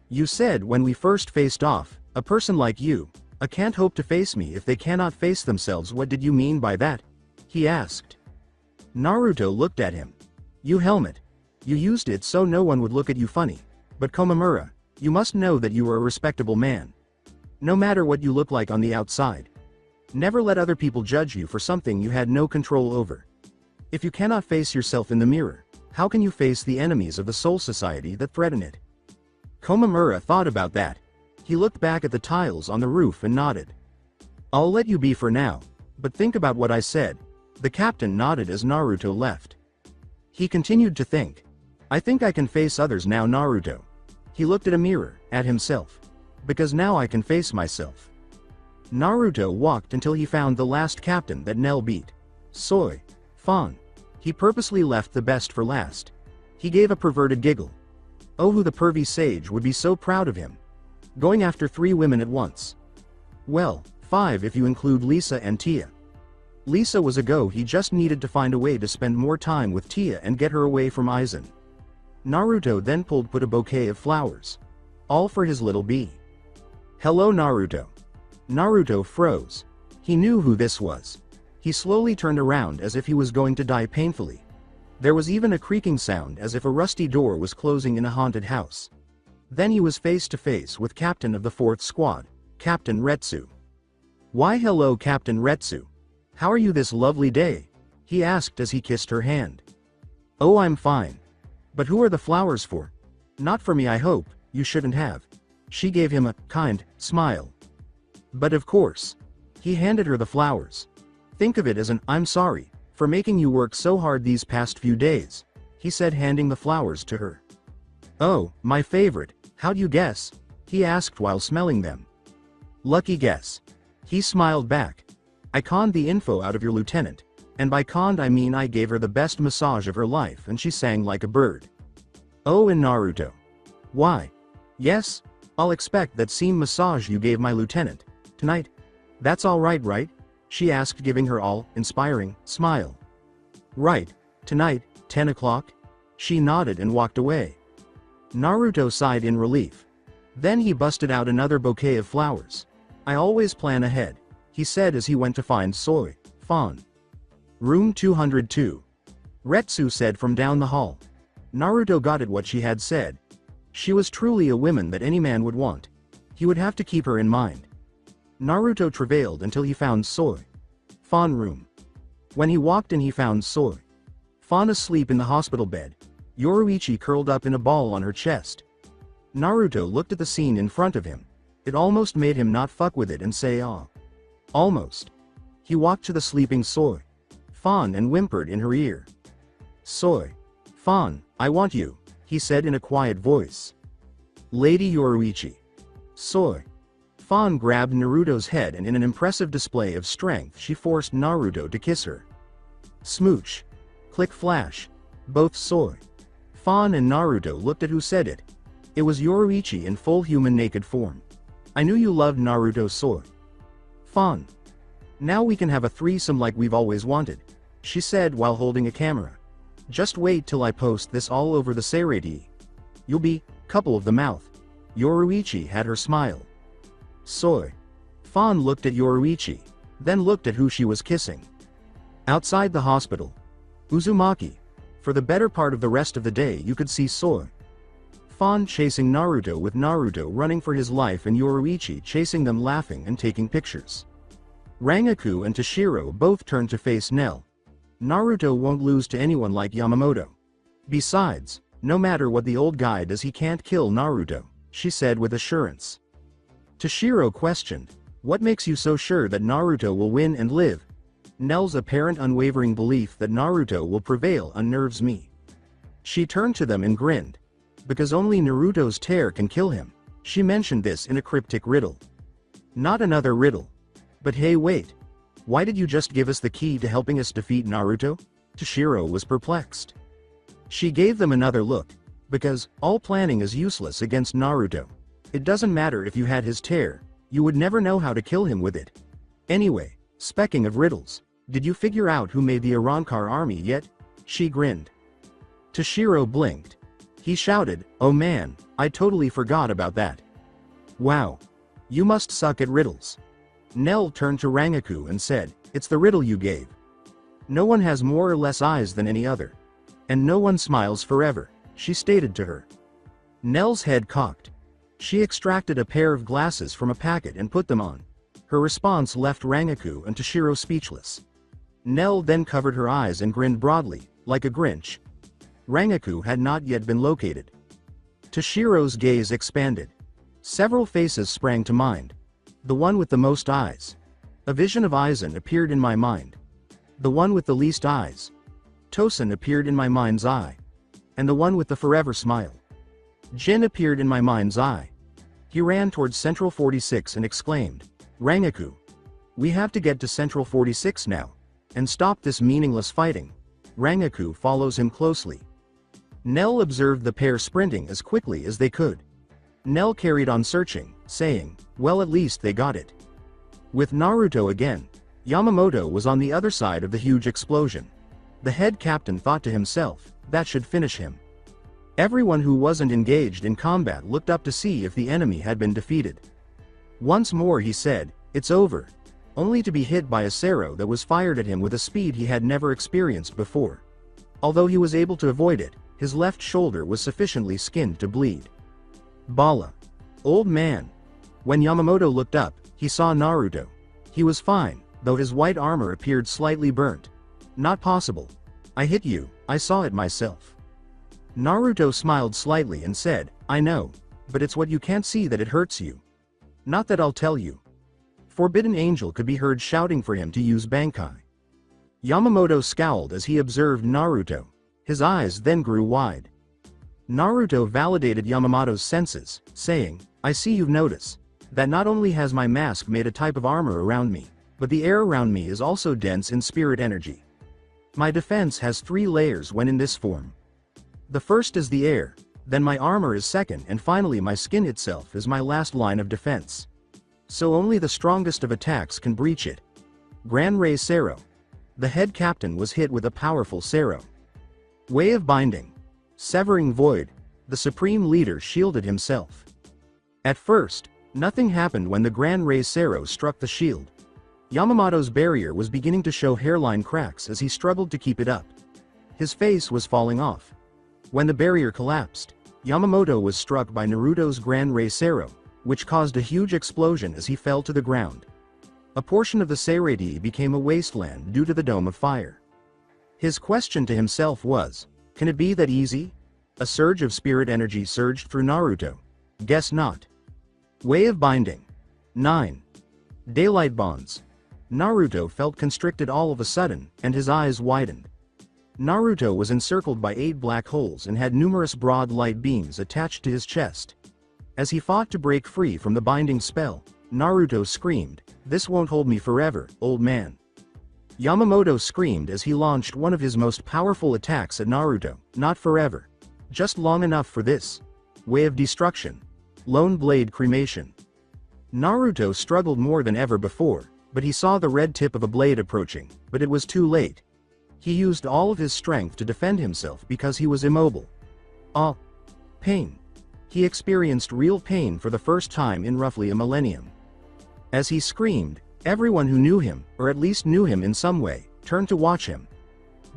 "You said when we first faced off, a person like you, can't hope to face me if they cannot face themselves. What did you mean by that?" he asked. Naruto looked at him. "You helmet. You used it so no one would look at you funny. But Komamura, you must know that you are a respectable man. No matter what you look like on the outside. Never let other people judge you for something you had no control over. If you cannot face yourself in the mirror, how can you face the enemies of the Soul Society that threaten it?" Komamura thought about that. He looked back at the tiles on the roof and nodded. "I'll let you be for now, but think about what I said." The captain nodded as Naruto left. He continued to think. "I think I can face others now, Naruto." He looked at a mirror, at himself. "Because now I can face myself." Naruto walked until he found the last captain that Nell beat. Soy. Fawn. He purposely left the best for last. He gave a perverted giggle. Oh, who the pervy sage would be so proud of him. Going after 3 women at once. Well, 5 if you include Lisa and Tia. Lisa was a go, he just needed to find a way to spend more time with Tia and get her away from Aizen. Naruto then put a bouquet of flowers. All for his little bee. Hello Naruto. Naruto froze. He knew who this was. He slowly turned around as if he was going to die painfully. There was even a creaking sound as if a rusty door was closing in a haunted house. Then he was face to face with Captain of the 4th Squad, Captain Retsu. Why hello Captain Retsu. How are you this lovely day? He asked as he kissed her hand. Oh, I'm fine. But who are the flowers for? Not for me, I hope. You shouldn't have. She gave him a kind smile. But of course. He handed her the flowers. Think of it as an I'm sorry for making you work so hard these past few days, he said, handing the flowers to her. Oh, my favorite. How'd you guess? He asked while smelling them. Lucky guess. He smiled back. I conned the info out of your lieutenant, and by conned I mean I gave her the best massage of her life and she sang like a bird. Oh, and Naruto. Why? Yes, I'll expect that same massage you gave my lieutenant tonight. That's all right, right? She asked, giving her all-inspiring smile. Right, tonight, 10 o'clock? She nodded and walked away. Naruto sighed in relief. Then he busted out another bouquet of flowers. I always plan ahead, he said as he went to find Soy, Fawn. Room 202. Retsu said from down the hall. Naruto got it what she had said. She was truly a woman that any man would want. He would have to keep her in mind. Naruto travailed until he found Soy. Fawn room. When he walked in he found Soy. Fawn asleep in the hospital bed. Yoruichi curled up in a ball on her chest. Naruto looked at the scene in front of him. It almost made him not fuck with it and say ah. Almost. He walked to the sleeping Soy. Fawn and whimpered in her ear. Soy. Fawn, I want you, he said in a quiet voice. Lady Yoruichi. Soy. Fawn grabbed Naruto's head and in an impressive display of strength she forced Naruto to kiss her. Smooch. Click flash. Both Soy. Fawn and Naruto looked at who said it. It was Yoruichi in full human naked form. I knew you loved Naruto, Soy. Fawn. Now we can have a threesome like we've always wanted, she said while holding a camera. Just wait till I post this all over the Seirei. You'll be couple of the mouth. Yoruichi had her smile. Soy. Fawn looked at Yoruichi, then looked at who she was kissing. Outside the hospital. Uzumaki. For the better part of the rest of the day you could see Soy. Fawn chasing Naruto with Naruto running for his life and Yoruichi chasing them laughing and taking pictures. Rangaku and Toshiro both turned to face Nell. Naruto won't lose to anyone like Yamamoto. Besides, no matter what the old guy does he can't kill Naruto, she said with assurance. Toshiro questioned, what makes you so sure that Naruto will win and live? Nell's apparent unwavering belief that Naruto will prevail unnerves me. She turned to them and grinned. Because only Naruto's tear can kill him. She mentioned this in a cryptic riddle. Not another riddle. But hey, wait. Why did you just give us the key to helping us defeat Naruto? Toshiro was perplexed. She gave them another look. Because all planning is useless against Naruto. It doesn't matter if you had his tear, you would never know how to kill him with it. Anyway, specking of riddles, did you figure out who made the Arrancar army yet? She grinned. Toshiro blinked. He shouted, oh man, I totally forgot about that. Wow. You must suck at riddles. Nell turned to Rangaku and said, it's the riddle you gave. No one has more or less eyes than any other. And no one smiles forever, she stated to her. Nell's head cocked. She extracted a pair of glasses from a packet and put them on. Her response left Rangaku and Toshiro speechless. Nell then covered her eyes and grinned broadly, like a Grinch. Rangaku had not yet been located. Toshiro's gaze expanded. Several faces sprang to mind. The one with the most eyes. A vision of Aizen appeared in my mind. The one with the least eyes. Tosen appeared in my mind's eye. And the one with the forever smile. Jin appeared in my mind's eye. He ran towards Central 46 and exclaimed, Rangaku. We have to get to Central 46 now. and stop this meaningless fighting. Rangaku follows him closely. Nell observed the pair sprinting as quickly as they could. Nell carried on searching, saying, well, at least they got it. With Naruto again, Yamamoto was on the other side of the huge explosion. The head captain thought to himself, that should finish him. Everyone who wasn't engaged in combat looked up to see if the enemy had been defeated. Once more he said, it's over, only to be hit by a Sero that was fired at him with a speed he had never experienced before. Although he was able to avoid it, his left shoulder was sufficiently skinned to bleed. Bala. Old man. When Yamamoto looked up, he saw Naruto. He was fine, though his white armor appeared slightly burnt. Not possible. I hit you, I saw it myself. Naruto smiled slightly and said, I know, but it's what you can't see that it hurts you. Not that I'll tell you. Forbidden Angel could be heard shouting for him to use Bankai. Yamamoto scowled as he observed Naruto. His eyes then grew wide. Naruto validated Yamamoto's senses, saying, I see you've noticed that not only has my mask made a type of armor around me, but the air around me is also dense in spirit energy. My defense has 3 layers when in this form. The first is the air, then my armor is second, and finally my skin itself is my last line of defense. So only the strongest of attacks can breach it. Gran Rei Sero. The head captain was hit with a powerful Sero. Way of Binding. Severing Void. The supreme leader shielded himself. At first, nothing happened when the Gran Rei Sero struck the shield. Yamamoto's barrier was beginning to show hairline cracks as he struggled to keep it up. His face was falling off. When the barrier collapsed, Yamamoto was struck by Naruto's Gran Rei Sero, which caused a huge explosion as he fell to the ground. A portion of the Seirei became a wasteland due to the dome of fire. His question to himself was, can it be that easy? A surge of spirit energy surged through Naruto. Guess not. Way of Binding. 9. Daylight Bonds. Naruto felt constricted all of a sudden, and his eyes widened. Naruto was encircled by 8 black holes and had numerous broad light beams attached to his chest. As he fought to break free from the binding spell, Naruto screamed, this won't hold me forever, old man. Yamamoto screamed as he launched one of his most powerful attacks at Naruto, not forever. Just long enough for this. Way of Destruction. Lone Blade Cremation. Naruto struggled more than ever before, but he saw the red tip of a blade approaching, but it was too late. He used all of his strength to defend himself because he was immobile. Pain. He experienced real pain for the first time in roughly a millennium. As he screamed, everyone who knew him, or at least knew him in some way, turned to watch him.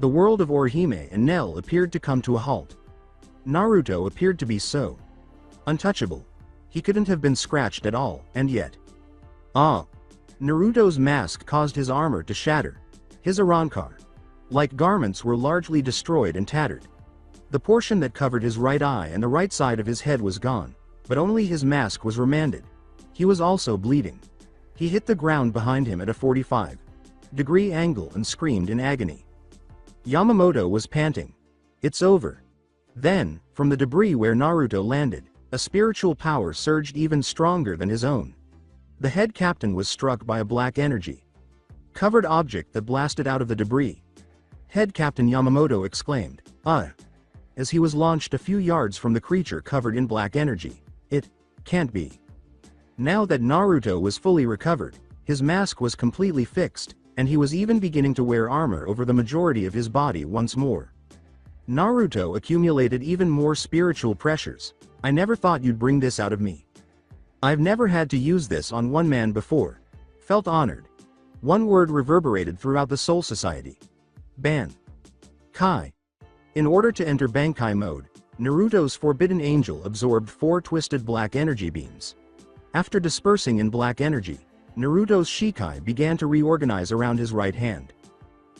The world of Orihime and Nell appeared to come to a halt. Naruto appeared to be so untouchable. He couldn't have been scratched at all, and yet. Naruto's mask caused his armor to shatter. His Arankar, like garments, were largely destroyed and tattered. The portion that covered his right eye and the right side of his head was gone, but only his mask was remanded. He was also bleeding. He hit the ground behind him at a 45-degree angle and screamed in agony. Yamamoto was panting. It's over. Then, from the debris where Naruto landed, a spiritual power surged even stronger than his own. The head captain was struck by a black energy covered object that blasted out of the debris. Head Captain Yamamoto exclaimed, as he was launched a few yards from the creature covered in black energy. It can't be. Now that Naruto was fully recovered, his mask was completely fixed, and he was even beginning to wear armor over the majority of his body once more. Naruto accumulated even more spiritual pressures. I never thought you'd bring this out of me. I've never had to use this on one man before. Felt honored. One word reverberated throughout the Soul Society. Ban. Kai. In order to enter Bankai mode, Naruto's Forbidden Angel absorbed 4 twisted black energy beams. After dispersing in black energy, Naruto's Shikai began to reorganize around his right hand.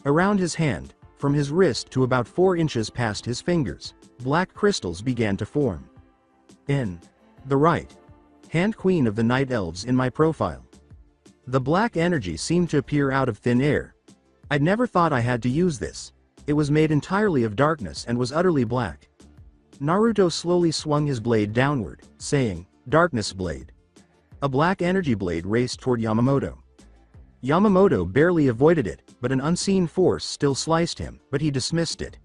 Around his hand, from his wrist to about 4 inches past his fingers, black crystals began to form. In the right hand, Queen of the Night Elves in my profile. The black energy seemed to appear out of thin air. I'd never thought I had to use this. It was made entirely of darkness and was utterly black. Naruto slowly swung his blade downward, saying, Darkness Blade. A black energy blade raced toward Yamamoto. Yamamoto barely avoided it, but an unseen force still sliced him, but he dismissed it.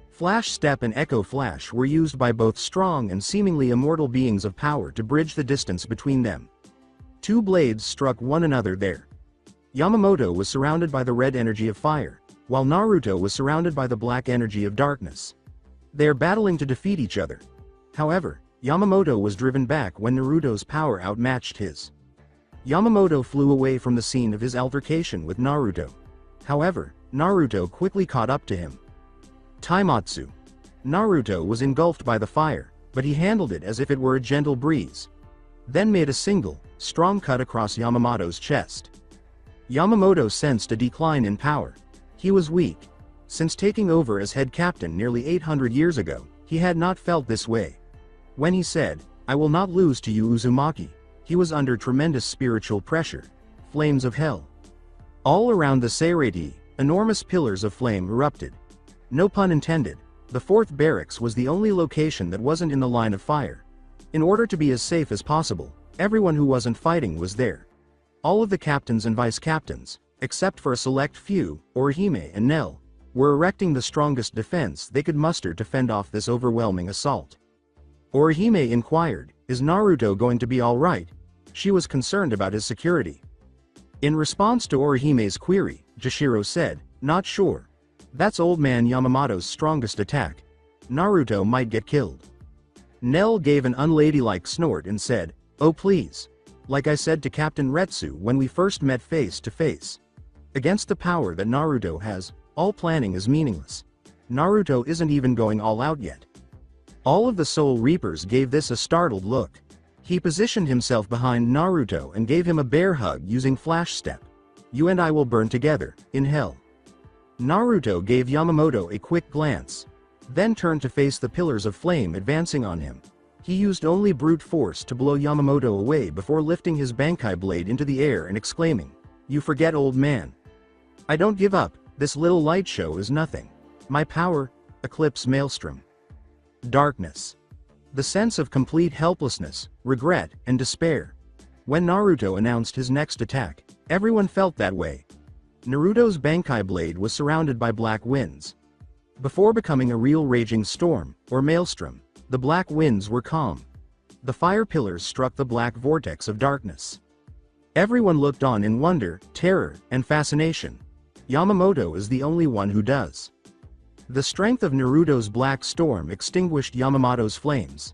Flash Step and Echo Flash were used by both strong and seemingly immortal beings of power to bridge the distance between them. Two blades struck one another there. Yamamoto was surrounded by the red energy of fire, while Naruto was surrounded by the black energy of darkness. They are battling to defeat each other. However, Yamamoto was driven back when Naruto's power outmatched his. Yamamoto flew away from the scene of his altercation with Naruto. However, Naruto quickly caught up to him. Taimatsu. Naruto was engulfed by the fire, but he handled it as if it were a gentle breeze. Then made a single, strong cut across Yamamoto's chest. Yamamoto sensed a decline in power. He was weak. Since taking over as head captain nearly 800 years ago, he had not felt this way. When he said, "I will not lose to you Uzumaki," he was under tremendous spiritual pressure. Flames of hell. All around the Seirei, enormous pillars of flame erupted. No pun intended, the fourth barracks was the only location that wasn't in the line of fire. In order to be as safe as possible, everyone who wasn't fighting was there. All of the captains and vice-captains, except for a select few, Orihime and Nell, were erecting the strongest defense they could muster to fend off this overwhelming assault. Orihime inquired, "Is Naruto going to be alright?" She was concerned about his security. In response to Orihime's query, Jashiro said, "Not sure. That's old man Yamamoto's strongest attack. Naruto might get killed." Nell gave an unladylike snort and said, "Oh please. Like I said to Captain Retsu when we first met face to face. Against the power that Naruto has, all planning is meaningless. Naruto isn't even going all out yet." All of the Soul Reapers gave this a startled look. He positioned himself behind Naruto and gave him a bear hug using Flash Step. "You and I will burn together, in hell." Naruto gave Yamamoto a quick glance, then turned to face the pillars of flame advancing on him. He used only brute force to blow Yamamoto away before lifting his Bankai blade into the air and exclaiming, "You forget, old man. I don't give up, this little light show is nothing. My power, Eclipse Maelstrom." Darkness. The sense of complete helplessness, regret, and despair. When Naruto announced his next attack, everyone felt that way. Naruto's Bankai blade was surrounded by black winds. Before becoming a real raging storm, or maelstrom, the black winds were calm. The fire pillars struck the black vortex of darkness. Everyone looked on in wonder, terror, and fascination. Yamamoto is the only one who does. The strength of Naruto's black storm extinguished Yamamoto's flames.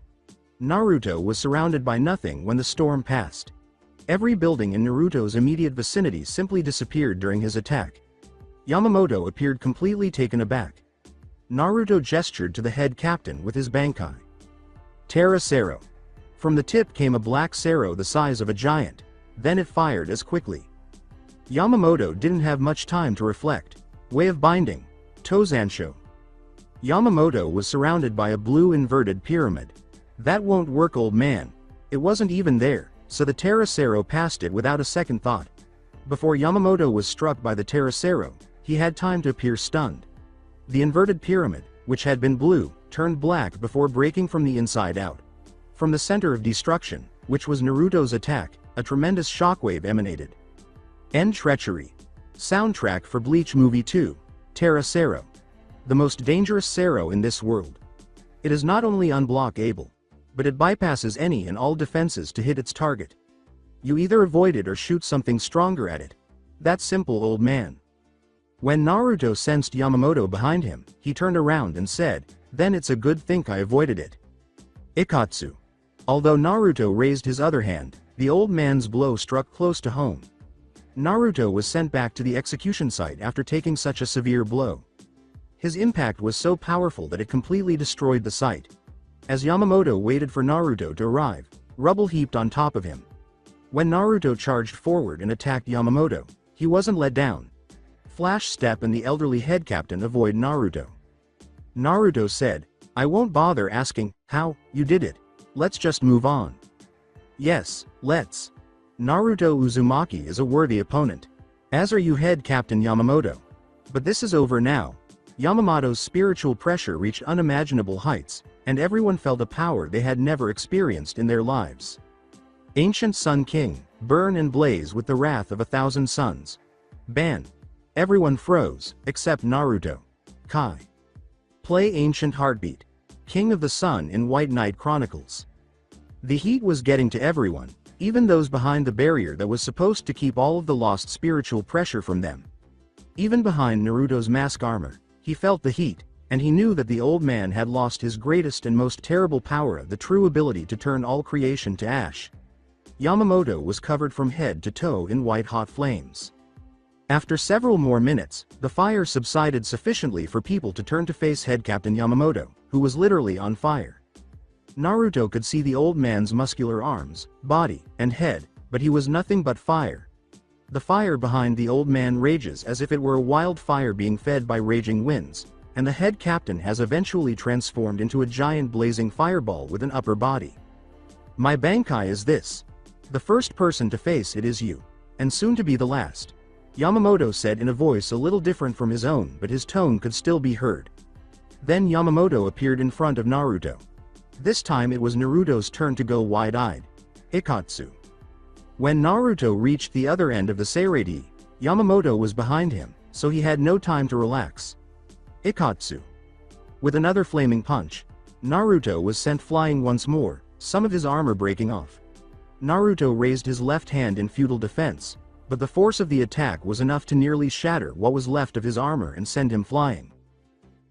Naruto was surrounded by nothing when the storm passed. Every building in Naruto's immediate vicinity simply disappeared during his attack. Yamamoto appeared completely taken aback. Naruto gestured to the head captain with his Bankai. Terra Sero. From the tip came a black Sero the size of a giant, then it fired as quickly. Yamamoto didn't have much time to reflect. Way of binding. Tozansho. Yamamoto was surrounded by a blue inverted pyramid. "That won't work, old man." It wasn't even there, so the Terra Sero passed it without a second thought. Before Yamamoto was struck by the Terra Sero, he had time to appear stunned. The inverted pyramid, which had been blue, turned black before breaking from the inside out. From the center of destruction, which was Naruto's attack, a tremendous shockwave emanated. End treachery. Soundtrack for Bleach Movie 2, Terra Sero. The most dangerous Sero in this world. It is not only unblockable, but it bypasses any and all defenses to hit its target. You either avoid it or shoot something stronger at it. That's simple, old man. When Naruto sensed Yamamoto behind him, he turned around and said, "Then it's a good thing I avoided it." Ikatsu. Although Naruto raised his other hand, the old man's blow struck close to home. Naruto was sent back to the execution site after taking such a severe blow. His impact was so powerful that it completely destroyed the site. As Yamamoto waited for Naruto to arrive, rubble heaped on top of him. When Naruto charged forward and attacked Yamamoto, he wasn't let down. Flash Step and the elderly head captain avoid Naruto. Naruto said, "I won't bother asking how you did it. Let's just move on." "Yes, let's." Naruto Uzumaki is a worthy opponent. As are you, head captain Yamamoto. But this is over now. Yamamoto's spiritual pressure reached unimaginable heights, and everyone felt a power they had never experienced in their lives. Ancient Sun King, burn and blaze with the wrath of 1,000 suns. Ban. Everyone froze, except Naruto. Kai. Play Ancient Heartbeat. King of the Sun in White Knight Chronicles. The heat was getting to everyone, even those behind the barrier that was supposed to keep all of the lost spiritual pressure from them. Even behind Naruto's mask armor, he felt the heat, and he knew that the old man had lost his greatest and most terrible power, the true ability to turn all creation to ash. Yamamoto was covered from head to toe in white-hot flames. After several more minutes, the fire subsided sufficiently for people to turn to face head Captain Yamamoto, who was literally on fire. Naruto could see the old man's muscular arms, body, and head, but he was nothing but fire. The fire behind the old man rages as if it were a wildfire being fed by raging winds, and the head captain has eventually transformed into a giant blazing fireball with an upper body. My Bankai is this. The first person to face it is you, and soon to be the last. Yamamoto said in a voice a little different from his own, but his tone could still be heard. Then Yamamoto appeared in front of Naruto. This time it was Naruto's turn to go wide-eyed. Ikatsu. When Naruto reached the other end of the Seirei, Yamamoto was behind him, so he had no time to relax. Ikatsu. With another flaming punch, Naruto was sent flying once more, some of his armor breaking off. Naruto raised his left hand in futile defense, but the force of the attack was enough to nearly shatter what was left of his armor and send him flying.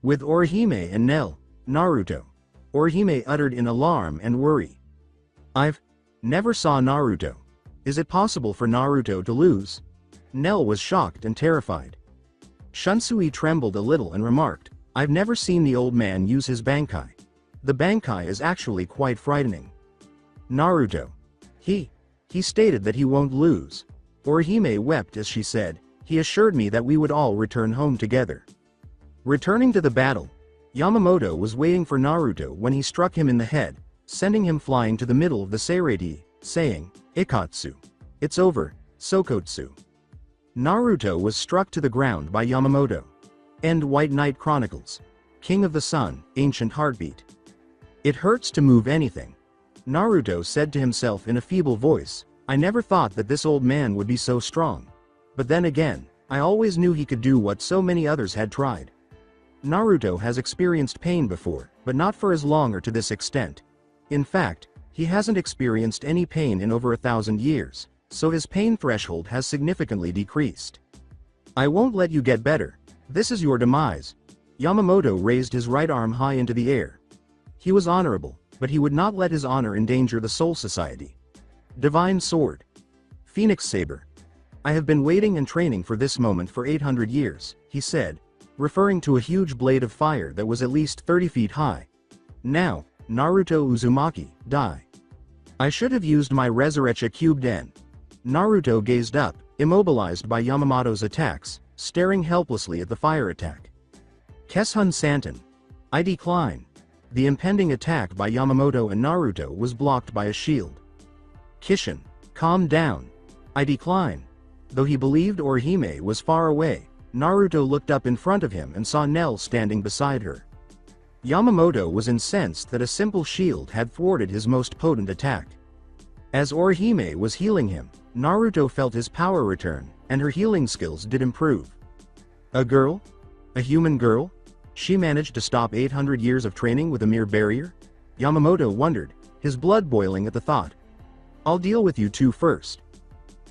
With Orihime and Nel, Naruto. Orihime uttered in alarm and worry. I've never saw Naruto. Is it possible for Naruto to lose? Nel was shocked and terrified. Shunsui trembled a little and remarked, I've never seen the old man use his Bankai. The Bankai is actually quite frightening. Naruto. He stated that he won't lose. Orihime wept as she said, he assured me that we would all return home together. Returning to the battle, Yamamoto was waiting for Naruto when he struck him in the head, sending him flying to the middle of the Seirei, saying, Ikatsu. It's over, Sokotsu. Naruto was struck to the ground by Yamamoto. End White Knight Chronicles. King of the Sun, Ancient Heartbeat. It hurts to move anything. Naruto said to himself in a feeble voice, I never thought that this old man would be so strong. But then again, I always knew he could do what so many others had tried. Naruto has experienced pain before, but not for as long or to this extent. In fact, he hasn't experienced any pain in over 1,000 years, so his pain threshold has significantly decreased. I won't let you get better. This is your demise. Yamamoto raised his right arm high into the air. He was honorable, but he would not let his honor endanger the Soul Society. Divine Sword. Phoenix Saber. I have been waiting and training for this moment for 800 years, he said, referring to a huge blade of fire that was at least 30 feet high. Now, Naruto Uzumaki, die. I should have used my Resurrection Cube Den. Naruto gazed up, immobilized by Yamamoto's attacks, staring helplessly at the fire attack. Keshun Santen. I decline. The impending attack by Yamamoto and Naruto was blocked by a shield. Kishin. Calm down. I decline. Though he believed Orihime was far away, Naruto looked up in front of him and saw Nel standing beside her. Yamamoto was incensed that a simple shield had thwarted his most potent attack. As Orihime was healing him, Naruto felt his power return, and her healing skills did improve. A girl? A human girl? She managed to stop 800 years of training with a mere barrier? Yamamoto wondered, his blood boiling at the thought. I'll deal with you two first.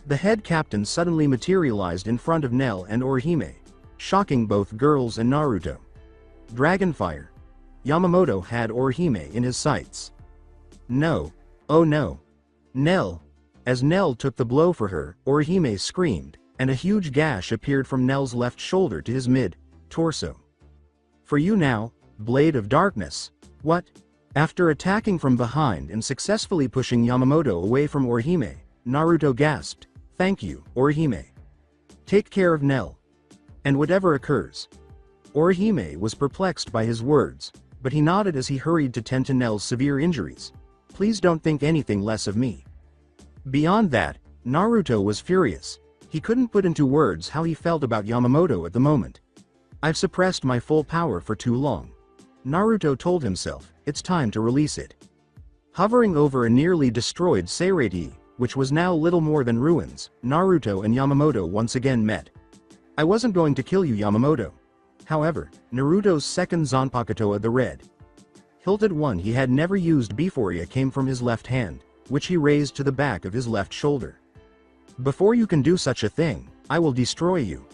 The head captain suddenly materialized in front of Nel and Orihime, shocking both girls and Naruto. Dragonfire. Yamamoto had Orihime in his sights. No. Oh no. Nel. As Nel took the blow for her, Orihime screamed, and a huge gash appeared from Nel's left shoulder to his mid-torso. For you now, Blade of Darkness. What? After attacking from behind and successfully pushing Yamamoto away from Orihime, Naruto gasped, Thank you, Orihime. Take care of Nel. And whatever occurs. Orihime was perplexed by his words, but he nodded as he hurried to tend to Nel's severe injuries. Please don't think anything less of me. Beyond that, Naruto was furious. He couldn't put into words how he felt about Yamamoto at the moment. I've suppressed my full power for too long. Naruto told himself, it's time to release it. Hovering over a nearly destroyed Seirei, which was now little more than ruins, Naruto and Yamamoto once again met. I wasn't going to kill you, Yamamoto. However, Naruto's second Zanpakuto, the red hilted one he had never used before, came from his left hand, which he raised to the back of his left shoulder. Before you can do such a thing, I will destroy you.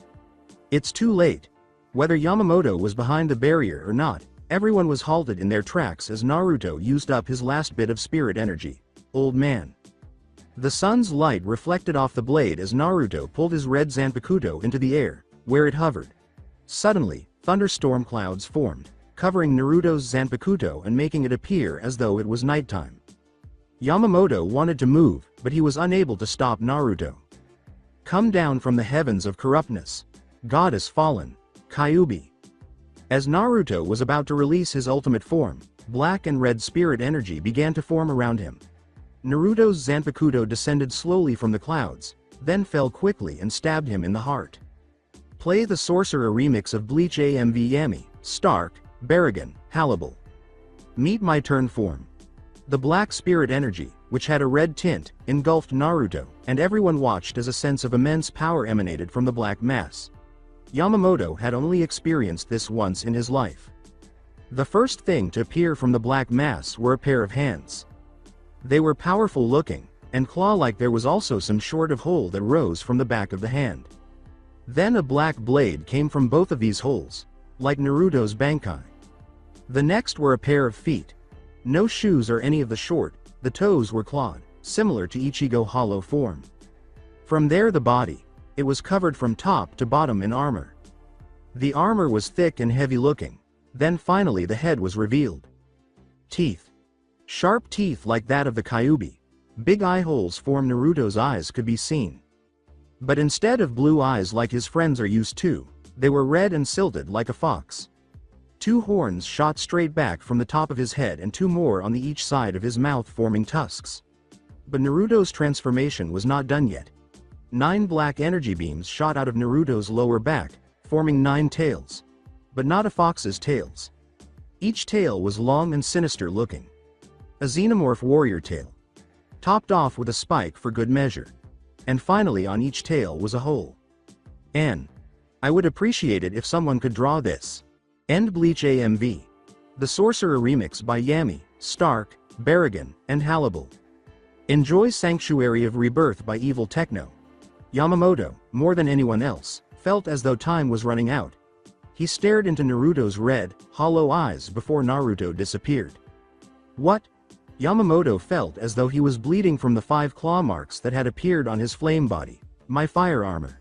It's too late. Whether Yamamoto was behind the barrier or not, everyone was halted in their tracks as Naruto used up his last bit of spirit energy. Old man. The sun's light reflected off the blade as Naruto pulled his red Zanpakuto into the air, where it hovered. Suddenly, thunderstorm clouds formed, covering Naruto's Zanpakuto and making it appear as though it was nighttime. Yamamoto wanted to move, but he was unable to stop Naruto. Come down from the heavens of corruptness. Goddess fallen. Kyuubi. As Naruto was about to release his ultimate form, black and red spirit energy began to form around him. Naruto's Zanpakuto descended slowly from the clouds, then fell quickly and stabbed him in the heart. Play the Sorcerer remix of Bleach AMV Yami, Stark, Barragan, Hannibal. Meet my turn form. The black spirit energy, which had a red tint, engulfed Naruto, and everyone watched as a sense of immense power emanated from the black mass. Yamamoto had only experienced this once in his life. The first thing to appear from the black mass were a pair of hands. They were powerful looking, and claw-like. There was also some sort of hole that rose from the back of the hand. Then a black blade came from both of these holes, like Naruto's Bankai. The next were a pair of feet. No shoes or any of the short, the toes were clawed, similar to Ichigo hollow form. From there the body. It was covered from top to bottom in armor. The armor was thick and heavy looking. Then finally the head was revealed. Teeth. Sharp teeth like that of the Kyuubi. Big eye holes form Naruto's eyes could be seen. But instead of blue eyes like his friends are used to, they were red and silted like a fox. Two horns shot straight back from the top of his head and two more on the each side of his mouth forming tusks. But Naruto's transformation was not done yet. 9 black energy beams shot out of Naruto's lower back, forming 9 tails. But not a fox's tails. Each tail was long and sinister looking. A xenomorph warrior tail. Topped off with a spike for good measure. And finally on each tail was a hole. I would appreciate it if someone could draw this. End Bleach AMV. The Sorcerer remix by Yami, Stark, Barragan, and Hannibal. Enjoy Sanctuary of Rebirth by Evil Techno. Yamamoto, more than anyone else, felt as though time was running out. He stared into Naruto's red, hollow eyes before Naruto disappeared. What? Yamamoto felt as though he was bleeding from the 5 claw marks that had appeared on his flame body. My fire armor.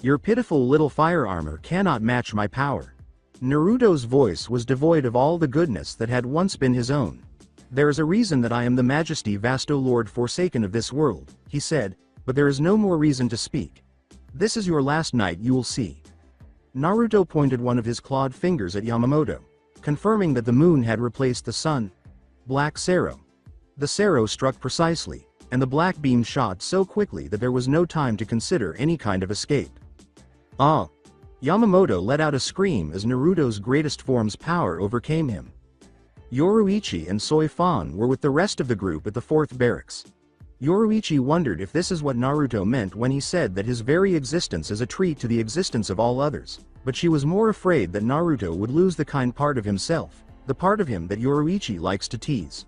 Your pitiful little fire armor cannot match my power. Naruto's voice was devoid of all the goodness that had once been his own. There is a reason that I am the Majesty Vasto Lord Forsaken of this world, he said, but there is no more reason to speak. This is your last night, you will see. Naruto pointed one of his clawed fingers at Yamamoto, confirming that the moon had replaced the sun. Black Sero. The Sero struck precisely, and the black beam shot so quickly that there was no time to consider any kind of escape. Ah! Yamamoto let out a scream as Naruto's greatest form's power overcame him. Yoruichi and Soifan were with the rest of the group at the 4th barracks. Yoruichi wondered if this is what Naruto meant when he said that his very existence is a treat to the existence of all others, but she was more afraid that Naruto would lose the kind part of himself, the part of him that Yoruichi likes to tease.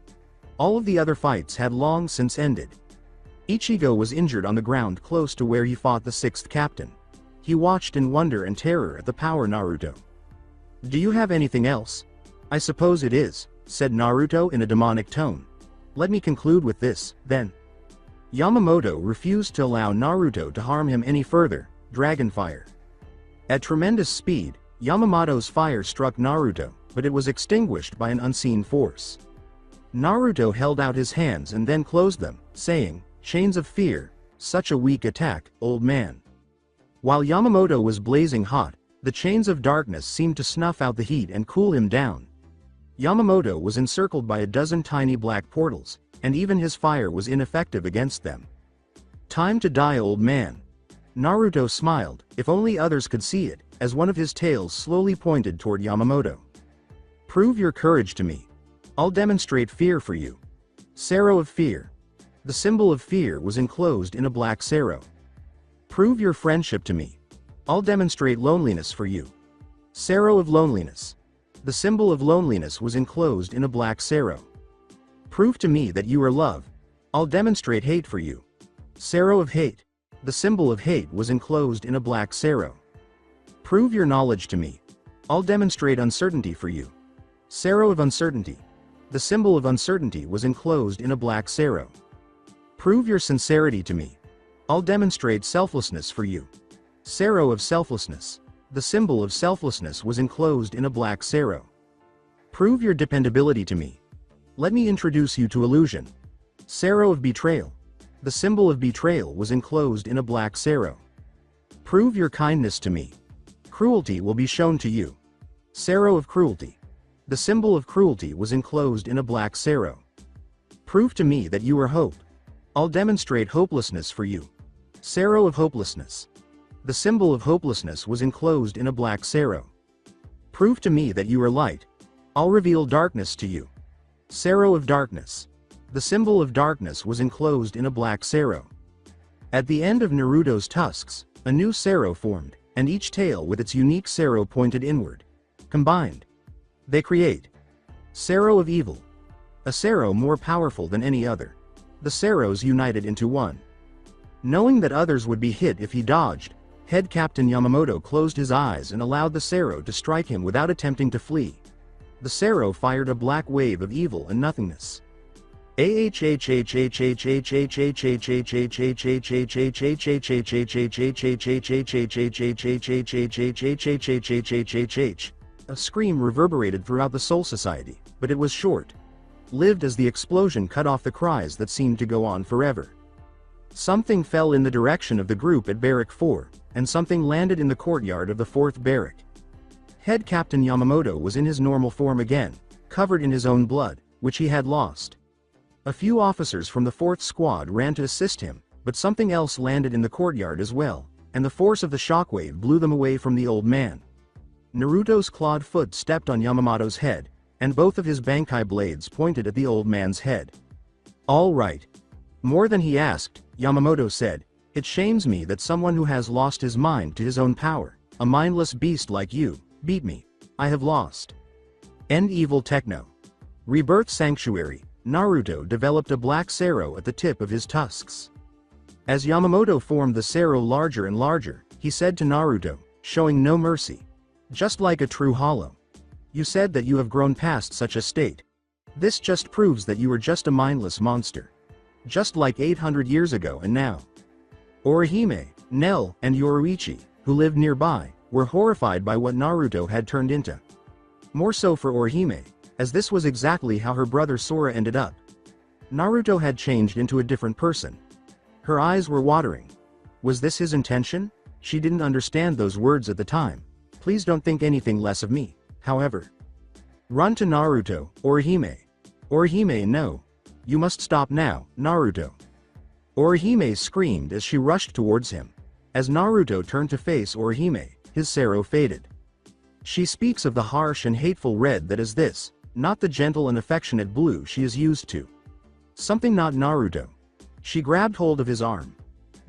All of the other fights had long since ended. Ichigo was injured on the ground close to where he fought the 6th captain. He watched in wonder and terror at the power Naruto. Do you have anything else? I suppose it is, said Naruto in a demonic tone. Let me conclude with this, then. Yamamoto refused to allow Naruto to harm him any further. Dragon Fire. At tremendous speed, Yamamoto's fire struck Naruto, but it was extinguished by an unseen force. Naruto held out his hands and then closed them, saying, Chains of Fear, such a weak attack, old man. While Yamamoto was blazing hot, the chains of darkness seemed to snuff out the heat and cool him down. Yamamoto was encircled by a dozen tiny black portals, and even his fire was ineffective against them. Time to die, old man. Naruto smiled, if only others could see it, as one of his tails slowly pointed toward Yamamoto. Prove your courage to me. I'll demonstrate fear for you. Sero of Fear. The symbol of fear was enclosed in a black sero. Prove your friendship to me. I'll demonstrate loneliness for you. Sero of loneliness. The symbol of loneliness was enclosed in a black sero. Prove to me that you are love. I'll demonstrate hate for you. Sero of hate. The symbol of hate was enclosed in a black sero. Prove your knowledge to me. I'll demonstrate uncertainty for you. Sero of uncertainty. The symbol of uncertainty was enclosed in a black sero. Prove your sincerity to me. I'll demonstrate selflessness for you. Sero of selflessness. The symbol of selflessness was enclosed in a black sero. Prove your dependability to me. Let me introduce you to illusion. Sero of betrayal. The symbol of betrayal was enclosed in a black sero. Prove your kindness to me. Cruelty will be shown to you. Sero of cruelty. The symbol of cruelty was enclosed in a black sero. Prove to me that you are hope. I'll demonstrate hopelessness for you. Sero of hopelessness. The symbol of hopelessness was enclosed in a black sero. Prove to me that you are light. I'll reveal darkness to you. Sero of darkness. The symbol of darkness was enclosed in a black sero. At the end of Naruto's tusks, a new sero formed, and each tail with its unique sero pointed inward. Combined, they create Sero of evil. A sero more powerful than any other. The seros united into one. Knowing that others would be hit if he dodged, Head Captain Yamamoto closed his eyes and allowed the sero to strike him without attempting to flee. The sero fired a black wave of evil and nothingness. A scream reverberated throughout the Soul Society, but it was short-lived as the explosion cut off the cries that seemed to go on forever. Something fell in the direction of the group at Barrack 4, and something landed in the courtyard of the 4th barrack. Head Captain Yamamoto was in his normal form again, covered in his own blood, which he had lost. A few officers from the 4th squad ran to assist him, but something else landed in the courtyard as well, and the force of the shockwave blew them away from the old man. Naruto's clawed foot stepped on Yamamoto's head, and both of his Bankai blades pointed at the old man's head. All right. More than he asked, Yamamoto said, "It shames me that someone who has lost his mind to his own power, a mindless beast like you, beat me. I have lost." End Evil Techno. Rebirth Sanctuary. Naruto developed a black sero at the tip of his tusks. As Yamamoto formed the sero larger and larger, he said to Naruto, showing no mercy. "Just like a true hollow. You said that you have grown past such a state. This just proves that you are just a mindless monster. Just like 800 years ago and now." Orihime, Nell, and Yoruichi, who lived nearby, were horrified by what Naruto had turned into. More so for Orihime, as this was exactly how her brother Sora ended up. Naruto had changed into a different person. Her eyes were watering. Was this his intention? She didn't understand those words at the time. Please don't think anything less of me, however. Run to Naruto, Orihime. Orihime, no. You must stop now, Naruto. Orihime screamed as she rushed towards him. As Naruto turned to face Orihime, his sero faded. She speaks of the harsh and hateful red that is this, not the gentle and affectionate blue she is used to. Something not Naruto. She grabbed hold of his arm.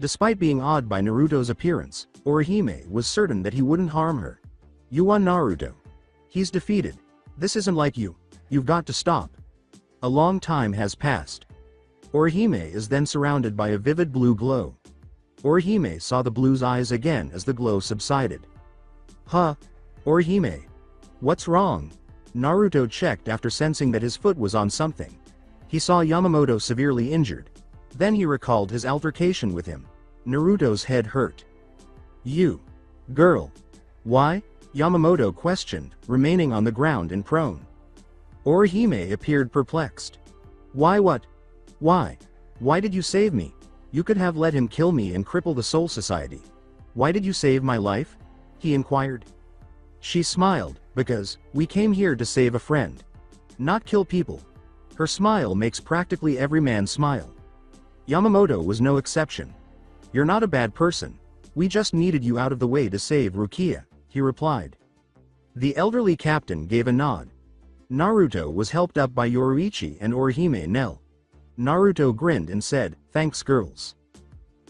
Despite being awed by Naruto's appearance, Orihime was certain that he wouldn't harm her. You won, Naruto. He's defeated. This isn't like you. You've got to stop. A long time has passed. Orihime is then surrounded by a vivid blue glow. Orihime saw the blue's eyes again as the glow subsided. Huh? Orihime. What's wrong? Naruto checked after sensing that his foot was on something. He saw Yamamoto severely injured. Then he recalled his altercation with him. Naruto's head hurt. You. Girl. Why? Yamamoto questioned, remaining on the ground and prone. Orihime appeared perplexed. Why what? Why? Why did you save me? You could have let him kill me and cripple the Soul Society. Why did you save my life? He inquired. She smiled, because, we came here to save a friend. Not kill people. Her smile makes practically every man smile. Yamamoto was no exception. You're not a bad person. We just needed you out of the way to save Rukia, he replied. The elderly captain gave a nod. Naruto was helped up by Yoruichi and Orihime Nell. Naruto grinned and said, "Thanks girls."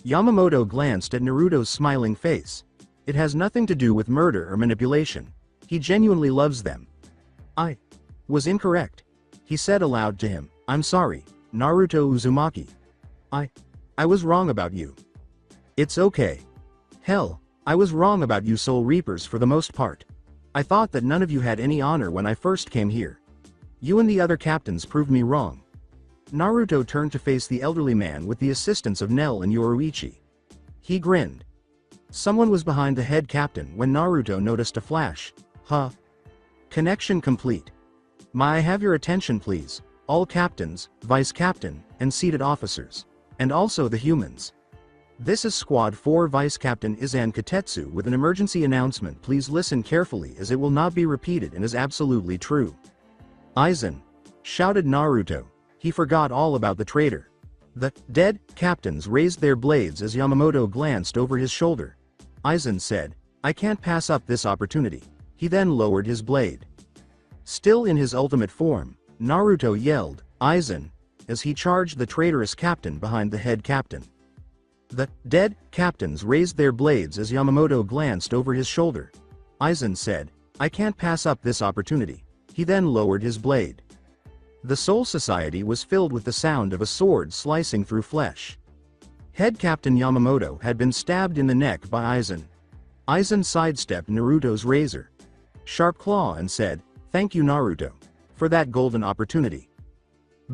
Yamamoto glanced at Naruto's smiling face. It has nothing to do with murder or manipulation. He genuinely loves them. I was incorrect. He said aloud to him, I'm sorry, Naruto Uzumaki. I was wrong about you. It's okay. Hell, I was wrong about you Soul Reapers for the most part. I thought that none of you had any honor when I first came here. You and the other captains proved me wrong. Naruto turned to face the elderly man with the assistance of Nell and Yoruichi. He grinned. Someone was behind the head captain when Naruto noticed a flash. Huh? Connection complete. May I have your attention please, all captains, vice captain, and seated officers. And also the humans. This is Squad 4 Vice Captain Izan Katetsu with an emergency announcement. Please listen carefully as it will not be repeated and is absolutely true. Aizen! Shouted Naruto. He forgot all about the traitor. The dead captains raised their blades as Yamamoto glanced over his shoulder. Aizen said, I can't pass up this opportunity. He then lowered his blade. Still in his ultimate form, Naruto yelled, Aizen, as he charged the traitorous captain behind the head captain. The dead captains raised their blades as Yamamoto glanced over his shoulder. Aizen said, I can't pass up this opportunity. He then lowered his blade. The Soul Society was filled with the sound of a sword slicing through flesh. Head Captain Yamamoto had been stabbed in the neck by Aizen. Aizen sidestepped Naruto's razor sharp claw and said, Thank you Naruto, for that golden opportunity.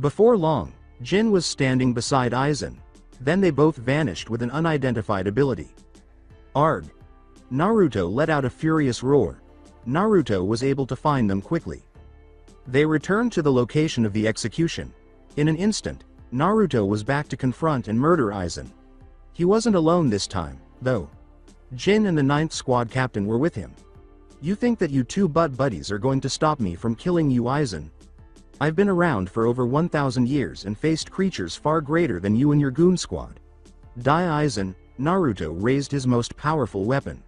Before long, Jin was standing beside Aizen. Then they both vanished with an unidentified ability. Arg! Naruto let out a furious roar. Naruto was able to find them quickly. They returned to the location of the execution. In an instant, Naruto was back to confront and murder Aizen. He wasn't alone this time, though. Jin and the 9th squad captain were with him. You think that you two buddies are going to stop me from killing you Aizen? I've been around for over 1,000 years and faced creatures far greater than you and your goon squad. Aizen, Naruto raised his most powerful weapon.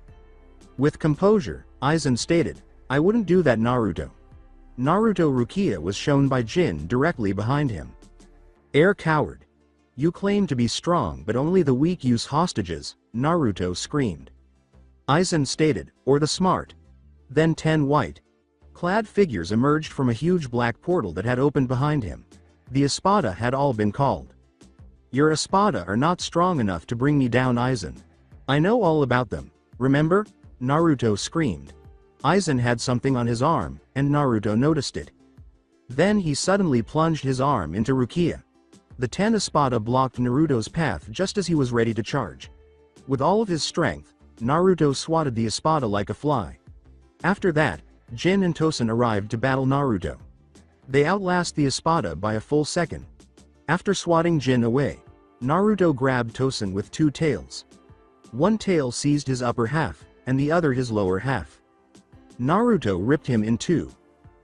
With composure, Aizen stated, I wouldn't do that Naruto. Naruto Rukia was shown by Jin directly behind him. Air coward. You claim to be strong but only the weak use hostages, Naruto screamed. Aizen stated, or the smart. Then 10 white clad figures emerged from a huge black portal that had opened behind him. The Espada had all been called. Your Espada are not strong enough to bring me down Aizen. I know all about them, remember? Naruto screamed. Aizen had something on his arm, and Naruto noticed it. Then he suddenly plunged his arm into Rukia. The 10 Espada blocked Naruto's path just as he was ready to charge. With all of his strength, Naruto swatted the Espada like a fly. After that, Jin and Tosen arrived to battle Naruto. They outlast the Espada by a full second. After swatting Jin away, Naruto grabbed Tosen with 2 tails. One tail seized his upper half, and the other his lower half. Naruto ripped him in 2.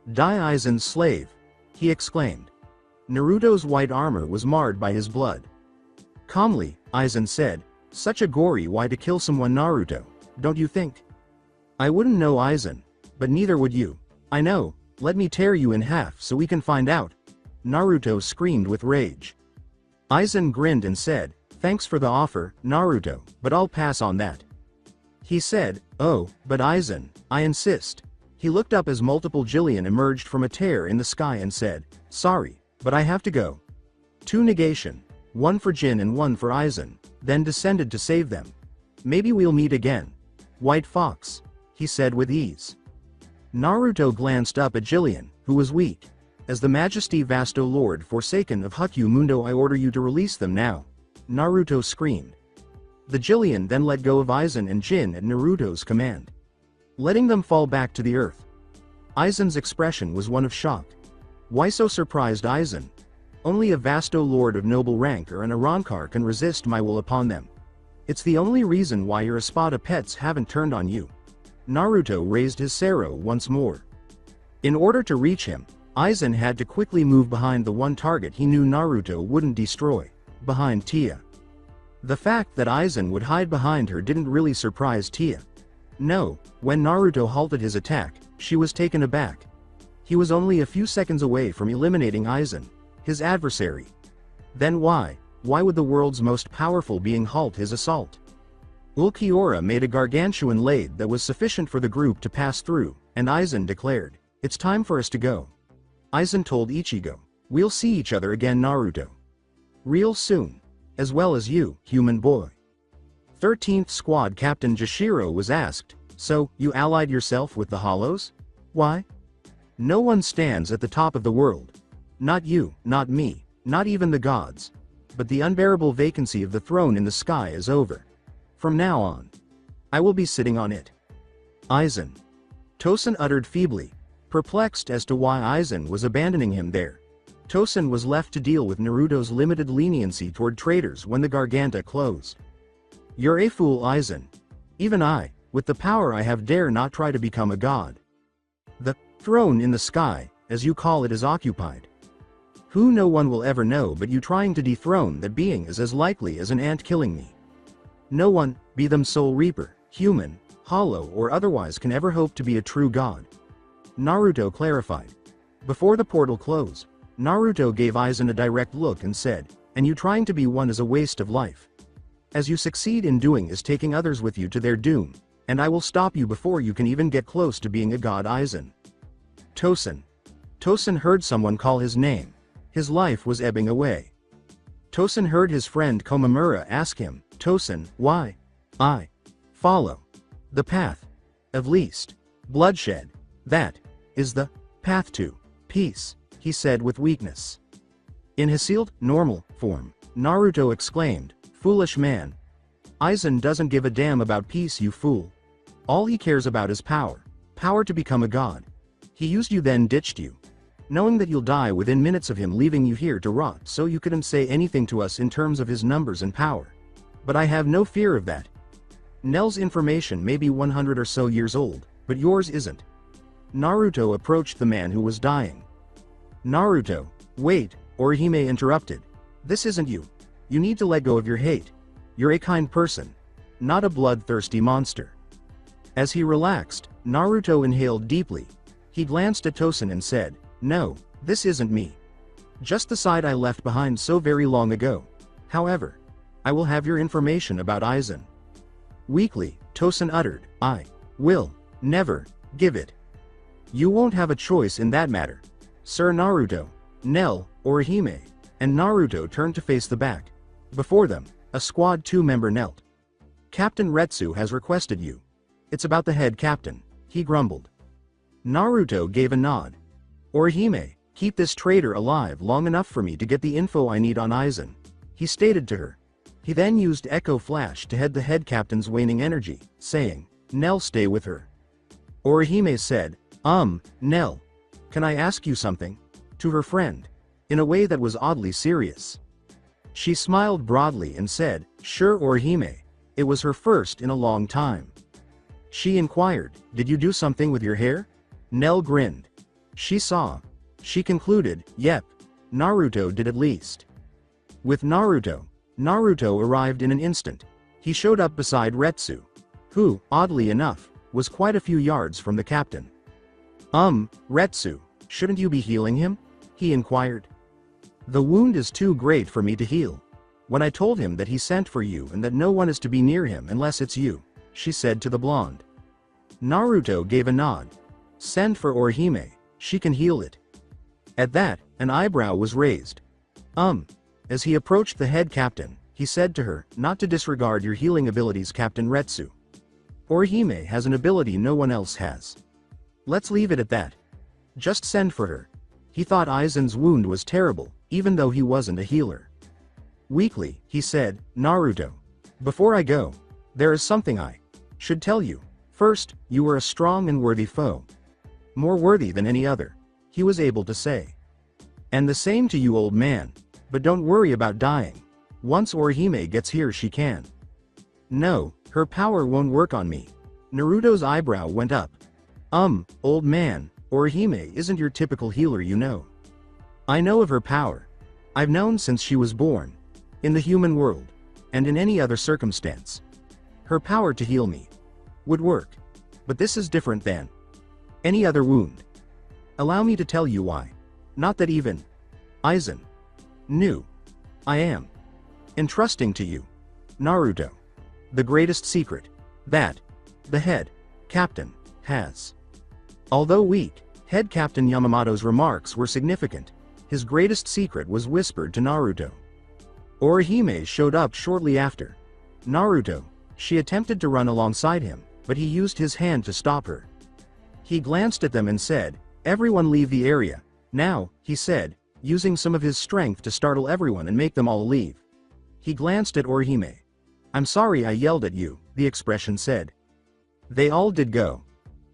Aizen's slave, he exclaimed. Naruto's white armor was marred by his blood. Calmly, Aizen said, such a gory way to kill someone Naruto, don't you think? I wouldn't know Aizen, but neither would you. I know, let me tear you in half so we can find out. Naruto screamed with rage. Aizen grinned and said, thanks for the offer, Naruto, but I'll pass on that. He said, oh, but Aizen, I insist. He looked up as multiple Jillian emerged from a tear in the sky and said, sorry, but I have to go. 2 negation, 1 for Jin and 1 for Aizen, then descended to save them. Maybe we'll meet again. White Fox, he said with ease. Naruto glanced up at Jillian, who was weak. As the Majesty Vasto Lord Forsaken of Hukyu Mundo, I order you to release them now. Naruto screamed. The Jillian then let go of Aizen and Jin at Naruto's command, letting them fall back to the earth. Aizen's expression was one of shock. Why so surprised Aizen? Only a Vasto Lord of noble rank or an Arrancar can resist my will upon them. It's the only reason why your Espada pets haven't turned on you. Naruto raised his Sero once more. In order to reach him, Aizen had to quickly move behind the one target he knew Naruto wouldn't destroy, behind Tia. The fact that Aizen would hide behind her didn't really surprise Tia. No, when Naruto halted his attack, she was taken aback. He was only a few seconds away from eliminating Aizen, his adversary. Then why would the world's most powerful being halt his assault? Ulquiorra made a gargantuan lathe that was sufficient for the group to pass through, and Aizen declared, "It's time for us to go." Aizen told Ichigo, "We'll see each other again, Naruto. Real soon. As well as you, human boy." 13th Squad Captain Jashiro was asked, "So, you allied yourself with the Hollows? Why? No one stands at the top of the world. Not you, not me, not even the gods. But the unbearable vacancy of the throne in the sky is over. From now on, I will be sitting on it." Aizen. Tosen uttered feebly, perplexed as to why Aizen was abandoning him there. Tosen was left to deal with Naruto's limited leniency toward traitors when the Garganta closed. "You're a fool, Aizen. Even I, with the power I have, dare not try to become a god. The throne in the sky, as you call it, is occupied. Who no one will ever know, but you trying to dethrone that being is as likely as an ant killing me. No one, be them Soul Reaper, human, hollow or otherwise, can ever hope to be a true god." Naruto clarified. Before the portal closed, Naruto gave Aizen a direct look and said, "And you trying to be one is a waste of life. As you succeed in doing is taking others with you to their doom, and I will stop you before you can even get close to being a god." Aizen. Tosen. Tosen heard someone call his name. His life was ebbing away. Tosen heard his friend Komamura ask him, "Tosen, why? I follow the path of least bloodshed. That is the path to peace," he said with weakness. In his sealed, normal form, Naruto exclaimed, "Foolish man. Aizen doesn't give a damn about peace, you fool. All he cares about is power. Power to become a god. He used you then ditched you. Knowing that you'll die within minutes of him leaving you here to rot, so you couldn't say anything to us in terms of his numbers and power. But I have no fear of that. Nell's information may be 100 or so years old, but yours isn't." Naruto approached the man who was dying. "Naruto, wait," Orihime interrupted. "This isn't you. You need to let go of your hate. You're a kind person, not a bloodthirsty monster." As he relaxed, Naruto inhaled deeply. He glanced at Tosen and said, "No, this isn't me. Just the side I left behind so very long ago. However, I will have your information about Aizen." Weakly, Tosen uttered, "I will never give it. You won't have a choice in that matter, Sir Naruto, Nell, Orihime." And Naruto turned to face the back. Before them, a Squad 2 member knelt. "Captain Retsu has requested you. It's about the head captain," he grumbled. Naruto gave a nod. "Orihime, keep this traitor alive long enough for me to get the info I need on Aizen," he stated to her. He then used Echo Flash to head the head captain's waning energy, saying, "Nell, stay with her." Orihime said, Nell, can I ask you something?" to her friend, in a way that was oddly serious. She smiled broadly and said, "Sure, Orihime." It was her first in a long time. She inquired, "Did you do something with your hair?" Nell grinned. She saw. She concluded, "Yep. Naruto did at least." With Naruto arrived in an instant. He showed up beside Retsu, who, oddly enough, was quite a few yards from the captain. Retsu, shouldn't you be healing him?" he inquired. "The wound is too great for me to heal. When I told him that he sent for you and that no one is to be near him unless it's you," she said to the blonde. Naruto gave a nod. "Send for Orihime, she can heal it." At that, an eyebrow was raised. As he approached the head captain, he said to her, "Not to disregard your healing abilities, Captain Retsu. Orihime has an ability no one else has. Let's leave it at that. Just send for her." He thought Aizen's wound was terrible, even though he wasn't a healer. Weakly, he said, "Naruto, before I go, there is something I should tell you. First, you are a strong and worthy foe. More worthy than any other," he was able to say. "And the same to you, old man. But don't worry about dying. Once Orihime gets here, she can." "No, her power won't work on me." Naruto's eyebrow went up. Old man, Orihime isn't your typical healer, you know. I know of her power. I've known since she was born. In the human world, and in any other circumstance. Her power to heal me would work. But this is different than any other wound. Allow me to tell you why. Not that even Aizen knew. I am entrusting to you, Naruto, the greatest secret that the head captain has. Although weak, head captain Yamamoto's remarks were significant. His greatest secret was whispered to Naruto. Orihime showed up shortly after. Naruto. She attempted to run alongside him, but he used his hand to stop her. He glanced at them and said, "Everyone leave the area. Now," he said, using some of his strength to startle everyone and make them all leave. He glanced at Orihime. "I'm sorry I yelled at you," the expression said. They all did go.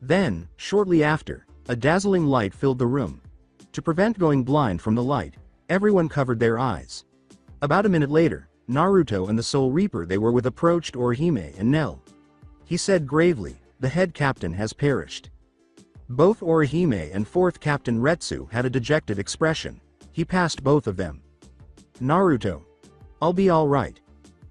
Then, shortly after, a dazzling light filled the room. To prevent going blind from the light, everyone covered their eyes. About a minute later, Naruto and the Soul Reaper they were with approached Orihime and Nell. He said gravely, "The head captain has perished." Both Orihime and fourth Captain Retsu had a dejected expression. He passed both of them. "Naruto. I'll be alright.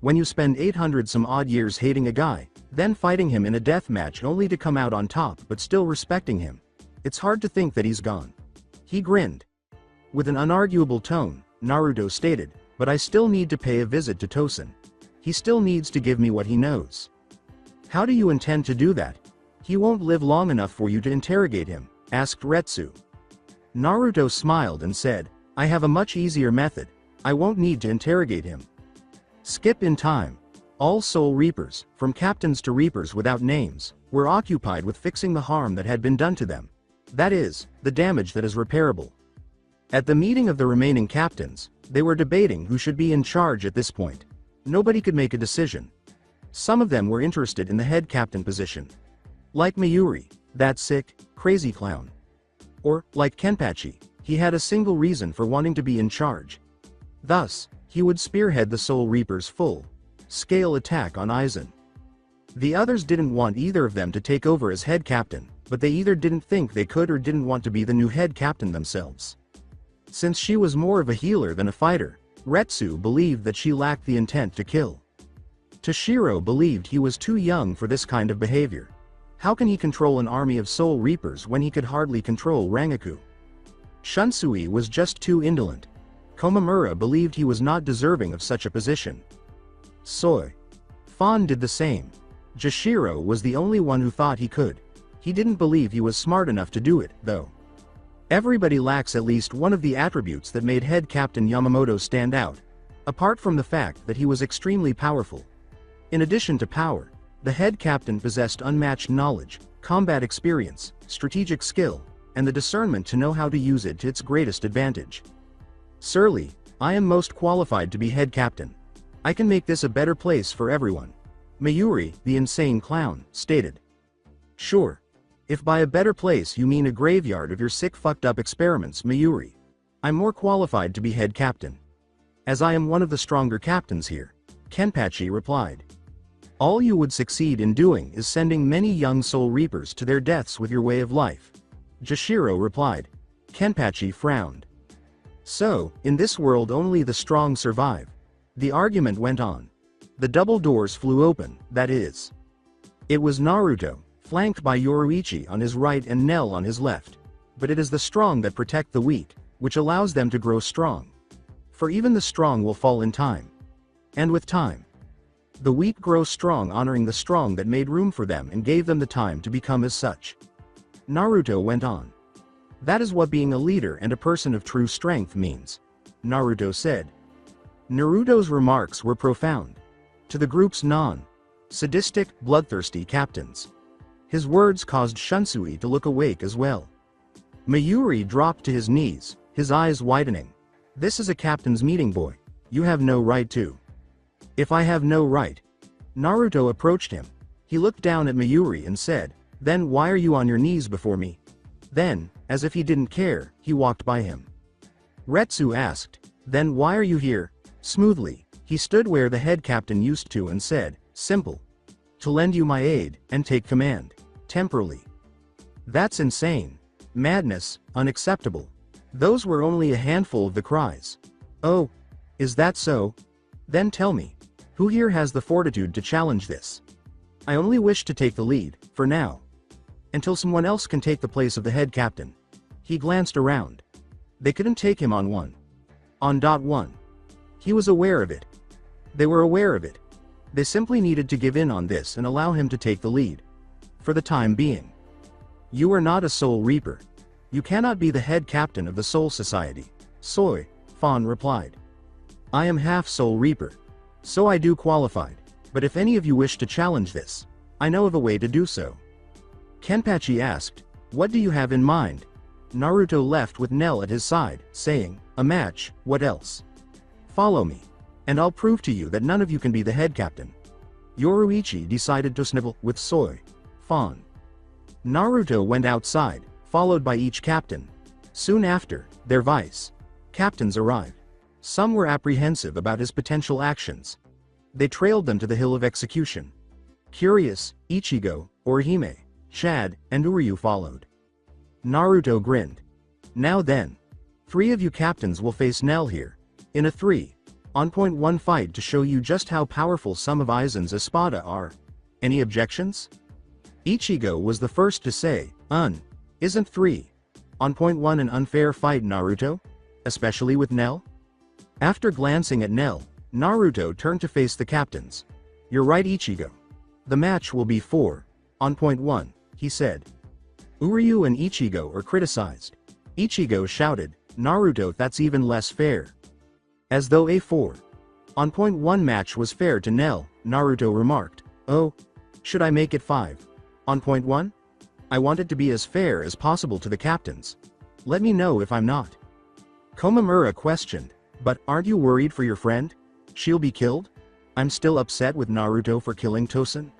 When you spend 800 some odd years hating a guy, then fighting him in a death match only to come out on top but still respecting him, it's hard to think that he's gone." He grinned. With an unarguable tone, Naruto stated, "But I still need to pay a visit to Tosen. He still needs to give me what he knows." "How do you intend to do that? He won't live long enough for you to interrogate him," asked Retsu. Naruto smiled and said, "I have a much easier method. I won't need to interrogate him." Skip in time. All Soul Reapers, from captains to reapers without names, were occupied with fixing the harm that had been done to them. That is, the damage that is repairable. At the meeting of the remaining captains, they were debating who should be in charge at this point. Nobody could make a decision. Some of them were interested in the head captain position. Like Mayuri, that sick, crazy clown. Or, like Kenpachi, he had a single reason for wanting to be in charge. Thus, he would spearhead the Soul Reaper's full-scale attack on Aizen. The others didn't want either of them to take over as head captain, but they either didn't think they could or didn't want to be the new head captain themselves. Since she was more of a healer than a fighter, Retsu believed that she lacked the intent to kill. Toshiro believed he was too young for this kind of behavior. How can he control an army of Soul Reapers when he could hardly control Rangaku? Shunsui was just too indolent. Komamura believed he was not deserving of such a position. Soi Fan did the same. Jashiro was the only one who thought he could. He didn't believe he was smart enough to do it, though. Everybody lacks at least one of the attributes that made head captain Yamamoto stand out, apart from the fact that he was extremely powerful. In addition to power, the head captain possessed unmatched knowledge, combat experience, strategic skill, and the discernment to know how to use it to its greatest advantage. "Surly, I am most qualified to be head captain. I can make this a better place for everyone," Mayuri, the insane clown, stated. "Sure. If by a better place you mean a graveyard of your sick fucked up experiments, Mayuri, I'm more qualified to be head captain. As I am one of the stronger captains here," Kenpachi replied. "All you would succeed in doing is sending many young Soul Reapers to their deaths with your way of life," Jashiro replied. Kenpachi frowned. "So, in this world only the strong survive." The argument went on. The double doors flew open, that is. It was Naruto, flanked by Yoruichi on his right and Nell on his left. But it is the strong that protect the weak, which allows them to grow strong. For even the strong will fall in time. And with time, the weak grow strong, honoring the strong that made room for them and gave them the time to become as such. Naruto went on. "That is what being a leader and a person of true strength means," Naruto said. Naruto's remarks were profound. To the group's non-sadistic, bloodthirsty captains. His words caused Shunsui to look awake as well. Mayuri dropped to his knees, his eyes widening. "This is a captain's meeting, boy. You have no right to." "If I have no right?" Naruto approached him. He looked down at Mayuri and said, "Then why are you on your knees before me?" Then, as if he didn't care, he walked by him. Retsu asked, "Then why are you here?" Smoothly, he stood where the head captain used to and said, "Simple. To lend you my aid, and take command. Temporarily." "That's insane. Madness, unacceptable." Those were only a handful of the cries. "Oh, is that so? Then tell me, who here has the fortitude to challenge this? I only wish to take the lead, for now. Until someone else can take the place of the head captain." He glanced around. They couldn't take him on one. On .1. He was aware of it. They were aware of it. They simply needed to give in on this and allow him to take the lead. For the time being. You are not a Soul Reaper. You cannot be the head captain of the Soul Society. Soy, Fawn replied. I am half Soul Reaper. So I do qualified. But if any of you wish to challenge this, I know of a way to do so. Kenpachi asked, what do you have in mind? Naruto left with Nell at his side, saying, a match, what else? Follow me. And I'll prove to you that none of you can be the head captain. Yoruichi decided to snibble with Soy, Fawn. Naruto went outside, followed by each captain. Soon after, their vice captains arrived. Some were apprehensive about his potential actions. They trailed them to the hill of execution. Curious, Ichigo, Orihime, Shad, and Uryu followed. Naruto grinned. Now then. 3 of you captains will face Nell here. In a 3-on-1 fight to show you just how powerful some of Aizen's espada are. Any objections? Ichigo was the first to say, isn't 3-on-1 an unfair fight, Naruto? Especially with Nell? After glancing at Nell, Naruto turned to face the captains. You're right, Ichigo. The match will be 4-on-1, he said. Uryu and Ichigo are criticized. Ichigo shouted, Naruto, that's even less fair. As though a 4-on-1 match was fair to Nell, Naruto remarked, oh, should I make it 5-on-1? I want it to be as fair as possible to the captains. Let me know if I'm not. Komamura questioned, but aren't you worried for your friend? She'll be killed? I'm still upset with Naruto for killing Tosen.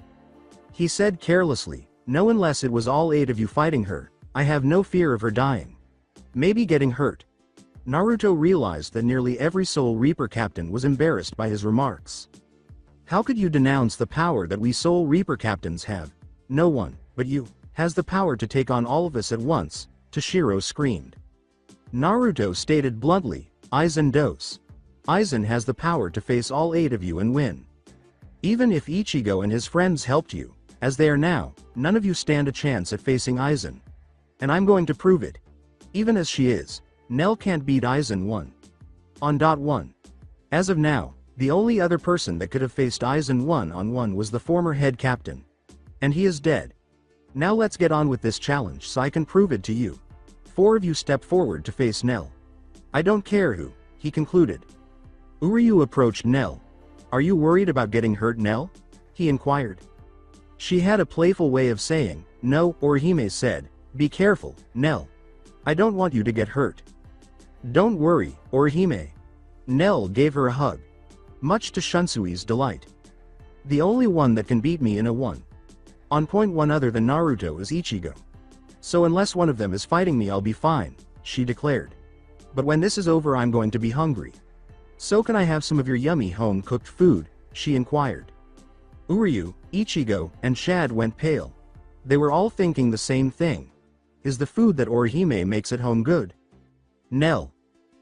He said carelessly, no, unless it was all 8 of you fighting her, I have no fear of her dying. Maybe getting hurt. Naruto realized that nearly every Soul Reaper captain was embarrassed by his remarks. How could you denounce the power that we Soul Reaper captains have? No one, but you, has the power to take on all of us at once, Toshiro screamed. Naruto stated bluntly, Aizen does. Aizen has the power to face all 8 of you and win. Even if Ichigo and his friends helped you, as they are now, none of you stand a chance at facing Aizen. And I'm going to prove it. Even as she is, Nell can't beat Aizen 1-on-1. As of now, the only other person that could have faced Aizen 1-on-1 was the former head captain. And he is dead. Now let's get on with this challenge so I can prove it to you. 4 of you step forward to face Nell. I don't care who, he concluded. Uryu approached Nell. Are you worried about getting hurt, Nell? He inquired. She had a playful way of saying, no, Orihime said, be careful, Nell. I don't want you to get hurt. Don't worry, Orihime. Nell gave her a hug. Much to Shunsui's delight. The only one that can beat me in a 1-on-1 other than Naruto is Ichigo. So unless one of them is fighting me, I'll be fine, she declared. But when this is over, I'm going to be hungry. So can I have some of your yummy home-cooked food? She inquired. Uryu, Ichigo, and Shad went pale. They were all thinking the same thing. Is the food that Orihime makes at home good? Nell.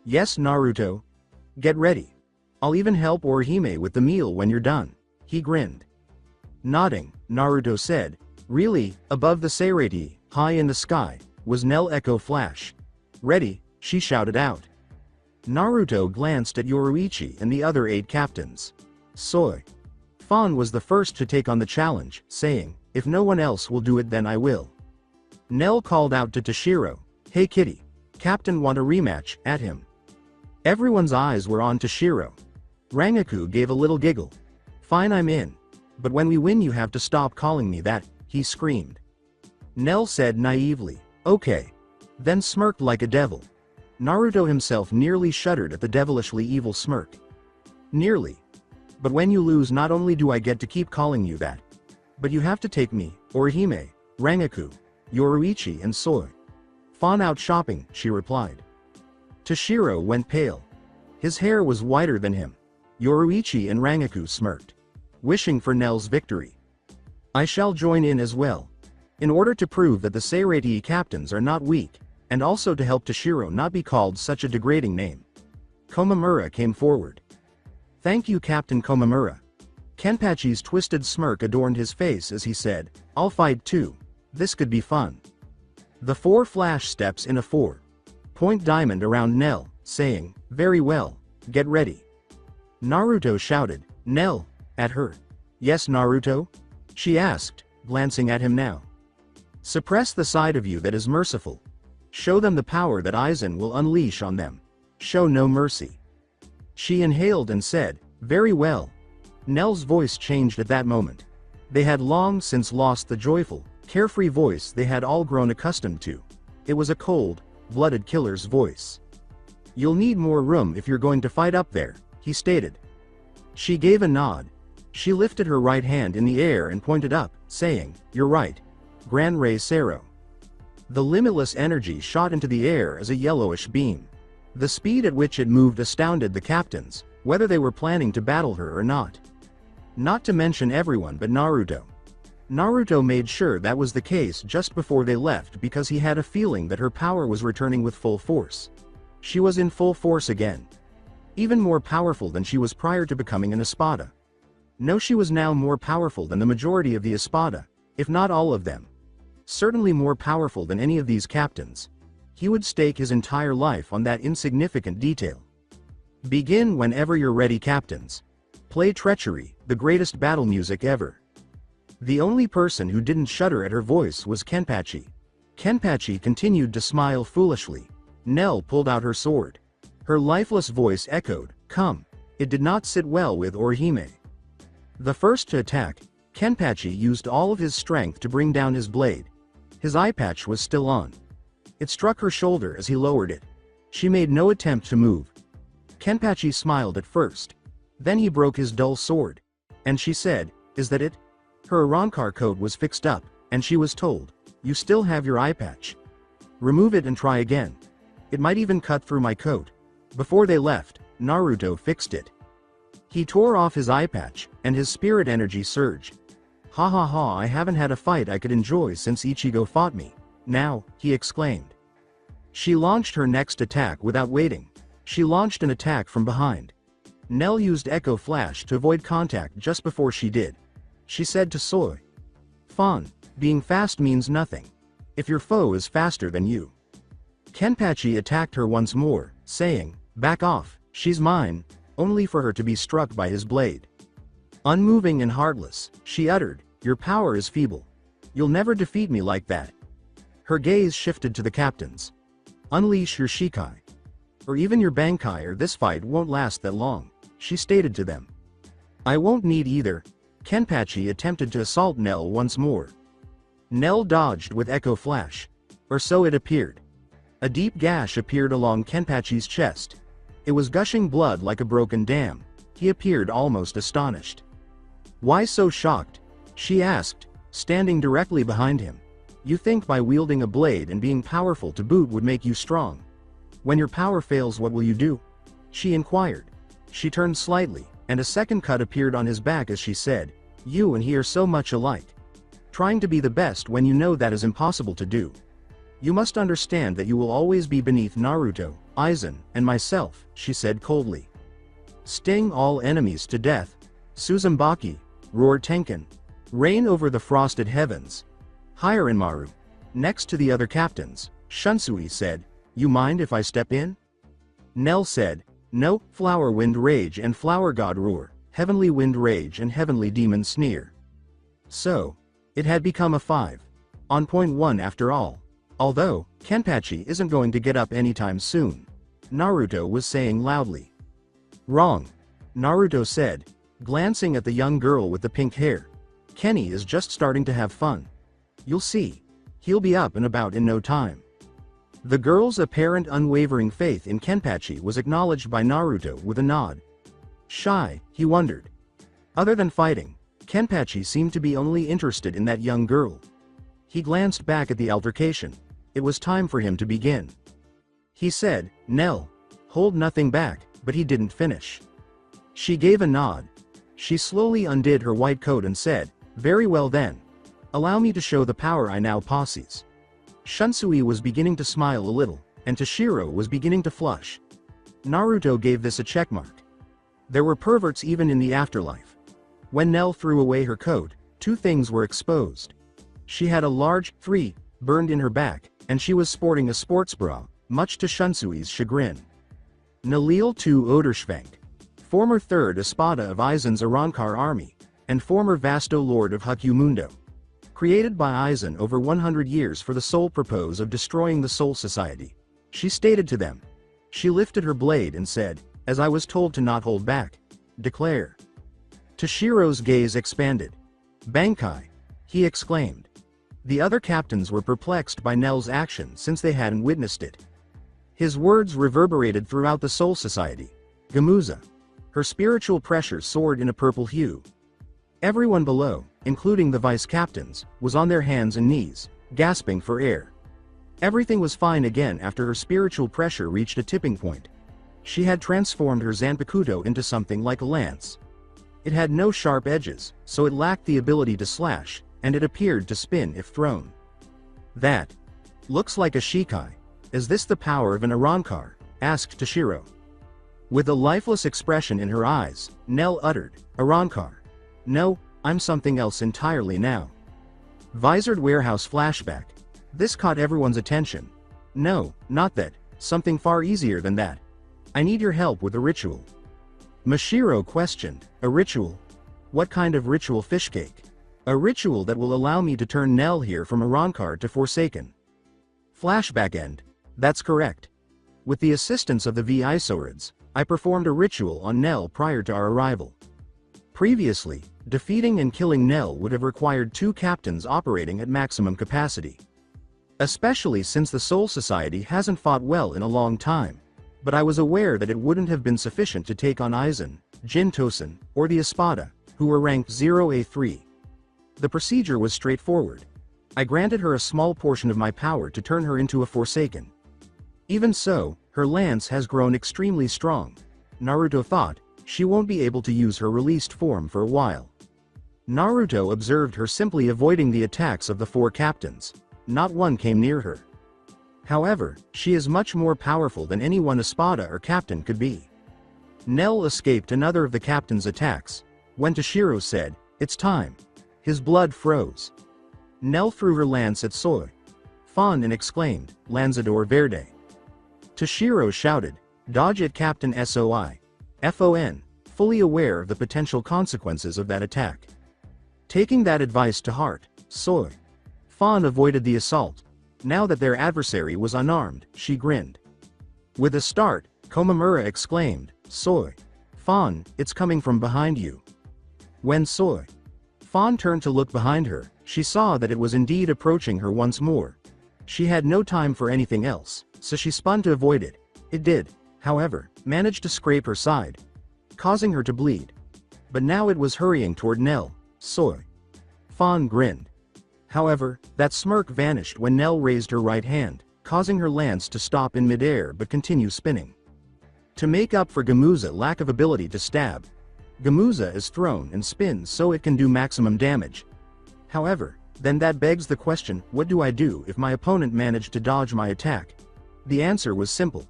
Yes, Naruto. Get ready. I'll even help Orihime with the meal when you're done. He grinned. Nodding, Naruto said, really, above the Seirei, high in the sky, was Nell Echo Flash. Ready, she shouted out. Naruto glanced at Yoruichi and the other 8 captains. Soy. Fawn was the first to take on the challenge, saying, if no one else will do it, then I will. Nell called out to Toshiro, hey kitty, captain want a rematch, at him. Everyone's eyes were on Toshiro. Rangaku gave a little giggle. Fine, I'm in. But when we win you have to stop calling me that, he screamed. Nell said naively, okay. Then smirked like a devil. Naruto himself nearly shuddered at the devilishly evil smirk. Nearly. But when you lose, not only do I get to keep calling you that, but you have to take me, Orihime, Rangaku, Yoruichi and Soy. Fawn out shopping, she replied. Toshiro went pale. His hair was whiter than him. Yoruichi and Rangaku smirked, wishing for Nell's victory. I shall join in as well. In order to prove that the Seirei captains are not weak, and also to help Toshiro not be called such a degrading name. Komamura came forward. Thank you, Captain Komamura. Kenpachi's twisted smirk adorned his face as he said, I'll fight too. This could be fun. The 4 flash steps in a 4-point diamond around Nell, saying, very well, get ready. Naruto shouted, Nell, at her. Yes, Naruto? She asked, glancing at him now. Suppress the side of you that is merciful. Show them the power that Aizen will unleash on them. Show no mercy. She inhaled and said, very well. Nell's voice changed at that moment. They had long since lost the joyful, carefree voice they had all grown accustomed to. It was a cold, blooded killer's voice. You'll need more room if you're going to fight up there, he stated. She gave a nod. She lifted her right hand in the air and pointed up, saying, you're right. Gran Rey Cero. The limitless energy shot into the air as a yellowish beam. The speed at which it moved astounded the captains, whether they were planning to battle her or not. Not to mention everyone but Naruto. Naruto made sure that was the case just before they left because he had a feeling that her power was returning with full force. She was in full force again. Even more powerful than she was prior to becoming an Espada. No, she was now more powerful than the majority of the Espada, if not all of them. Certainly more powerful than any of these captains. He would stake his entire life on that insignificant detail. Begin whenever you're ready, captains. Play Treachery, the greatest battle music ever. The only person who didn't shudder at her voice was Kenpachi. Kenpachi continued to smile foolishly. Nell pulled out her sword. Her lifeless voice echoed, come. It did not sit well with Orihime. The first to attack, Kenpachi used all of his strength to bring down his blade. His eye patch was still on. It struck her shoulder as he lowered it. She made no attempt to move. Kenpachi smiled at first. Then he broke his dull sword. And she said, is that it? Her Arrancar coat was fixed up, and she was told, you still have your eye patch. Remove it and try again. It might even cut through my coat. Before they left, Naruto fixed it. He tore off his eye patch, and his spirit energy surged. Ha ha ha, I haven't had a fight I could enjoy since Ichigo fought me. Now, he exclaimed. She launched her next attack without waiting. She launched an attack from behind. Nell used Echo Flash to avoid contact just before she did. She said to Soy. Fawn, being fast means nothing. If your foe is faster than you. Kenpachi attacked her once more, saying, back off, she's mine, only for her to be struck by his blade. Unmoving and heartless, she uttered, your power is feeble. You'll never defeat me like that. Her gaze shifted to the captains. Unleash your Shikai. Or even your Bankai, or this fight won't last that long, she stated to them. I won't need either. Kenpachi attempted to assault Nell once more. Nell dodged with Echo Flash. Or so it appeared. A deep gash appeared along Kenpachi's chest. It was gushing blood like a broken dam. He appeared almost astonished. Why so shocked? She asked, standing directly behind him. You think by wielding a blade and being powerful to boot would make you strong. When your power fails, what will you do? She inquired. She turned slightly, and a second cut appeared on his back as she said, you and he are so much alike. Trying to be the best when you know that is impossible to do. You must understand that you will always be beneath Naruto, Aizen, and myself, she said coldly. Sting all enemies to death. Suzumaki, roared Tenkan. Reign over the frosted heavens. Hirenmaru. Next to the other captains, Shunsui said, you mind if I step in? Nell said, no, Flower Wind Rage and Flower God Roar, Heavenly Wind Rage and Heavenly Demon Sneer. So, it had become a 5. On point 1 after all. Although, Kenpachi isn't going to get up anytime soon. Naruto was saying loudly. Wrong. Naruto said, glancing at the young girl with the pink hair. Kenny is just starting to have fun. You'll see. He'll be up and about in no time. The girl's apparent unwavering faith in Kenpachi was acknowledged by Naruto with a nod. Shy, he wondered. Other than fighting, Kenpachi seemed to be only interested in that young girl. He glanced back at the altercation. It was time for him to begin. He said, Nell, hold nothing back, but he didn't finish. She gave a nod. She slowly undid her white coat and said, very well then. Allow me to show the power I now possess. Shunsui was beginning to smile a little, and Toshiro was beginning to flush. Naruto gave this a checkmark. There were perverts even in the afterlife. When Nell threw away her coat, 2 things were exposed. She had a large 3 burned in her back, and she was sporting a sports bra, much to Shunsui's chagrin. Nalil II Oderschwenk, former 3rd Espada of Aizen's Arrancar army. and former Vasto Lord of Hukyumundo. Created by Aizen over 100 years for the sole purpose of destroying the Soul Society. She stated to them. She lifted her blade and said, "As I was told to not hold back. Declare." Toshiro's gaze expanded. "Bankai!" he exclaimed. The other captains were perplexed by Nell's action since they hadn't witnessed it. His words reverberated throughout the Soul Society. Gamuza. Her spiritual pressure soared in a purple hue. Everyone below, including the vice-captains, was on their hands and knees, gasping for air. Everything was fine again after her spiritual pressure reached a tipping point. She had transformed her Zanpakuto into something like a lance. It had no sharp edges, so it lacked the ability to slash, and it appeared to spin if thrown. "That looks like a Shikai. Is this the power of an Arankar?" asked Toshiro. With a lifeless expression in her eyes, Nell uttered, "Arankar. No, I'm something else entirely now." Visored warehouse flashback. This caught everyone's attention. "No, not that, something far easier than that. I need your help with a ritual." Mashiro questioned, "A ritual? What kind of ritual, fishcake?" "A ritual that will allow me to turn Nell here from Arankar to Forsaken." Flashback end. That's correct. With the assistance of the V-Isorids, I performed a ritual on Nell prior to our arrival. Previously, defeating and killing Nell would have required 2 captains operating at maximum capacity. Especially since the Soul Society hasn't fought well in a long time. But I was aware that it wouldn't have been sufficient to take on Aizen, Jin Tosen, or the Espada, who were ranked 0A3. The procedure was straightforward. I granted her a small portion of my power to turn her into a Forsaken. Even so, her lance has grown extremely strong. Naruto thought, she won't be able to use her released form for a while. Naruto observed her simply avoiding the attacks of the 4 captains. Not one came near her. However, she is much more powerful than any one Espada or captain could be. Nell escaped another of the captain's attacks. When Toshiro said, "It's time," his blood froze. Nell threw her lance at Soy. Fawn and exclaimed, "Lanzador Verde." Toshiro shouted, "Dodge it, Captain Soi. FON, fully aware of the potential consequences of that attack." Taking that advice to heart, Soy. Fawn avoided the assault. Now that their adversary was unarmed, she grinned. With a start, Komamura exclaimed, "Soy. Fawn, it's coming from behind you." When Soy. Fawn turned to look behind her, she saw that it was indeed approaching her once more. She had no time for anything else, so she spun to avoid it. It did, however, manage to scrape her side, causing her to bleed. But now it was hurrying toward Nell. Soy. Fawn grinned. However, that smirk vanished when Nell raised her right hand, causing her lance to stop in midair but continue spinning. To make up for Gamuza's lack of ability to stab, Gamuza is thrown and spins so it can do maximum damage. However, then that begs the question, what do I do if my opponent managed to dodge my attack? The answer was simple.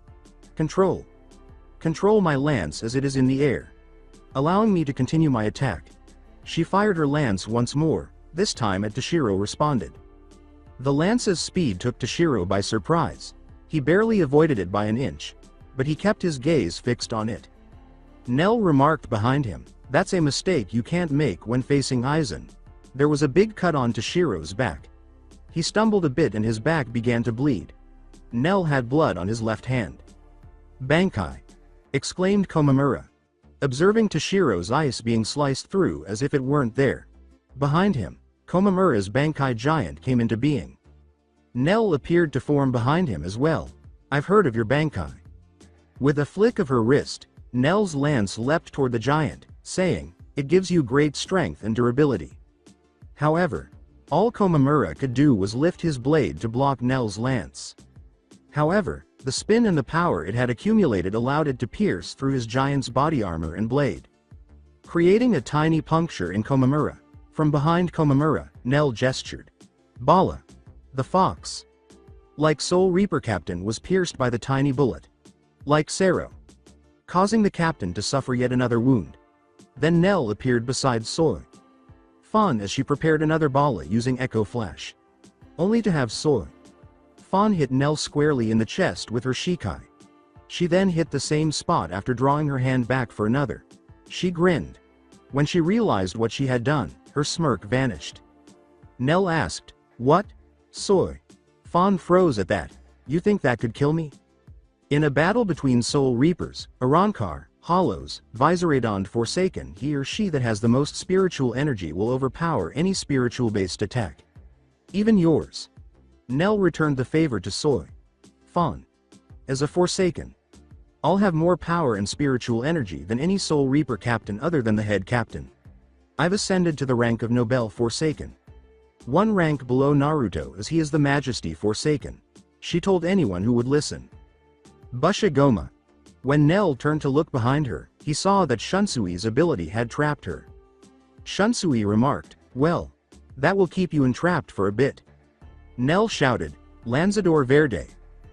Control. Control my lance as it is in the air, allowing me to continue my attack. She fired her lance once more, this time at Toshiro responded. The lance's speed took Toshiro by surprise. He barely avoided it by an inch, but he kept his gaze fixed on it. Nell remarked behind him, "That's a mistake you can't make when facing Aizen." There was a big cut on Toshiro's back. He stumbled a bit and his back began to bleed. Nell had blood on his left hand. "Bankai!" exclaimed Komamura, observing Toshiro's ice being sliced through as if it weren't there. Behind him, Komamura's Bankai giant came into being. Nell appeared to form behind him as well. "I've heard of your Bankai." With a flick of her wrist, Nell's lance leapt toward the giant, saying, "It gives you great strength and durability." However, all Komamura could do was lift his blade to block Nell's lance. However, the spin and the power it had accumulated allowed it to pierce through his giant's body armor and blade, creating a tiny puncture in Komamura. From behind Komamura, Nell gestured. "Bala. The fox." Like Soul Reaper Captain was pierced by the tiny bullet. Like Sero, causing the captain to suffer yet another wound. Then Nell appeared beside Soy. Fawn as she prepared another Bala using Echo Flash. Only to have Soy. Fawn hit Nell squarely in the chest with her Shikai. She then hit the same spot after drawing her hand back for another. She grinned. When she realized what she had done, her smirk vanished. Nell asked, "What? Soy?" Fawn froze at that. "You think that could kill me?" In a battle between Soul Reapers, Arankar, Hollows, Visoradon Forsaken, he or she that has the most spiritual energy will overpower any spiritual-based attack. Even yours. Nell returned the favor to Soy. Fawn. As a Forsaken, I'll have more power and spiritual energy than any Soul Reaper captain other than the head captain. I've ascended to the rank of Nobel Forsaken. One rank below Naruto as he is the Majesty Forsaken. She told anyone who would listen. Busha Goma. When Nell turned to look behind her, he saw that Shunsui's ability had trapped her. Shunsui remarked, "Well, that will keep you entrapped for a bit." Nell shouted, "Lanzador Verde!"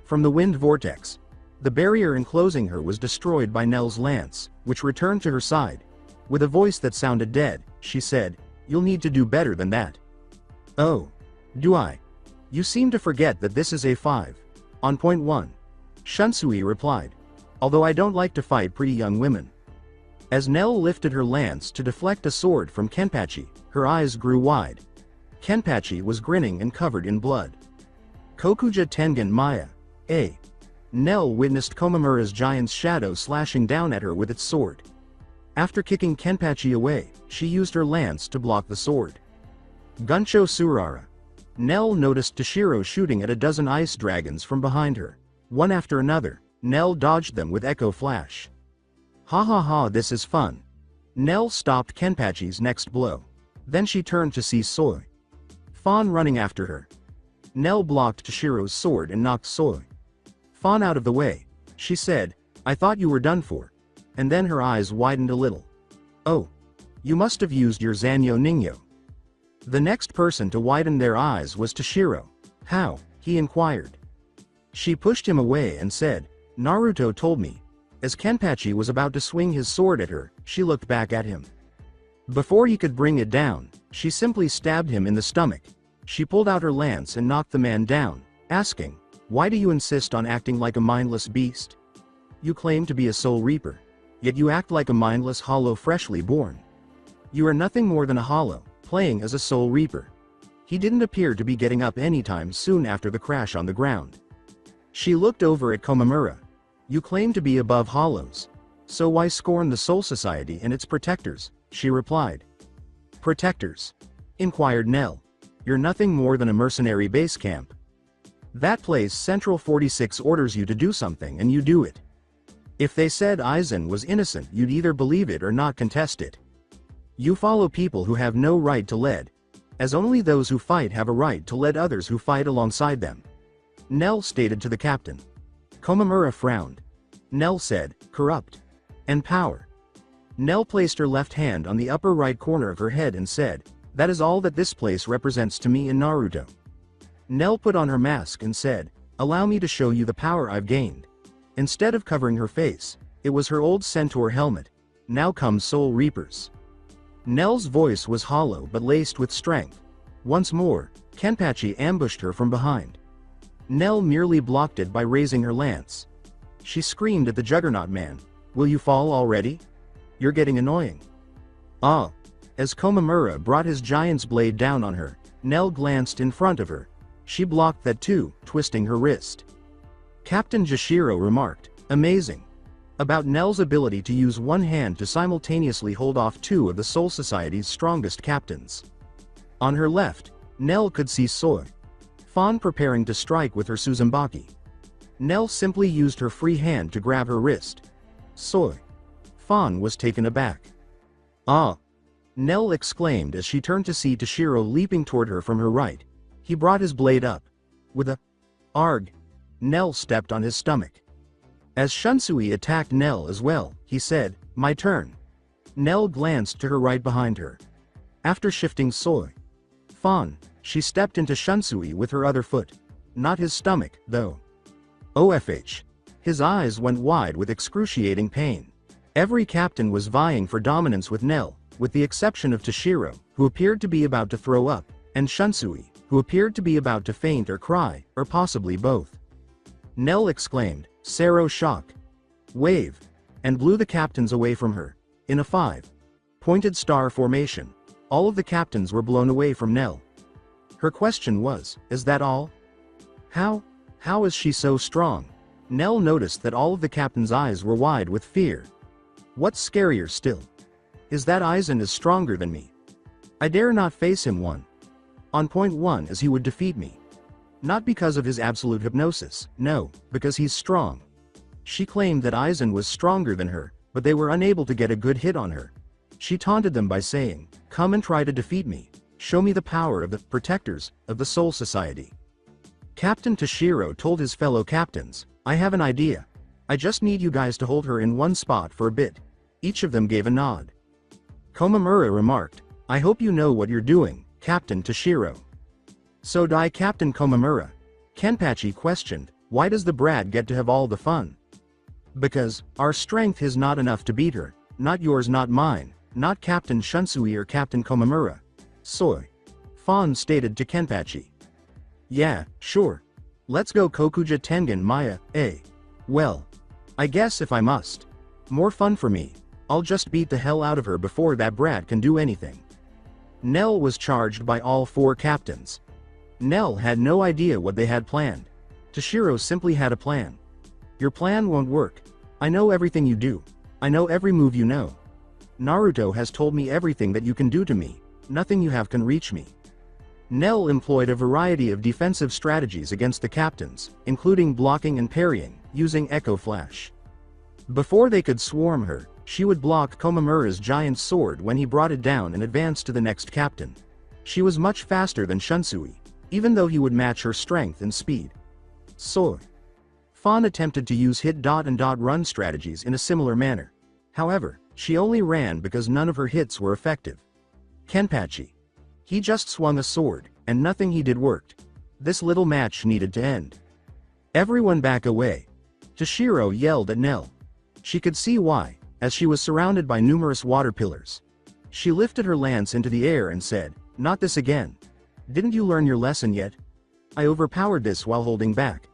From the wind vortex. The barrier enclosing her was destroyed by Nell's lance, which returned to her side. With a voice that sounded dead, she said, "You'll need to do better than that." "Oh. Do I? You seem to forget that this is A5. On point 1. Shunsui replied. "Although I don't like to fight pretty young women." As Nell lifted her lance to deflect a sword from Kenpachi, her eyes grew wide. Kenpachi was grinning and covered in blood. Kokuja Tengen Maya. A. Nell witnessed Komamura's giant's shadow slashing down at her with its sword. After kicking Kenpachi away, she used her lance to block the sword. Guncho Surara. Nell noticed Toshiro shooting at a dozen ice dragons from behind her. One after another, Nell dodged them with Echo Flash. "Ha ha ha, this is fun." Nell stopped Kenpachi's next blow. Then she turned to see Soy. Fawn running after her. Nell blocked Toshiro's sword and knocked Soy. Fawn out of the way. She said, "I thought you were done for." And then her eyes widened a little. "Oh. You must have used your Zanyo Ningyo." The next person to widen their eyes was Toshiro. "How?" he inquired. She pushed him away and said, "Naruto told me." As Kenpachi was about to swing his sword at her, she looked back at him. Before he could bring it down, she simply stabbed him in the stomach. She pulled out her lance and knocked the man down, asking, "Why do you insist on acting like a mindless beast? You claim to be a Soul Reaper, yet you act like a mindless hollow freshly born. You are nothing more than a hollow, playing as a Soul Reaper." He didn't appear to be getting up anytime soon after the crash on the ground. She looked over at Komamura. "You claim to be above hollows. So why scorn the Soul Society and its protectors?" she replied. "Protectors?" inquired Nell. "You're nothing more than a mercenary base camp. That place Central 46 orders you to do something and you do it. If they said Aizen was innocent, you'd either believe it or not contest it. You follow people who have no right to lead, as only those who fight have a right to lead others who fight alongside them," Nell stated to the captain. Komamura frowned. Nell said, "Corrupt. And power." Nell placed her left hand on the upper right corner of her head and said, "That is all that this place represents to me in Naruto." Nell put on her mask and said, "Allow me to show you the power I've gained." Instead of covering her face, it was her old centaur helmet. "Now come Soul Reapers." Nell's voice was hollow but laced with strength. Once more, Kenpachi ambushed her from behind. Nell merely blocked it by raising her lance. She screamed at the Juggernaut man, "Will you fall already? You're getting annoying." "Ah." As Komamura brought his giant's blade down on her, Nell glanced in front of her. She blocked that too, twisting her wrist. Captain Jashiro remarked, "Amazing." About Nell's ability to use one hand to simultaneously hold off two of the Soul Society's strongest captains. On her left, Nell could see Soy. Fawn preparing to strike with her Suzambaki. Nell simply used her free hand to grab her wrist. Soy. Fawn was taken aback. "Ah!" Nell exclaimed as she turned to see Toshiro leaping toward her from her right. He brought his blade up. With a "Arg!" Nell stepped on his stomach. As Shunsui attacked Nell as well, he said, "My turn." Nell glanced to her right behind her. After shifting Soy. Fawn, she stepped into Shunsui with her other foot. Not his stomach, though. OFH. His eyes went wide with excruciating pain. Every captain was vying for dominance with Nell, with the exception of Toshiro, who appeared to be about to throw up, and Shunsui, who appeared to be about to faint or cry, or possibly both. Nell exclaimed, "Sero shock! Wave!" and blew the captains away from her. In a 5. Pointed star formation. All of the captains were blown away from Nell. Her question was, is that all? How is she so strong? Nell noticed that all of the captains' eyes were wide with fear. What's scarier still? Is that Aizen is stronger than me? I dare not face him on point one as he would defeat me. Not because of his absolute hypnosis, no, because he's strong. She claimed that Aizen was stronger than her, but they were unable to get a good hit on her. She taunted them by saying, "Come and try to defeat me. Show me the power of the protectors of the Soul Society." Captain Toshiro told his fellow captains, "I have an idea. I just need you guys to hold her in one spot for a bit." Each of them gave a nod. Komamura remarked, "I hope you know what you're doing, Captain Toshiro." "So die, Captain Komamura." Kenpachi questioned, "Why does the brat get to have all the fun?" "Because, our strength is not enough to beat her, not yours, not mine, not Captain Shunsui or Captain Komamura." Soy. Fawn stated to Kenpachi. "Yeah, sure. Let's go Kokuja Tengen Maya, eh? Well, I guess if I must. More fun for me. I'll just beat the hell out of her before that brat can do anything." Nell was charged by all four captains. Nell had no idea what they had planned. Toshiro simply had a plan. "Your plan won't work. I know everything you do. I know every move you know. Naruto has told me everything that you can do to me. Nothing you have can reach me." Nell employed a variety of defensive strategies against the captains, including blocking and parrying, using Echo Flash. Before they could swarm her, she would block Komamura's giant sword when he brought it down and advance to the next captain. She was much faster than Shunsui, even though he would match her strength and speed. Soy. Fawn attempted to use hit dot and dot run strategies in a similar manner. However, she only ran because none of her hits were effective. Kenpachi. He just swung a sword, and nothing he did worked. This little match needed to end. "Everyone back away." Toshiro yelled at Nell. She could see why, as she was surrounded by numerous water pillars. She lifted her lance into the air and said, "Not this again. Didn't you learn your lesson yet? I overpowered this while holding back.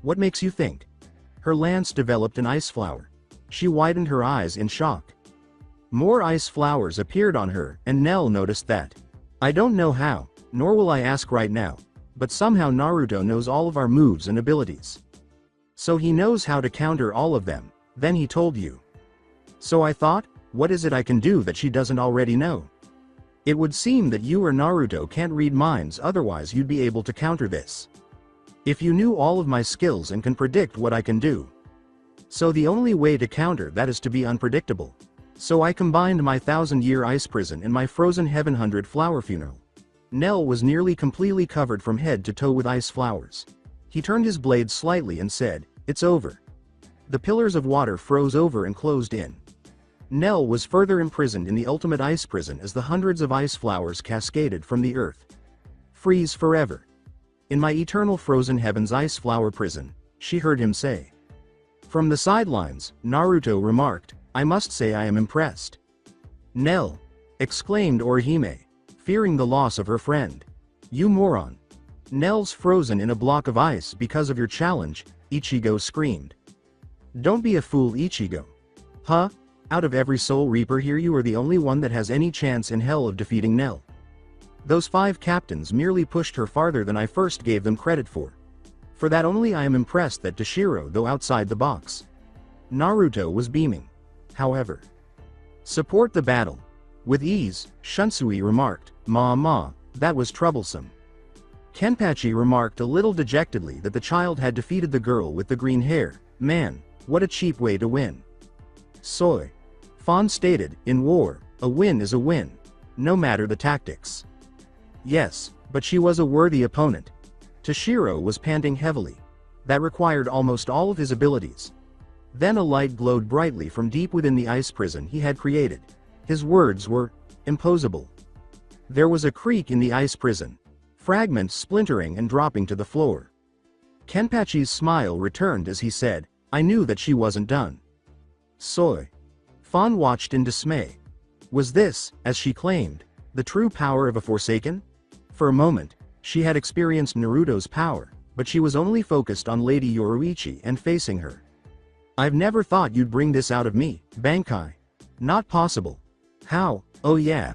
What makes you think?" Her lance developed an ice flower. She widened her eyes in shock. More ice flowers appeared on her, and Nell noticed that. "I don't know how, nor will I ask right now, but somehow Naruto knows all of our moves and abilities. So he knows how to counter all of them, then he told you. So I thought, what is it I can do that she doesn't already know? It would seem that you or Naruto can't read minds, otherwise you'd be able to counter this. If you knew all of my skills and can predict what I can do. So the only way to counter that is to be unpredictable. So I combined my 1,000-year ice prison and my frozen heaven 100 flower funeral." Nell was nearly completely covered from head to toe with ice flowers. He turned his blade slightly and said, "It's over." The pillars of water froze over and closed in. Nell was further imprisoned in the ultimate ice prison as the hundreds of ice flowers cascaded from the earth. "Freeze forever. In my eternal frozen heaven's ice flower prison," she heard him say. From the sidelines, Naruto remarked, "I must say I am impressed." "Nell!" exclaimed Orihime, fearing the loss of her friend. "You moron. Nell's frozen in a block of ice because of your challenge," Ichigo screamed. "Don't be a fool, Ichigo. Huh? Out of every Soul Reaper here you are the only one that has any chance in hell of defeating Nell. Those 5 captains merely pushed her farther than I first gave them credit for. For that only I am impressed that Toshiro though outside the box." Naruto was beaming. However, "Support the battle. With ease," Shunsui remarked. Ma, that was troublesome." Kenpachi remarked a little dejectedly that the child had defeated the girl with the green hair. "Man, what a cheap way to win." Soy. Fawn stated, "In war, a win is a win. No matter the tactics." "Yes, but she was a worthy opponent." Toshiro was panting heavily. That required almost all of his abilities. Then a light glowed brightly from deep within the ice prison he had created. His words were imposable. There was a creak in the ice prison, fragments splintering and dropping to the floor. Kenpachi's smile returned as he said, "I knew that she wasn't done." Soy. Fawn watched in dismay. Was this, as she claimed, the true power of a Forsaken? For a moment, she had experienced Naruto's power, but she was only focused on Lady Yoruichi and facing her. "I've never thought you'd bring this out of me, Bankai. Not possible. How Oh yeah.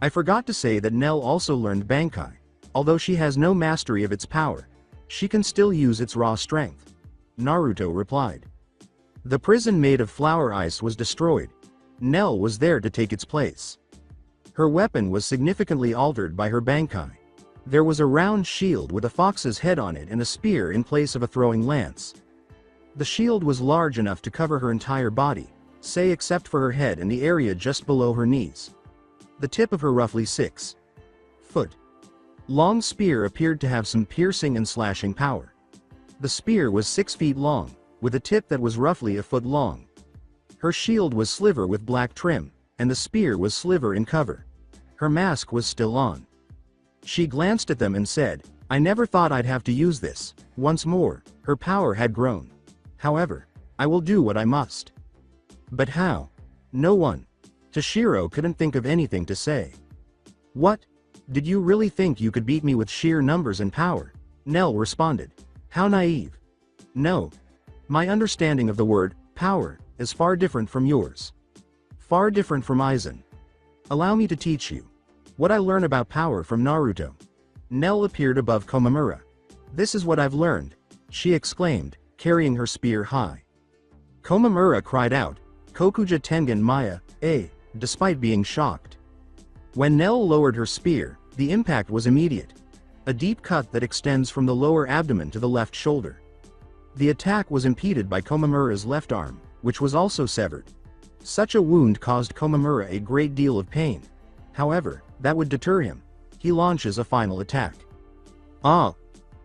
I forgot to say that Nell also learned Bankai. Although she has no mastery of its power, she can still use its raw strength. Naruto replied. The prison made of flower ice was destroyed. Nell was there to take its place. Her weapon was significantly altered by her Bankai. There was a round shield with a fox's head on it and a spear in place of a throwing lance. The shield was large enough to cover her entire body, say except for her head and the area just below her knees. The tip of her roughly 6-foot long spear appeared to have some piercing and slashing power. The spear was 6 feet long, with a tip that was roughly a foot long. Her shield was sliver with black trim, and the spear was sliver in cover. Her mask was still on. She glanced at them and said, I never thought I'd have to use this. Once more, her power had grown. However, I will do what I must. But how? No one. Toshiro couldn't think of anything to say. What? Did you really think you could beat me with sheer numbers and power? Nell responded. How naive. No. My understanding of the word, power, is far different from yours. Far different from Aizen. Allow me to teach you. What I learn about power from Naruto. Nell appeared above Komamura. This is what I've learned, she exclaimed, carrying her spear high. Komamura cried out, Kokuja Tengen Maya, despite being shocked. When Nell lowered her spear, the impact was immediate. A deep cut that extends from the lower abdomen to the left shoulder. The attack was impeded by Komamura's left arm, which was also severed. Such a wound caused Komamura a great deal of pain. However, that would deter him. He launches a final attack. Ah!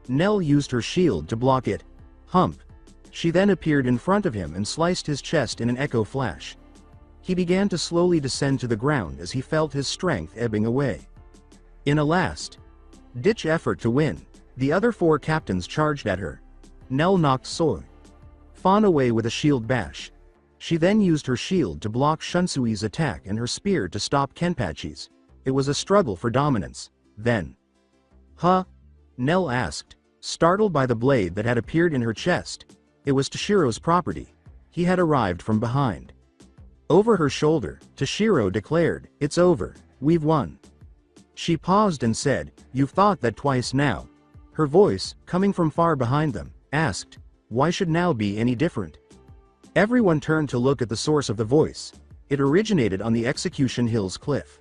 Nell used her shield to block it. Hump. She then appeared in front of him and sliced his chest in an echo flash. He began to slowly descend to the ground as he felt his strength ebbing away. In a last-ditch effort to win, the other 4 captains charged at her. Nell knocked Soi Fan away with a shield bash. She then used her shield to block Shunsui's attack and her spear to stop Kenpachi's. It was a struggle for dominance. Then. Huh? Nell asked, startled by the blade that had appeared in her chest. It was Toshiro's property. He had arrived from behind. Over her shoulder, Toshiro declared, It's over, we've won. She paused and said, You've thought that twice now. Her voice, coming from far behind them, asked, Why should now be any different? Everyone turned to look at the source of the voice. It originated on the Execution Hills cliff.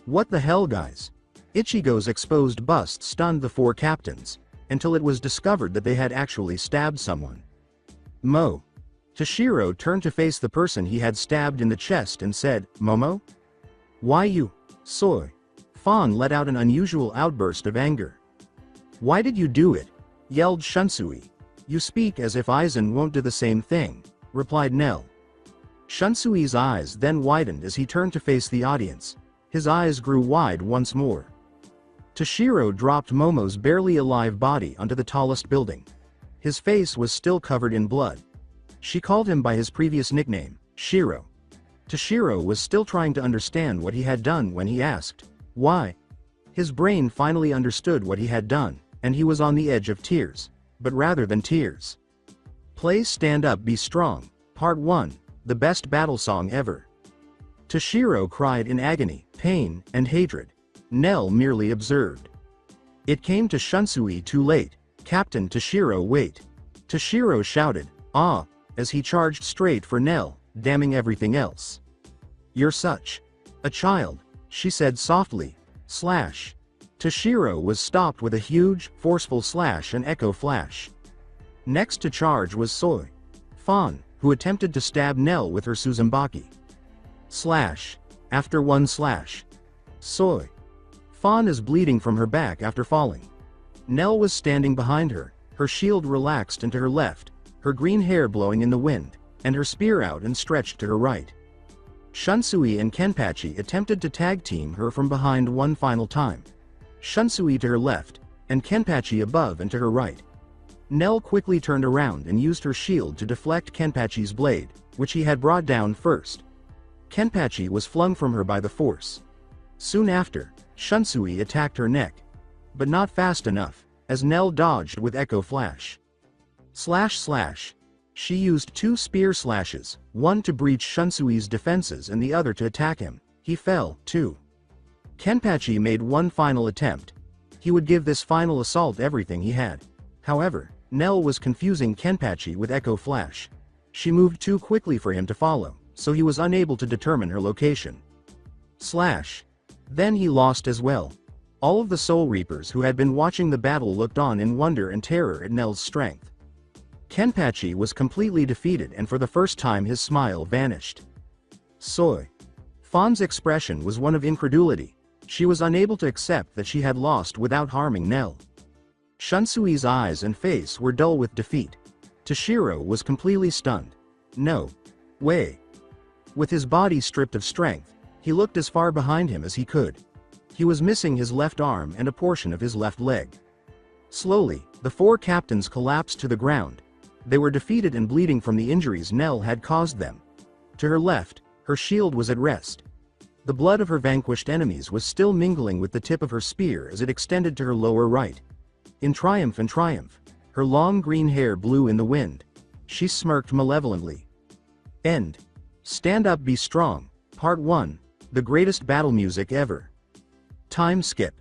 What the hell, guys? Ichigo's exposed bust stunned the 4 captains, until it was discovered that they had actually stabbed someone. Mo. Toshiro turned to face the person he had stabbed in the chest and said, Momo? Why you? Soi Fan let out an unusual outburst of anger. Why did you do it? Yelled Shunsui. You speak as if Aizen won't do the same thing, replied Nell. Shunsui's eyes then widened as he turned to face the audience. His eyes grew wide once more. Toshiro dropped Momo's barely alive body onto the tallest building. His face was still covered in blood. She called him by his previous nickname, Shiro. Toshiro was still trying to understand what he had done when he asked, Why? His brain finally understood what he had done, and he was on the edge of tears. But rather than tears. Play Stand Up Be Strong, Part 1, the best battle song ever. Toshiro cried in agony, pain, and hatred. Nell merely observed. It came to Shunsui too late. Captain Toshiro, wait. Toshiro shouted, Ah, as he charged straight for Nell, damning everything else. You're such a child, she said softly. Slash. Toshiro was stopped with a huge, forceful slash and echo flash. Next to charge was Soi Fan, who attempted to stab Nell with her Suzambaki. Slash. After one slash. Soi Fan is bleeding from her back after falling. Nell was standing behind her, her shield relaxed into her left, her green hair blowing in the wind, and her spear out and stretched to her right. Shunsui and Kenpachi attempted to tag team her from behind one final time. Shunsui to her left, and Kenpachi above and to her right. Nell quickly turned around and used her shield to deflect Kenpachi's blade, which he had brought down first. Kenpachi was flung from her by the force. Soon after, Shunsui attacked her neck. But not fast enough, as Nell dodged with echo flash. Slash slash. She used 2 spear slashes, one to breach Shunsui's defenses and the other to attack him. He fell, too. Kenpachi made one final attempt. He would give this final assault everything he had. However, Nell was confusing Kenpachi with Echo Flash. She moved too quickly for him to follow, so he was unable to determine her location. Slash. Then he lost as well. All of the Soul Reapers who had been watching the battle looked on in wonder and terror at Nell's strength. Kenpachi was completely defeated, and for the first time his smile vanished. Soy. Fawn's expression was one of incredulity. She was unable to accept that she had lost without harming Nell. Shunsui's eyes and face were dull with defeat. Toshiro was completely stunned. No way. With his body stripped of strength, he looked as far behind him as he could. He was missing his left arm and a portion of his left leg. Slowly, the four captains collapsed to the ground. They were defeated and bleeding from the injuries Nell had caused them. To her left, her shield was at rest. The blood of her vanquished enemies was still mingling with the tip of her spear as it extended to her lower right. In triumph and triumph, her long green hair blew in the wind. She smirked malevolently. End. Stand Up Be Strong, Part 1, the greatest battle music ever. Time skip.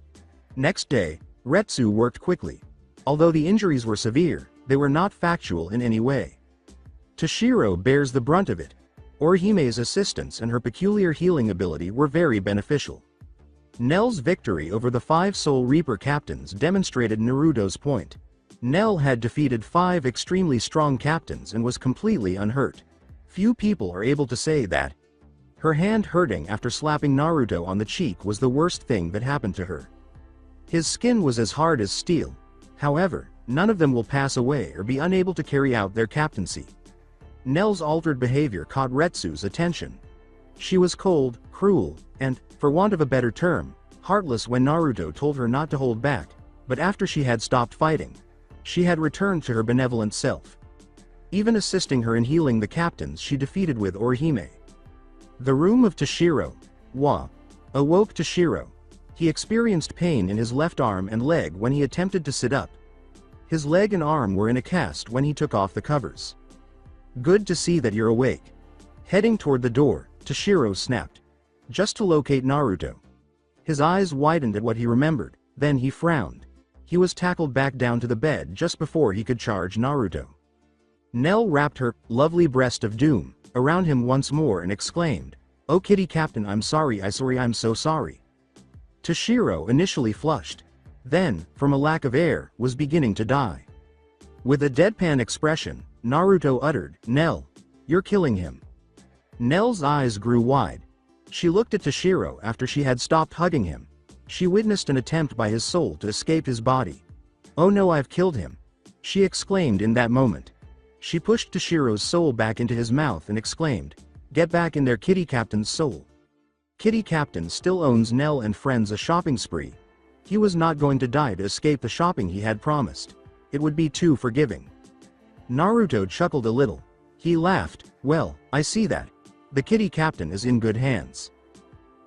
Next day, Retsu worked quickly. Although the injuries were severe, they were not factual in any way. Toshiro bears the brunt of it. Orihime's assistance and her peculiar healing ability were very beneficial. Nell's victory over the 5 Soul Reaper captains demonstrated Naruto's point. Nell had defeated 5 extremely strong captains and was completely unhurt. Few people are able to say that. Her hand hurting after slapping Naruto on the cheek was the worst thing that happened to her. His skin was as hard as steel. However, none of them will pass away or be unable to carry out their captaincy. Nell's altered behavior caught Retsu's attention. She was cold, cruel, and, for want of a better term, heartless when Naruto told her not to hold back, but after she had stopped fighting, she had returned to her benevolent self. Even assisting her in healing the captains she defeated with Orihime. The room of Toshiro awoke Toshiro. He experienced pain in his left arm and leg when he attempted to sit up. His leg and arm were in a cast when he took off the covers. Good to see that you're awake. Heading toward the door, Toshiro snapped. Just to locate Naruto. His eyes widened at what he remembered, then he frowned. He was tackled back down to the bed just before he could charge Naruto. Nell wrapped her lovely breast of doom around him once more and exclaimed, "Oh kitty captain, I'm sorry, I'm so sorry." Toshiro initially flushed. Then, from a lack of air, was beginning to die. With a deadpan expression, Naruto uttered, "Nell, you're killing him." Nell's eyes grew wide. She looked at Toshiro after she had stopped hugging him. She witnessed an attempt by his soul to escape his body. "Oh no, I've killed him," she exclaimed in that moment. She pushed Toshiro's soul back into his mouth and exclaimed, "Get back in there, Kitty Captain's soul." Kitty Captain still owns Nell and friends a shopping spree. He was not going to die to escape the shopping he had promised. It would be too forgiving. Naruto chuckled a little. He laughed, "Well, I see that. The Kitty Captain is in good hands."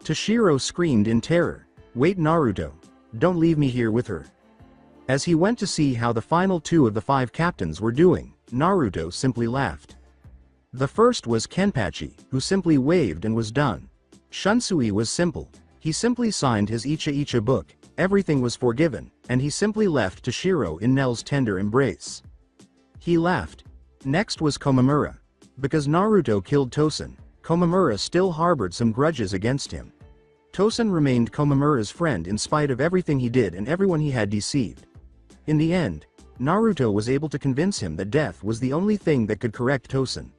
Toshiro screamed in terror, "Wait Naruto. Don't leave me here with her." As he went to see how the final 2 of the 5 captains were doing, Naruto simply laughed. The first was Kenpachi, who simply waved and was done. Shunsui was simple. He simply signed his Icha book, everything was forgiven, and he simply left Toshiro in Nell's tender embrace. He laughed. Next was Komamura. Because Naruto killed Tosen, Komamura still harbored some grudges against him. Tosen remained Komamura's friend in spite of everything he did and everyone he had deceived. In the end, Naruto was able to convince him that death was the only thing that could correct Tosen.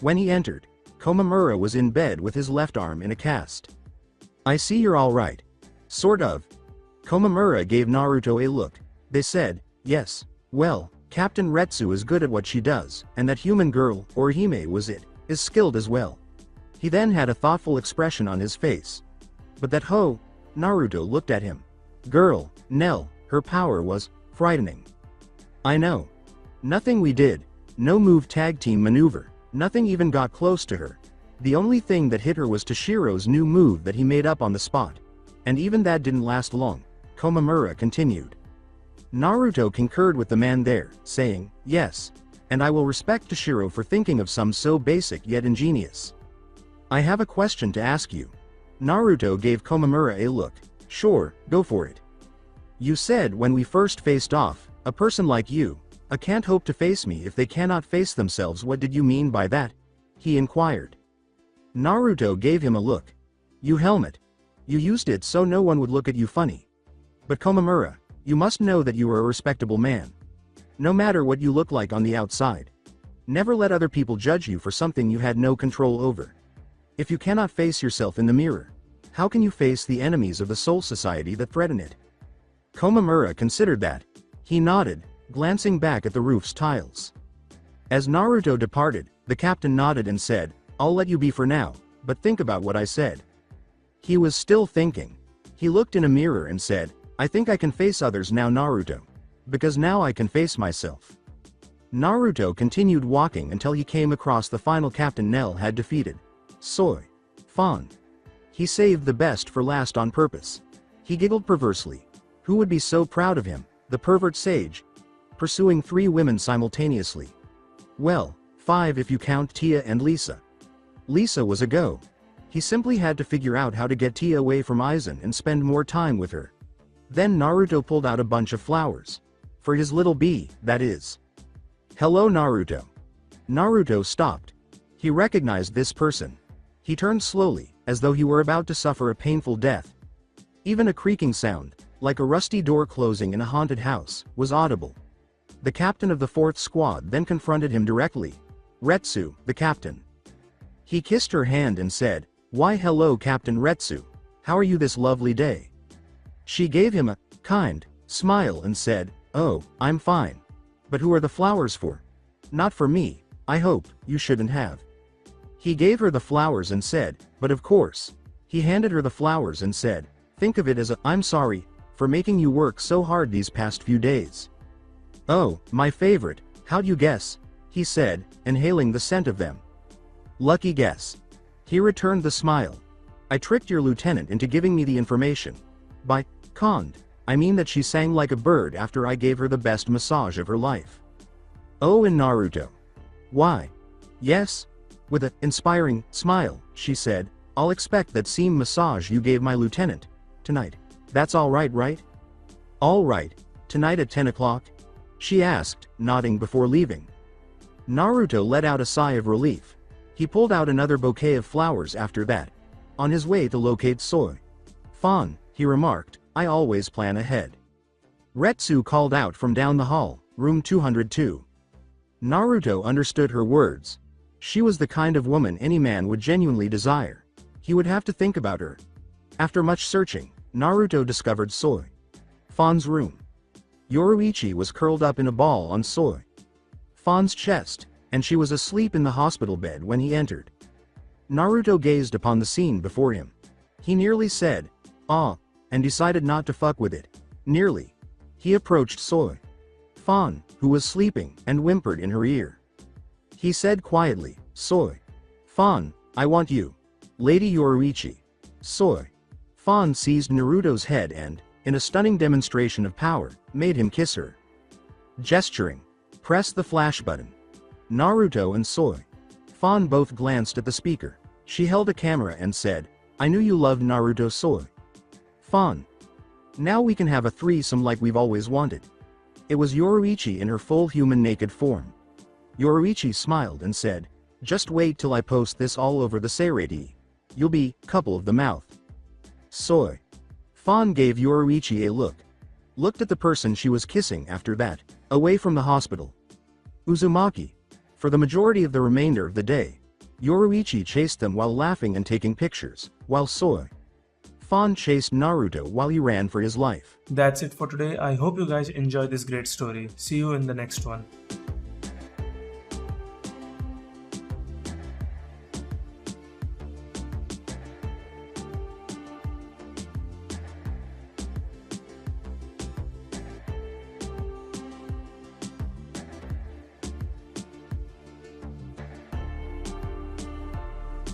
When he entered, Komamura was in bed with his left arm in a cast. "I see you're alright." "Sort of." Komamura gave Naruto a look. They said, "Yes, well, Captain Retsu is good at what she does, and that human girl, Orihime is skilled as well." He then had a thoughtful expression on his face. "But that hoe," Naruto looked at him. "Girl, Nell, her power was frightening." "I know. Nothing we did, no move tag team maneuver, nothing even got close to her. The only thing that hit her was Toshiro's new move that he made up on the spot. And even that didn't last long," Komamura continued. Naruto concurred with the man there, saying, "Yes, and I will respect Toshiro for thinking of some so basic yet ingenious. I have a question to ask you." Naruto gave Komamura a look. Sure, go for it. You said when we first faced off, a person like you, can't hope to face me if they cannot face themselves. What did you mean by that? He inquired. Naruto gave him a look. You helmet. You used it so no one would look at you funny. But Komamura, you must know that you are a respectable man. No matter what you look like on the outside. Never let other people judge you for something you had no control over. If you cannot face yourself in the mirror, how can you face the enemies of the Soul Society that threaten it? Komamura considered that. He nodded, glancing back at the roof's tiles. As Naruto departed, the captain nodded and said, I'll let you be for now, but think about what I said. He was still thinking. He looked in a mirror and said, I think I can face others now, Naruto. Because now I can face myself. Naruto continued walking until he came across the final captain Nell had defeated. Soy. Fawn. He saved the best for last on purpose. He giggled perversely. Who would be so proud of him, the pervert sage? Pursuing 3 women simultaneously. Well, 5 if you count Tia and Lisa. Lisa was a go. He simply had to figure out how to get Tia away from Aizen and spend more time with her. Then Naruto pulled out a bunch of flowers. For his little bee, that is. Hello, Naruto. Naruto stopped. He recognized this person. He turned slowly, as though he were about to suffer a painful death. Even a creaking sound, like a rusty door closing in a haunted house, was audible. The captain of the 4th squad then confronted him directly. Retsu, the captain. He kissed her hand and said, Why hello Captain Retsu. How are you this lovely day? She gave him a kind smile and said, Oh, I'm fine. But who are the flowers for? Not for me, I hope, you shouldn't have. He gave her the flowers and said, But of course. He handed her the flowers and said, Think of it as I'm sorry for making you work so hard these past few days. Oh, my favorite, how'd you guess? He said, inhaling the scent of them. Lucky guess. He returned the smile. I tricked your lieutenant into giving me the information. By conned, I mean that she sang like a bird after I gave her the best massage of her life. Oh, and Naruto. Why? Yes? With an inspiring smile, she said, I'll expect that same massage you gave my lieutenant. Tonight. That's all right, right? All right. Tonight at 10 o'clock? She asked, nodding before leaving. Naruto let out a sigh of relief. He pulled out another bouquet of flowers after that. On his way to locate Soy. Fawn, he remarked, I always plan ahead. Retsu called out from down the hall, room 202. Naruto understood her words. She was the kind of woman any man would genuinely desire. He would have to think about her. After much searching, Naruto discovered Soy. Fawn's room. Yoruichi was curled up in a ball on Soy. Fawn's chest, and she was asleep in the hospital bed when he entered. Naruto gazed upon the scene before him. He nearly said, ah, and decided not to fuck with it. Nearly. He approached Soy. Fawn, who was sleeping, and whimpered in her ear. He said quietly, Soy. Fawn, I want you. Lady Yoruichi. Soy. Fawn seized Naruto's head and, in a stunning demonstration of power, made him kiss her. Gesturing. Press the flash button. Naruto and Soy. Fawn both glanced at the speaker. She held a camera and said, I knew you loved Naruto, Soy. Fawn. Now we can have a threesome like we've always wanted. It was Yoruichi in her full human naked form. Yoruichi smiled and said, just wait till I post this all over the Seirei. You'll be couple of the mouth. Soy. Fawn gave Yoruichi a look. Looked at the person she was kissing after that, away from the hospital. Uzumaki. For the majority of the remainder of the day, Yoruichi chased them while laughing and taking pictures, while Soy. Fawn chased Naruto while he ran for his life. That's it for today. I hope you guys enjoyed this great story. See you in the next one.